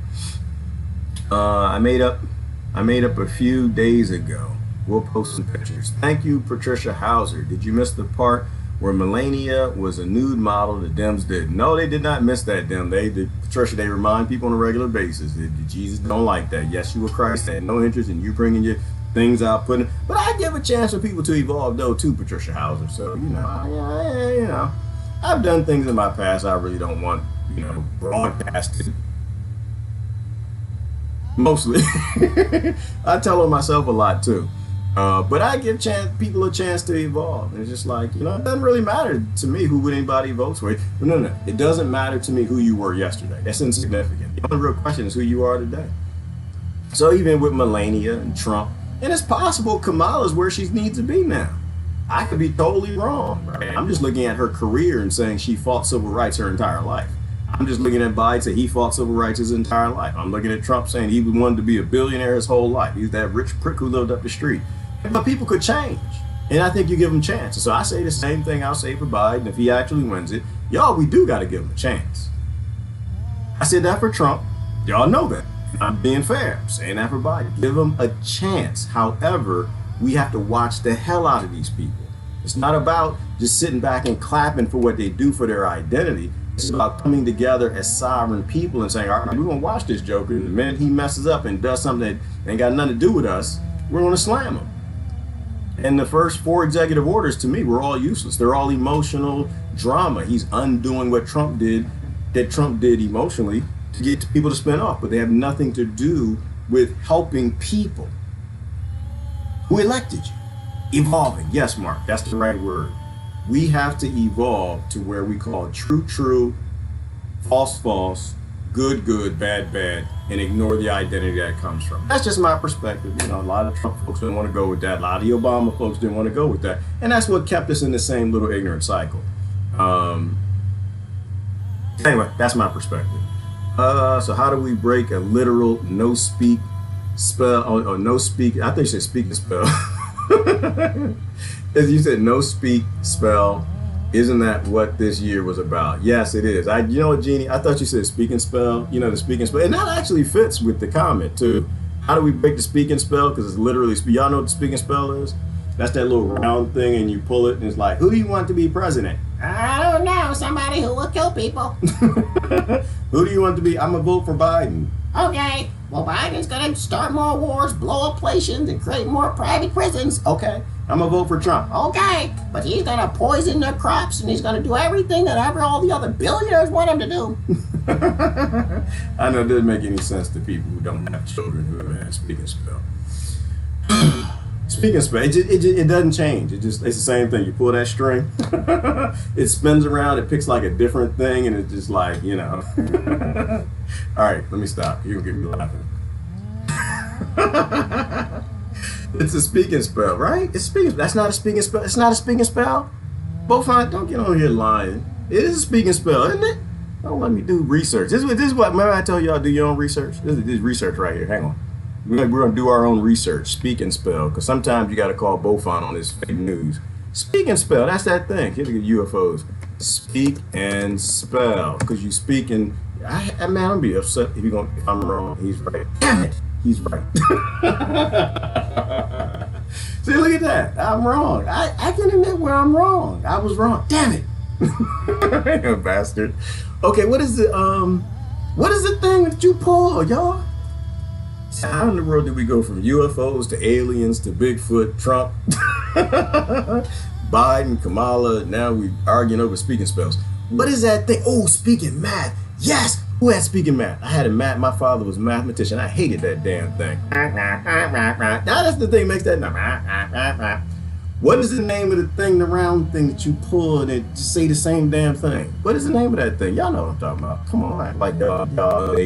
I made up a few days ago. We'll post some pictures. Thank you, Patricia Hauser. Did you miss the part where Melania was a nude model? The Dems did. No, they did not miss that, Dem. Patricia, they remind people on a regular basis that Jesus don't like that. Yeshua Christ had no interest in you bringing your things out, but I give a chance for people to evolve, though, too, Patricia Hauser. So, you know, I've done things in my past I really don't want, broadcasted. Mostly. I tell on myself a lot, too. But I give people a chance to evolve. And it's just like, it doesn't really matter to me who anybody votes for. No. It doesn't matter to me who you were yesterday. That's insignificant. The only real question is who you are today. So even with Melania and Trump, and it's possible Kamala's where she needs to be now. I could be totally wrong. Right? I'm just looking at her career and saying she fought civil rights her entire life. I'm just looking at Biden saying he fought civil rights his entire life. I'm looking at Trump saying he wanted to be a billionaire his whole life. He's that rich prick who lived up the street. But people could change. And I think you give them chances. So I say the same thing I'll say for Biden if he actually wins it. Y'all, we do got to give him a chance. I said that for Trump. Y'all know that. I'm being fair. I'm saying that for Biden. Give him a chance. However, we have to watch the hell out of these people. It's not about just sitting back and clapping for what they do for their identity. It's about coming together as sovereign people and saying, all right, we're going to watch this joker. And the minute he messes up and does something that ain't got nothing to do with us, we're going to slam him. And the first 4 executive orders, to me, were all useless. They're all emotional drama. He's undoing what Trump did emotionally to get people to spin off. But they have nothing to do with helping people who elected you. Evolving. Yes, Mark, that's the right word. We have to evolve to where we call true, true, false, false, good, good, bad, bad, and ignore the identity that comes from. That's just my perspective. A lot of Trump folks didn't want to go with that. A lot of the Obama folks didn't want to go with that. And that's what kept us in the same little ignorant cycle. Anyway, that's my perspective. So how do we break a literal no speak spell or no speak? I think you said speak the spell. As you said, no speak spell. Isn't that what this year was about? Yes, it is. You know what, Jeannie? I thought you said speaking spell. You know, the speaking spell, and that actually fits with the comment too. How do we break the speaking spell? Because it's literally, y'all know what the speaking spell is? That's that little round thing, and you pull it, and it's like, who do you want to be president? I don't know. Somebody who will kill people. Who do you want to be? I'm gonna vote for Biden. Okay. Well, Biden's gonna start more wars, blow up places, and create more private prisons. Okay. I'm gonna vote for Trump. Okay. But he's gonna poison their crops, and he's gonna do everything that all the other billionaires want him to do. I know it doesn't make any sense to people who don't have children who have had speaking spell. Speaking spell, it doesn't change. It's the same thing. You pull that string, it spins around, it picks like a different thing, and it's just like, you know. All right, let me stop. You're gonna get me laughing. It's a speaking spell, right? It's speaking. That's not a speaking spell. It's not a speaking spell. Beaufort, don't get on here lying. It is a speaking spell, isn't it? Don't let me do research. This is what. Remember I told y'all do your own research. This is research right here. Hang on. We're gonna do our own research. Speak and spell, because sometimes you got to call Beaufort on this fake news. Speak and spell. That's that thing. Here to get UFOs. Speak and spell, because you speak and man, I'm gonna be upset if I'm wrong. He's right. Damn it. He's right. See, look at that. I'm wrong. I can admit where I'm wrong. I was wrong. Damn it. You bastard. Okay, what is the thing that you pull, y'all? How in the world did we go from UFOs to aliens to Bigfoot, Trump, Biden, Kamala? Now we arguing over speaking spells. What is that thing? Oh, speaking math. Yes. Who had speaking math? I had a math. My father was a mathematician. I hated that damn thing. Now that's the thing that makes that. What is the name of the thing, the round thing that you pull and it just say the same damn thing? What is the name of that thing? Y'all know what I'm talking about. Come on, like y'all.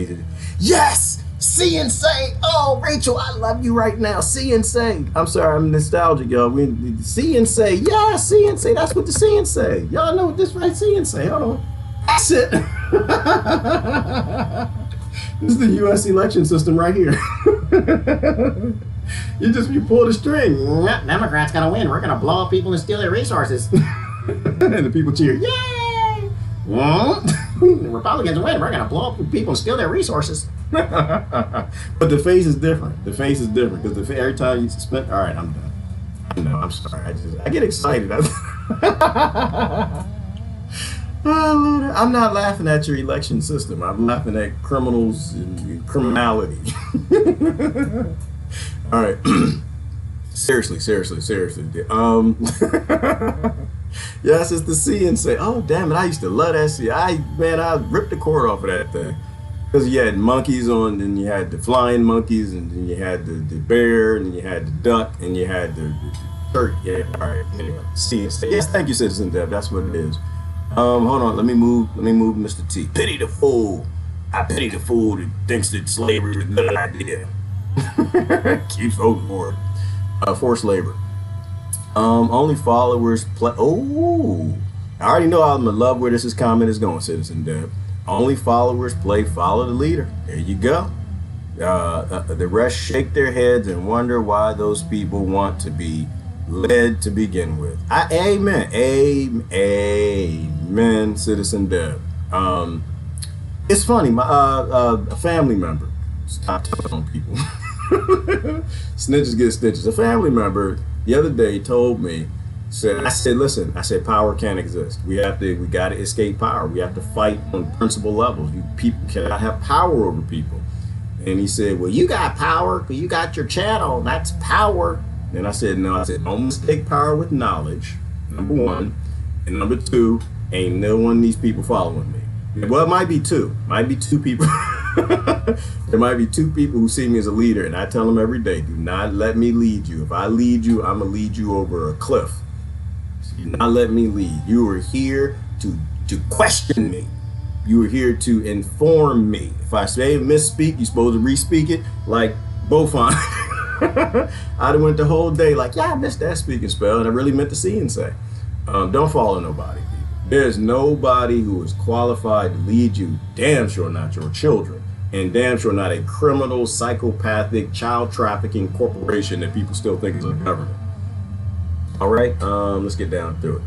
Yes. See and say. Oh, Rachel, I love you right now. See and say. I'm sorry, I'm nostalgic, y'all. We see and say. Yeah, see and say. That's what the see and say. Y'all know what this right? See and say. Hold on. That's it. This is the U.S. election system right here. You pull the string. Democrats gonna win. We're gonna blow up people and steal their resources. And the people cheer. Yay! The Republicans win. We're gonna blow up people and steal their resources. But the face is different. The face is different because every time you spend. All right, I'm done. No, I'm sorry. I get excited. I'm not laughing at your election system. I'm laughing at criminals and criminality. All right. Seriously. Yes, it's the see and say. Oh, damn it. I used to love that see. I ripped the cord off of that thing. Because you had monkeys on, and you had the flying monkeys, and then you had the bear, and then you had the duck, and you had the turkey. Yeah, all right. Anyway, see and say. Yes, thank you, Citizen Dev. That's what it is. Hold on. Let me move Mr. T. Pity the fool. I pity the fool that thinks that slavery is a good idea. Keeps voting for it. Forced labor. Only followers play. Oh, I already know I'm in love where this comment is going, Citizen Dev. Only followers follow the leader. There you go. The rest shake their heads and wonder why those people want to be led to begin with. Amen. Amen, Citizen Dev. It's funny, a family member. Stop telling people. Snitches get stitches. A family member the other day told me, I said, power can't exist. We got to escape power. We have to fight on principle levels. People cannot have power over people. And he said, well, you got power because you got your channel. That's power. And I said, no. I said, don't mistake power with knowledge, number one. And number two, ain't no one of these people following me. Well, it might be two. Might be two people. There might be two people who see me as a leader. And I tell them every day, do not let me lead you. If I lead you, I'm going to lead you over a cliff. Do not let me lead. You are here to question me. You are here to inform me. If I say misspeak, you're supposed to re-speak it like Beaufort. I went the whole day like, yeah, I missed that speaking spell, and I really meant to see and say. Don't follow nobody. There's nobody who is qualified to lead you, damn sure not your children, and damn sure not a criminal, psychopathic, child trafficking corporation that people still think is a government. All right, let's get down to it.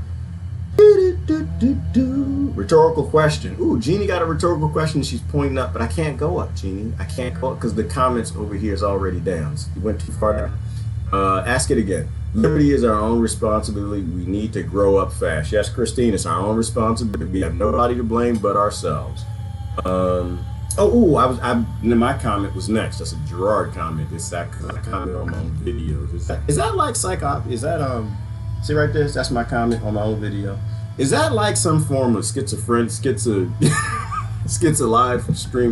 Rhetorical question. Ooh, Jeannie got a rhetorical question. She's pointing up, but I can't go up, Jeannie. I can't go up because the comments over here is already down. So you went too far down. Ask it again. Liberty is our own responsibility. We need to grow up fast. Yes, Christine, it's our own responsibility. We have nobody to blame but ourselves. My comment was next. That's a Gerard comment. It's that comment on my own videos. Is that like psycho? Is that see right there? That's my comment on my own video. Is that like some form of live stream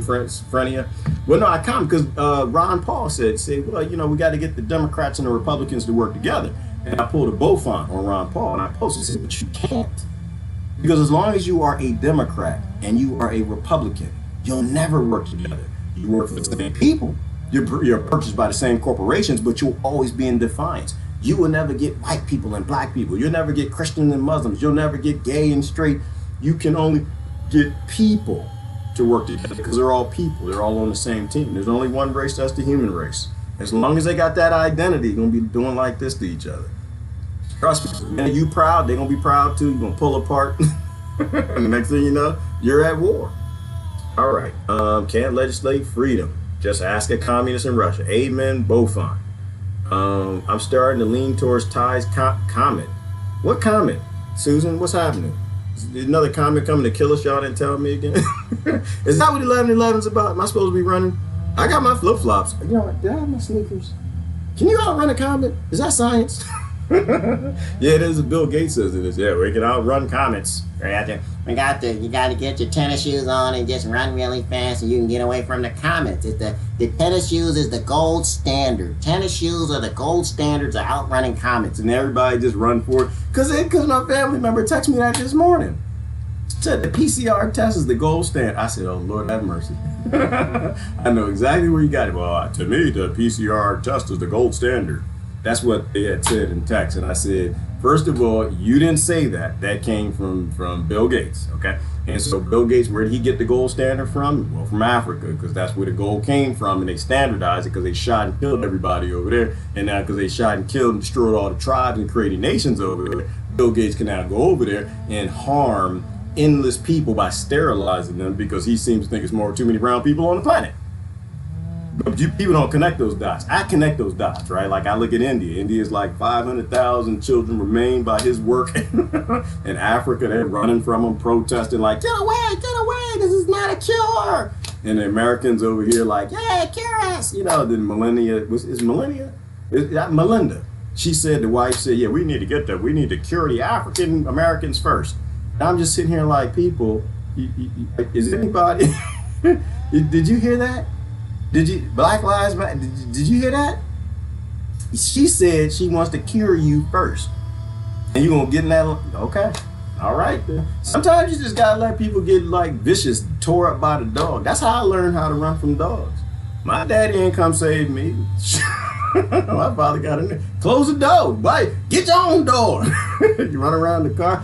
schizophrenia? Well, no, I comment because Ron Paul said, well, we got to get the Democrats and the Republicans to work together. And I pulled a Beaufont on Ron Paul and I posted, said, but you can't. Because as long as you are a Democrat and you are a Republican, you'll never work together. You work for the same people. You're purchased by the same corporations, but you'll always be in defiance. You will never get white people and black people. You'll never get Christians and Muslims. You'll never get gay and straight. You can only get people to work together because they're all people. They're all on the same team. There's only one race, that's the human race. As long as they got that identity, they're going to be doing like this to each other. Trust me, man, you proud, they're going to be proud too. You're going to pull apart. And the next thing you know, you're at war. All right. Can't legislate freedom. Just ask a communist in Russia. Amen, Beaufont. I'm starting to lean towards Ty's comment. What comment? Susan, what's happening? Is another comment coming to kill us? Y'all didn't tell me again. Is that what 1111's about? Am I supposed to be running? I got my flip-flops. You know what? Did I have my sneakers? Can you outrun a comet? Is that science? Yeah, it is. Bill Gates says it is. Yeah, we can outrun comets. You got to get your tennis shoes on and just run really fast so you can get away from the comets. The tennis shoes is the gold standard. Tennis shoes are the gold standards of outrunning comets. And everybody just run for it. Because my family member texted me that this morning. Said the PCR test is the gold standard. I said, oh, Lord have mercy. I know exactly where you got it. Well, to me, the PCR test is the gold standard. That's what they had said in text. And I said, first of all, you didn't say that. That came from Bill Gates, okay? And so Bill Gates, where did he get the gold standard from? Well, from Africa, because that's where the gold came from, and they standardized it because they shot and killed everybody over there. And now because they shot and killed and destroyed all the tribes and created nations over there, Bill Gates can now go over there and harm endless people by sterilizing them because he seems to think it's too many brown people on the planet. But people don't connect those dots. I connect those dots, right? Like I look at India. India's like 500,000 children remain by his work. In Africa, they're running from him, protesting like, get away, this is not a cure. And the Americans over here like, yeah, cure us. Then Melinda. She said, the wife said, yeah, we need to get that. We need to cure the African Americans first. And I'm just sitting here like, people, is anybody, did you hear that? Did you, Black Lives Matter, did you hear that? She said she wants to cure you first. And you're going to get in that, okay, all right then. Sometimes you just got to let people get like vicious, tore up by the dog. That's how I learned how to run from dogs. My daddy ain't come save me. My father got in there, close the door, bite, get your own door. You run around the car,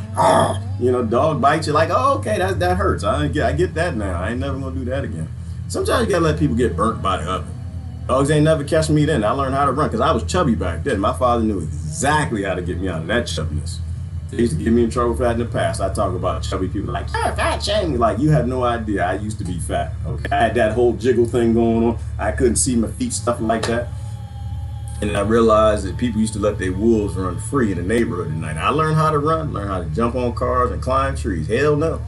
dog bites you like, oh, okay, that hurts. I get that now. I ain't never going to do that again. Sometimes you gotta let people get burnt by the oven. Dogs ain't never catch me then. I learned how to run because I was chubby back then. My father knew exactly how to get me out of that chubbiness. They used to get me in trouble for that in the past. I talk about chubby people like, you're fat shaming. Like, you have no idea. I used to be fat. Okay, I had that whole jiggle thing going on. I couldn't see my feet, stuff like that. And I realized that people used to let their wolves run free in the neighborhood at night. I learned how to run, learned how to jump on cars and climb trees. Hell no.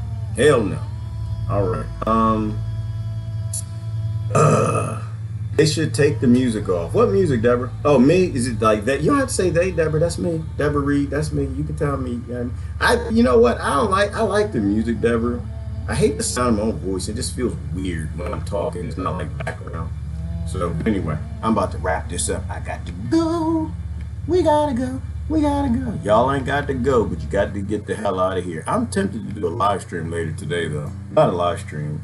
All right. They should take the music off. What music, Deborah? Oh, me? Is it like that? You don't have to say they, Deborah. That's me. Deborah Reed. That's me. You can tell me. You know what? I like the music, Deborah. I hate the sound of my own voice. It just feels weird when I'm talking. It's not like background. So anyway, I'm about to wrap this up. I got to go. We gotta go. Y'all ain't got to go, but you got to get the hell out of here. I'm tempted to do a live stream later today, though. Not a live stream.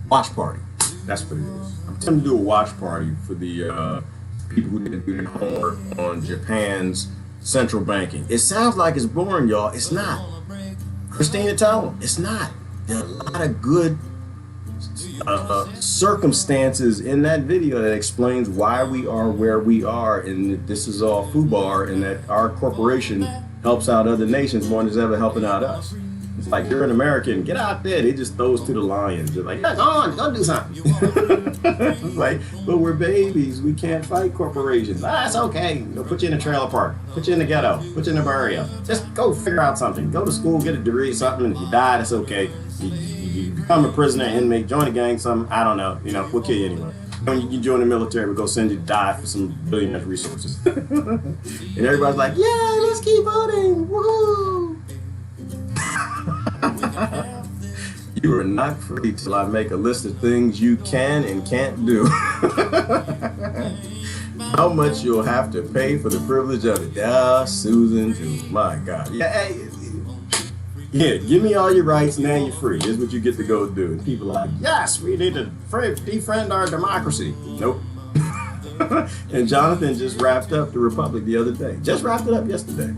Watch party. That's what it is. I'm tempted to do a watch party for the people who didn't do their homework on Japan's central banking. It sounds like it's boring, y'all. It's not. Christina, tell them it's not. There are a lot of good circumstances in that video that explains why we are where we are, and that this is all F.U.B.A.R, and that our corporation helps out other nations more than it's ever helping out us. It's like you're an American, get out there. They just throw us to the lions. They're like, yeah, go on, go do something. It's like, but we're babies. We can't fight corporations. It's okay. They'll put you in a trailer park, put you in the ghetto, put you in a barrio. Just go figure out something. Go to school, get a degree, something. And if you die, that's okay. You become a prisoner, inmate, join a gang, something. I don't know. We'll kill you anyway. When you join the military, we'll go send you to die for some billionaire resources. And everybody's like, yeah, let's keep voting. Woohoo! You are not free till I make a list of things you can and can't do. How much you'll have to pay for the privilege of it. Ah, Susan, my God. Yeah, give me all your rights, now you're free. Here's what you get to go do. And people are like, yes, we need to defriend our democracy. Nope. And Jonathan just wrapped up the Republic the other day. Just wrapped it up yesterday.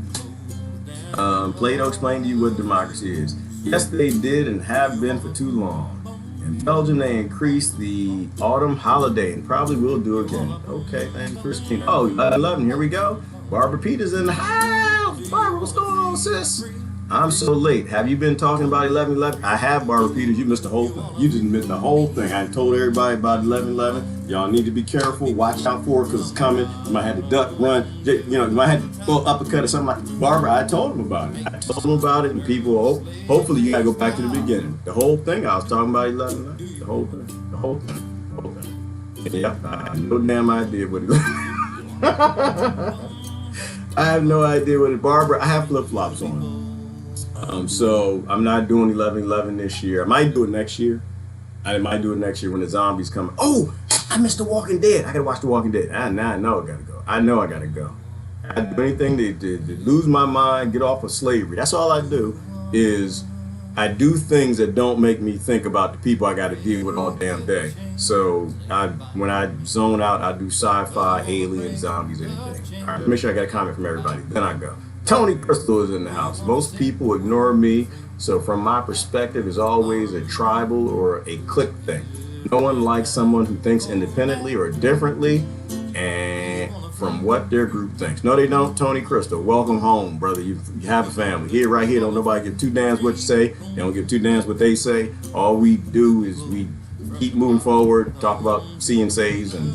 Plato explained to you what democracy is. Yes, they did and have been for too long. In Belgium, they increased the autumn holiday and probably will do again. Okay, thank you, Christine. Oh, 11, here we go. Barbara Peters in the house. Barbara, what's going on, sis? I'm so late. Have you been talking about 11/11? I have, Barbara Peters. You missed the whole thing. You just missed the whole thing. I told everybody about 11/11. Y'all need to be careful. Watch out for it because it's coming. You might have to duck, run. You might have to go uppercut or something like that. Barbara, I told them about it. And people, hopefully you got to go back to the beginning. The whole thing, I was talking about 11/11. The whole thing. Yeah, I have no damn idea what it was. I have no idea what it. Barbara, I have flip-flops on. So I'm not doing 11/11 this year. I might do it next year. When the zombies come. Oh, I missed The Walking Dead. I gotta watch The Walking Dead. Now I know I gotta go. I gotta go. I do anything to lose my mind, get off of slavery. That's all I do. Is I do things that don't make me think about the people I gotta deal with all damn day. So when I zone out, I do sci-fi, aliens, zombies, anything. All right, make sure I got a comment from everybody. Then I go. Tony Crystal is in the house. Most people ignore me, so from my perspective, it's always a tribal or a clique thing. No one likes someone who thinks independently or differently and from what their group thinks. No, they don't. Tony Crystal, welcome home, brother. You have a family. Here, right here, don't nobody give two damns what you say. They don't give two damns what they say. All we do is we keep moving forward, talk about see and says and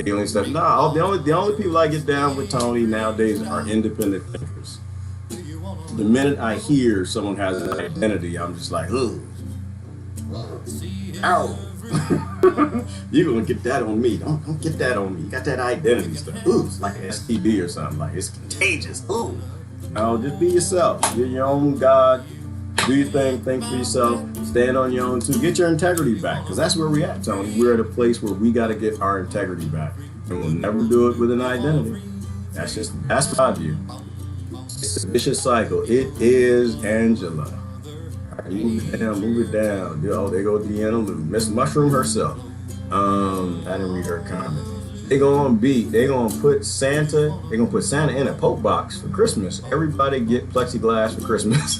alien stuff. No, the only people I get down with Tony nowadays are independent thinkers. The minute I hear someone has an identity, I'm just like, ugh. Ow. You're gonna get that on me. Don't get that on me. You got that identity stuff. Ooh, it's like an STD or something. Like it's contagious. Ooh. No, just be yourself. You're your own God. Do your thing, think for yourself, stand on your own too, get your integrity back, because that's where we're at, Tony. We're at a place where we got to get our integrity back, and we'll never do it with an identity. That's my view. It's a vicious cycle. It is Angela. All right, move it down. Oh, there goes Deanna Lou, Miss Mushroom herself. I didn't read her comment. They're gonna put Santa in a Pope box for Christmas. Everybody get plexiglass for Christmas.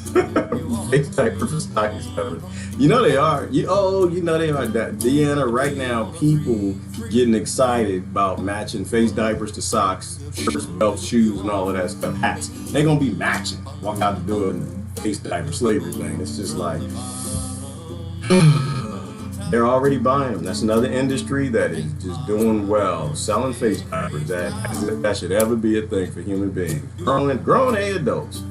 Face diaper for stockings covered. You know they are. You know they are. That Deanna, right now, people getting excited about matching face diapers to socks, shirts, belts, shoes, and all of that stuff. Hats. They're gonna be matching. Walk out the door and face diaper slavery thing. It's just like they're already buying them. That's another industry that is just doing well, selling face diapers. That should ever be a thing for human beings, grown adults.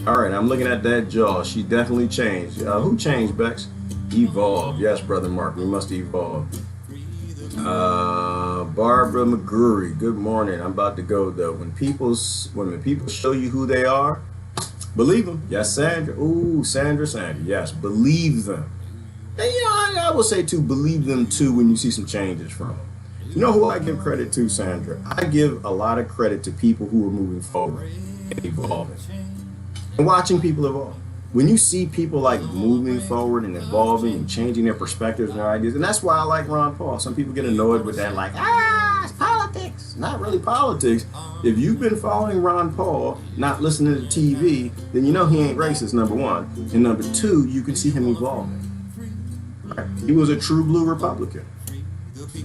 All right, I'm looking at that jaw. She definitely changed. Who changed, Bex? Evolve. Yes, brother Mark, we must evolve. Barbara McGurry. Good morning. I'm about to go though. When the people show you who they are, believe them. Yes, Sandra. Ooh, Sandra. Yes, believe them. And I will say too, believe them too when you see some changes from them. You know who I give credit to, Sandra? I give a lot of credit to people who are moving forward and evolving and watching people evolve. when you see people like moving forward and evolving and changing their perspectives and their ideas, and that's why I like Ron Paul. Some people get annoyed with that, like, it's politics. Not really politics. If you've been following Ron Paul, not listening to TV, then you know he ain't racist, number one. And number two, you can see him evolving. Right? He was a true blue Republican.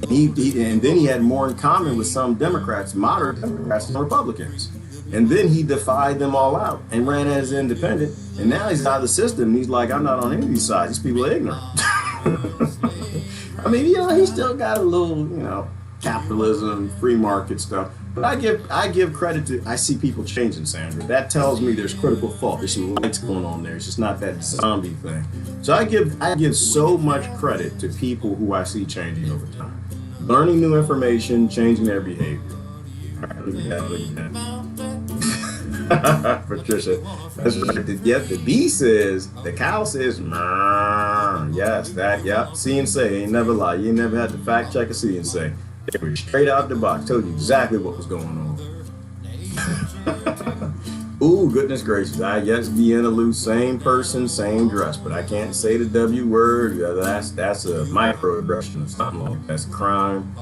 And then he had more in common with some Democrats, moderate Democrats, and Republicans. And then he defied them all out and ran as independent. And now he's out of the system. And he's like, I'm not on any of these sides. These people are ignorant. I mean, he still got a little, capitalism, free market stuff. But I give credit to, I see people changing, Sandra. That tells me there's critical thought. There's some lights going on there. It's just not that zombie thing. So I give so much credit to people who I see changing over time. Learning new information, changing their behavior. All right, look at that. Patricia, that's right. The bee says, the cow says, yes, that, yep. See and say, ain't never lie. You ain't never had to fact check a see and say. They were straight out the box, told you exactly what was going on. Ooh, goodness gracious. I guess Vienna Lou, same person, same dress, but I can't say the W word. That's a microaggression or something like that. That's a crime.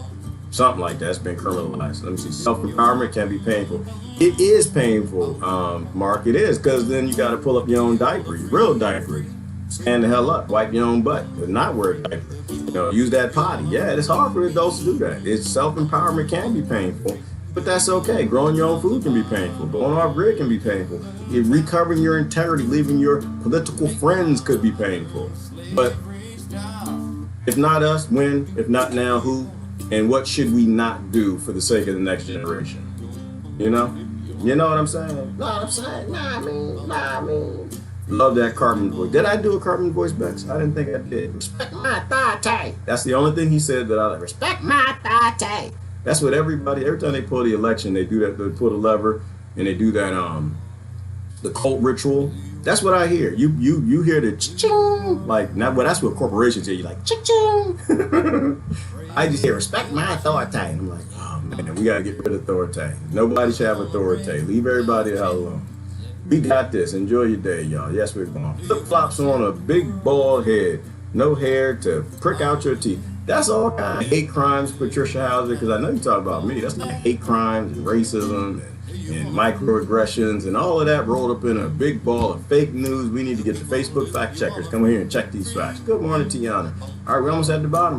Something like that's been criminalized. Let me see. Self-empowerment can be painful. It is painful, Mark. It is, because then you got to pull up your own diaper, your real diaper. Stand the hell up, wipe your own butt, but not wear a diaper. Use that potty. Yeah, it's hard for adults to do that. It's self-empowerment can be painful, but that's okay. Growing your own food can be painful. Going off grid can be painful. Recovering your integrity, leaving your political friends could be painful. But if not us, when? If not now, who? And what should we not do for the sake of the next generation? You know what I'm saying? Nah, I mean. Love that Cartman voice. Did I do a Cartman voice, Bex? I didn't think I did. Respect my authority. That's the only thing he said that I like. Respect my authority. That's what every time they pull the election, they do that. They pull the lever and they do that. The cult ritual. That's what I hear. You hear the ching, like not. Well, that's what corporations hear. You like ching. I just hear respect my authority. And I'm like, oh man, we gotta get rid of authority. Nobody should have authority. Leave everybody the hell alone. We got this. Enjoy your day, y'all. Yes, we're going. Flip-flops on a big bald head. No hair to prick out your teeth. That's all kind of hate crimes, Patricia Hauser, because I know you talk about me. That's not hate crimes and racism and microaggressions and all of that rolled up in a big ball of fake news. We need to get the Facebook fact checkers. Come here and check these facts. Good morning, Tiana. All right, we're almost at the bottom.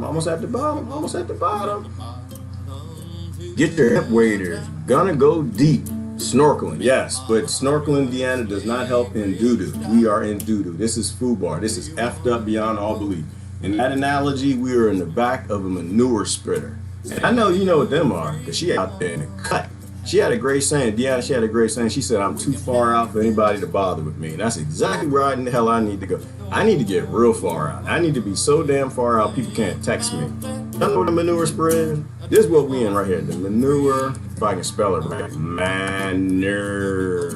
Get your hip waders. Gonna go deep. Snorkeling, yes, but snorkeling, Deanna, does not help in doo-doo. We are in doo-doo. This is F.U.B.A.R. This is effed up beyond all belief. In that analogy, we are in the back of a manure spreader. And I know you know what them are, because she out there in the cut. She had a great saying, Deanna, she had a great saying. She said, I'm too far out for anybody to bother with me. And that's exactly where in the hell I need to go. I need to get real far out. I need to be so damn far out, people can't text me. Y'all know what a manure spread is? This is what we in right here. The manure, if I can spell it right, manure.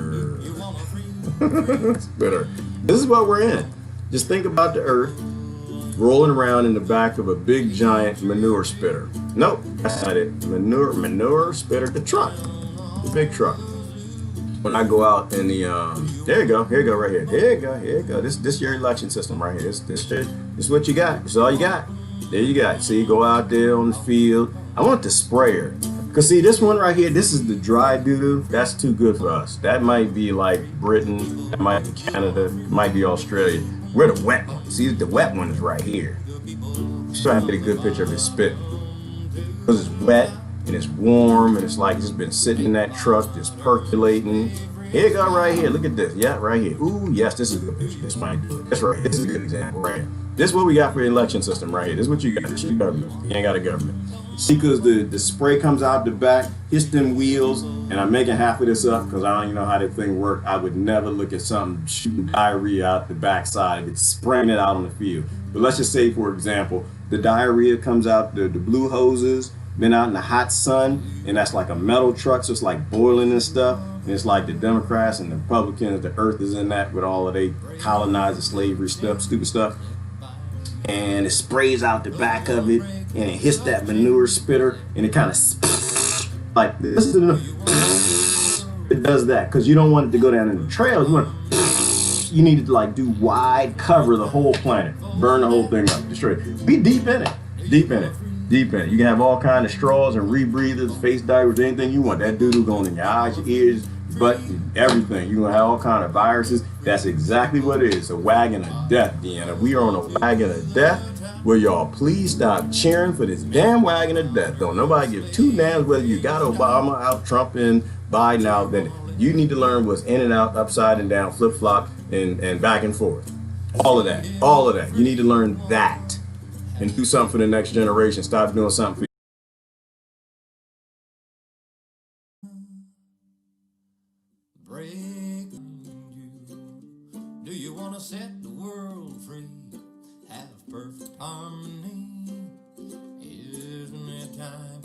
It's better. This is what we're in. Just think about the earth rolling around in the back of a big giant manure spitter. Nope, that's not it. Manure spitter, the truck. The big truck. When I go out in the here you go right here. Here you go. This your election system right here. This what you got. This is all you got. There you got. See, go out there on the field. I want the sprayer. Cause see, this one right here, this is the dry doo-doo. That's too good for us. That might be like Britain. That might be Canada. It might be Australia. We're the wet one. See, the wet one is right here. Just trying to get a good picture of his spit. Because it's wet and it's warm and it's like it's been sitting in that truck, just percolating. Here you go right here. Look at this. Yeah, right here. Ooh, yes, this is a good picture. This might do it. That's right. This is a good example right here. This is what we got for the election system right here. This is what you got. This is your government. You ain't got a government. See, because the spray comes out the back, hits them wheels, and I'm making half of this up because I don't even know how that thing works. I would never look at something shooting diarrhea out the backside of it, spraying it out on the field. But let's just say, for example, the diarrhea comes out, the blue hoses, been out in the hot sun, and that's like a metal truck, so it's like boiling and stuff. And it's like the Democrats and the Republicans, the earth is in that with all of they colonizing slavery stuff, stupid stuff. And it sprays out the back of it, and it hits that manure spitter, and it kind of like this. It does that because you don't want it to go down in the trails. You want you need to like do wide cover the whole planet, burn the whole thing up, destroy it. Be deep in it, deep in it, deep in it. You can have all kind of straws and rebreathers, face divers, anything you want. That doo-doo going in your eyes, your ears, butt, everything. You're gonna have all kind of viruses. That's exactly what it is. A wagon of death, Deanna. We are on a wagon of death. Will y'all please stop cheering for this damn wagon of death? Don't nobody give two damns whether you got Obama out, Trump in, Biden out. Then you need to learn what's in and out, upside and down, flip flop, and back and forth. All of that, all of that. You need to learn that and do something for the next generation. Stop doing something for Do you want to set the world free? Have perfect harmony? Isn't it time?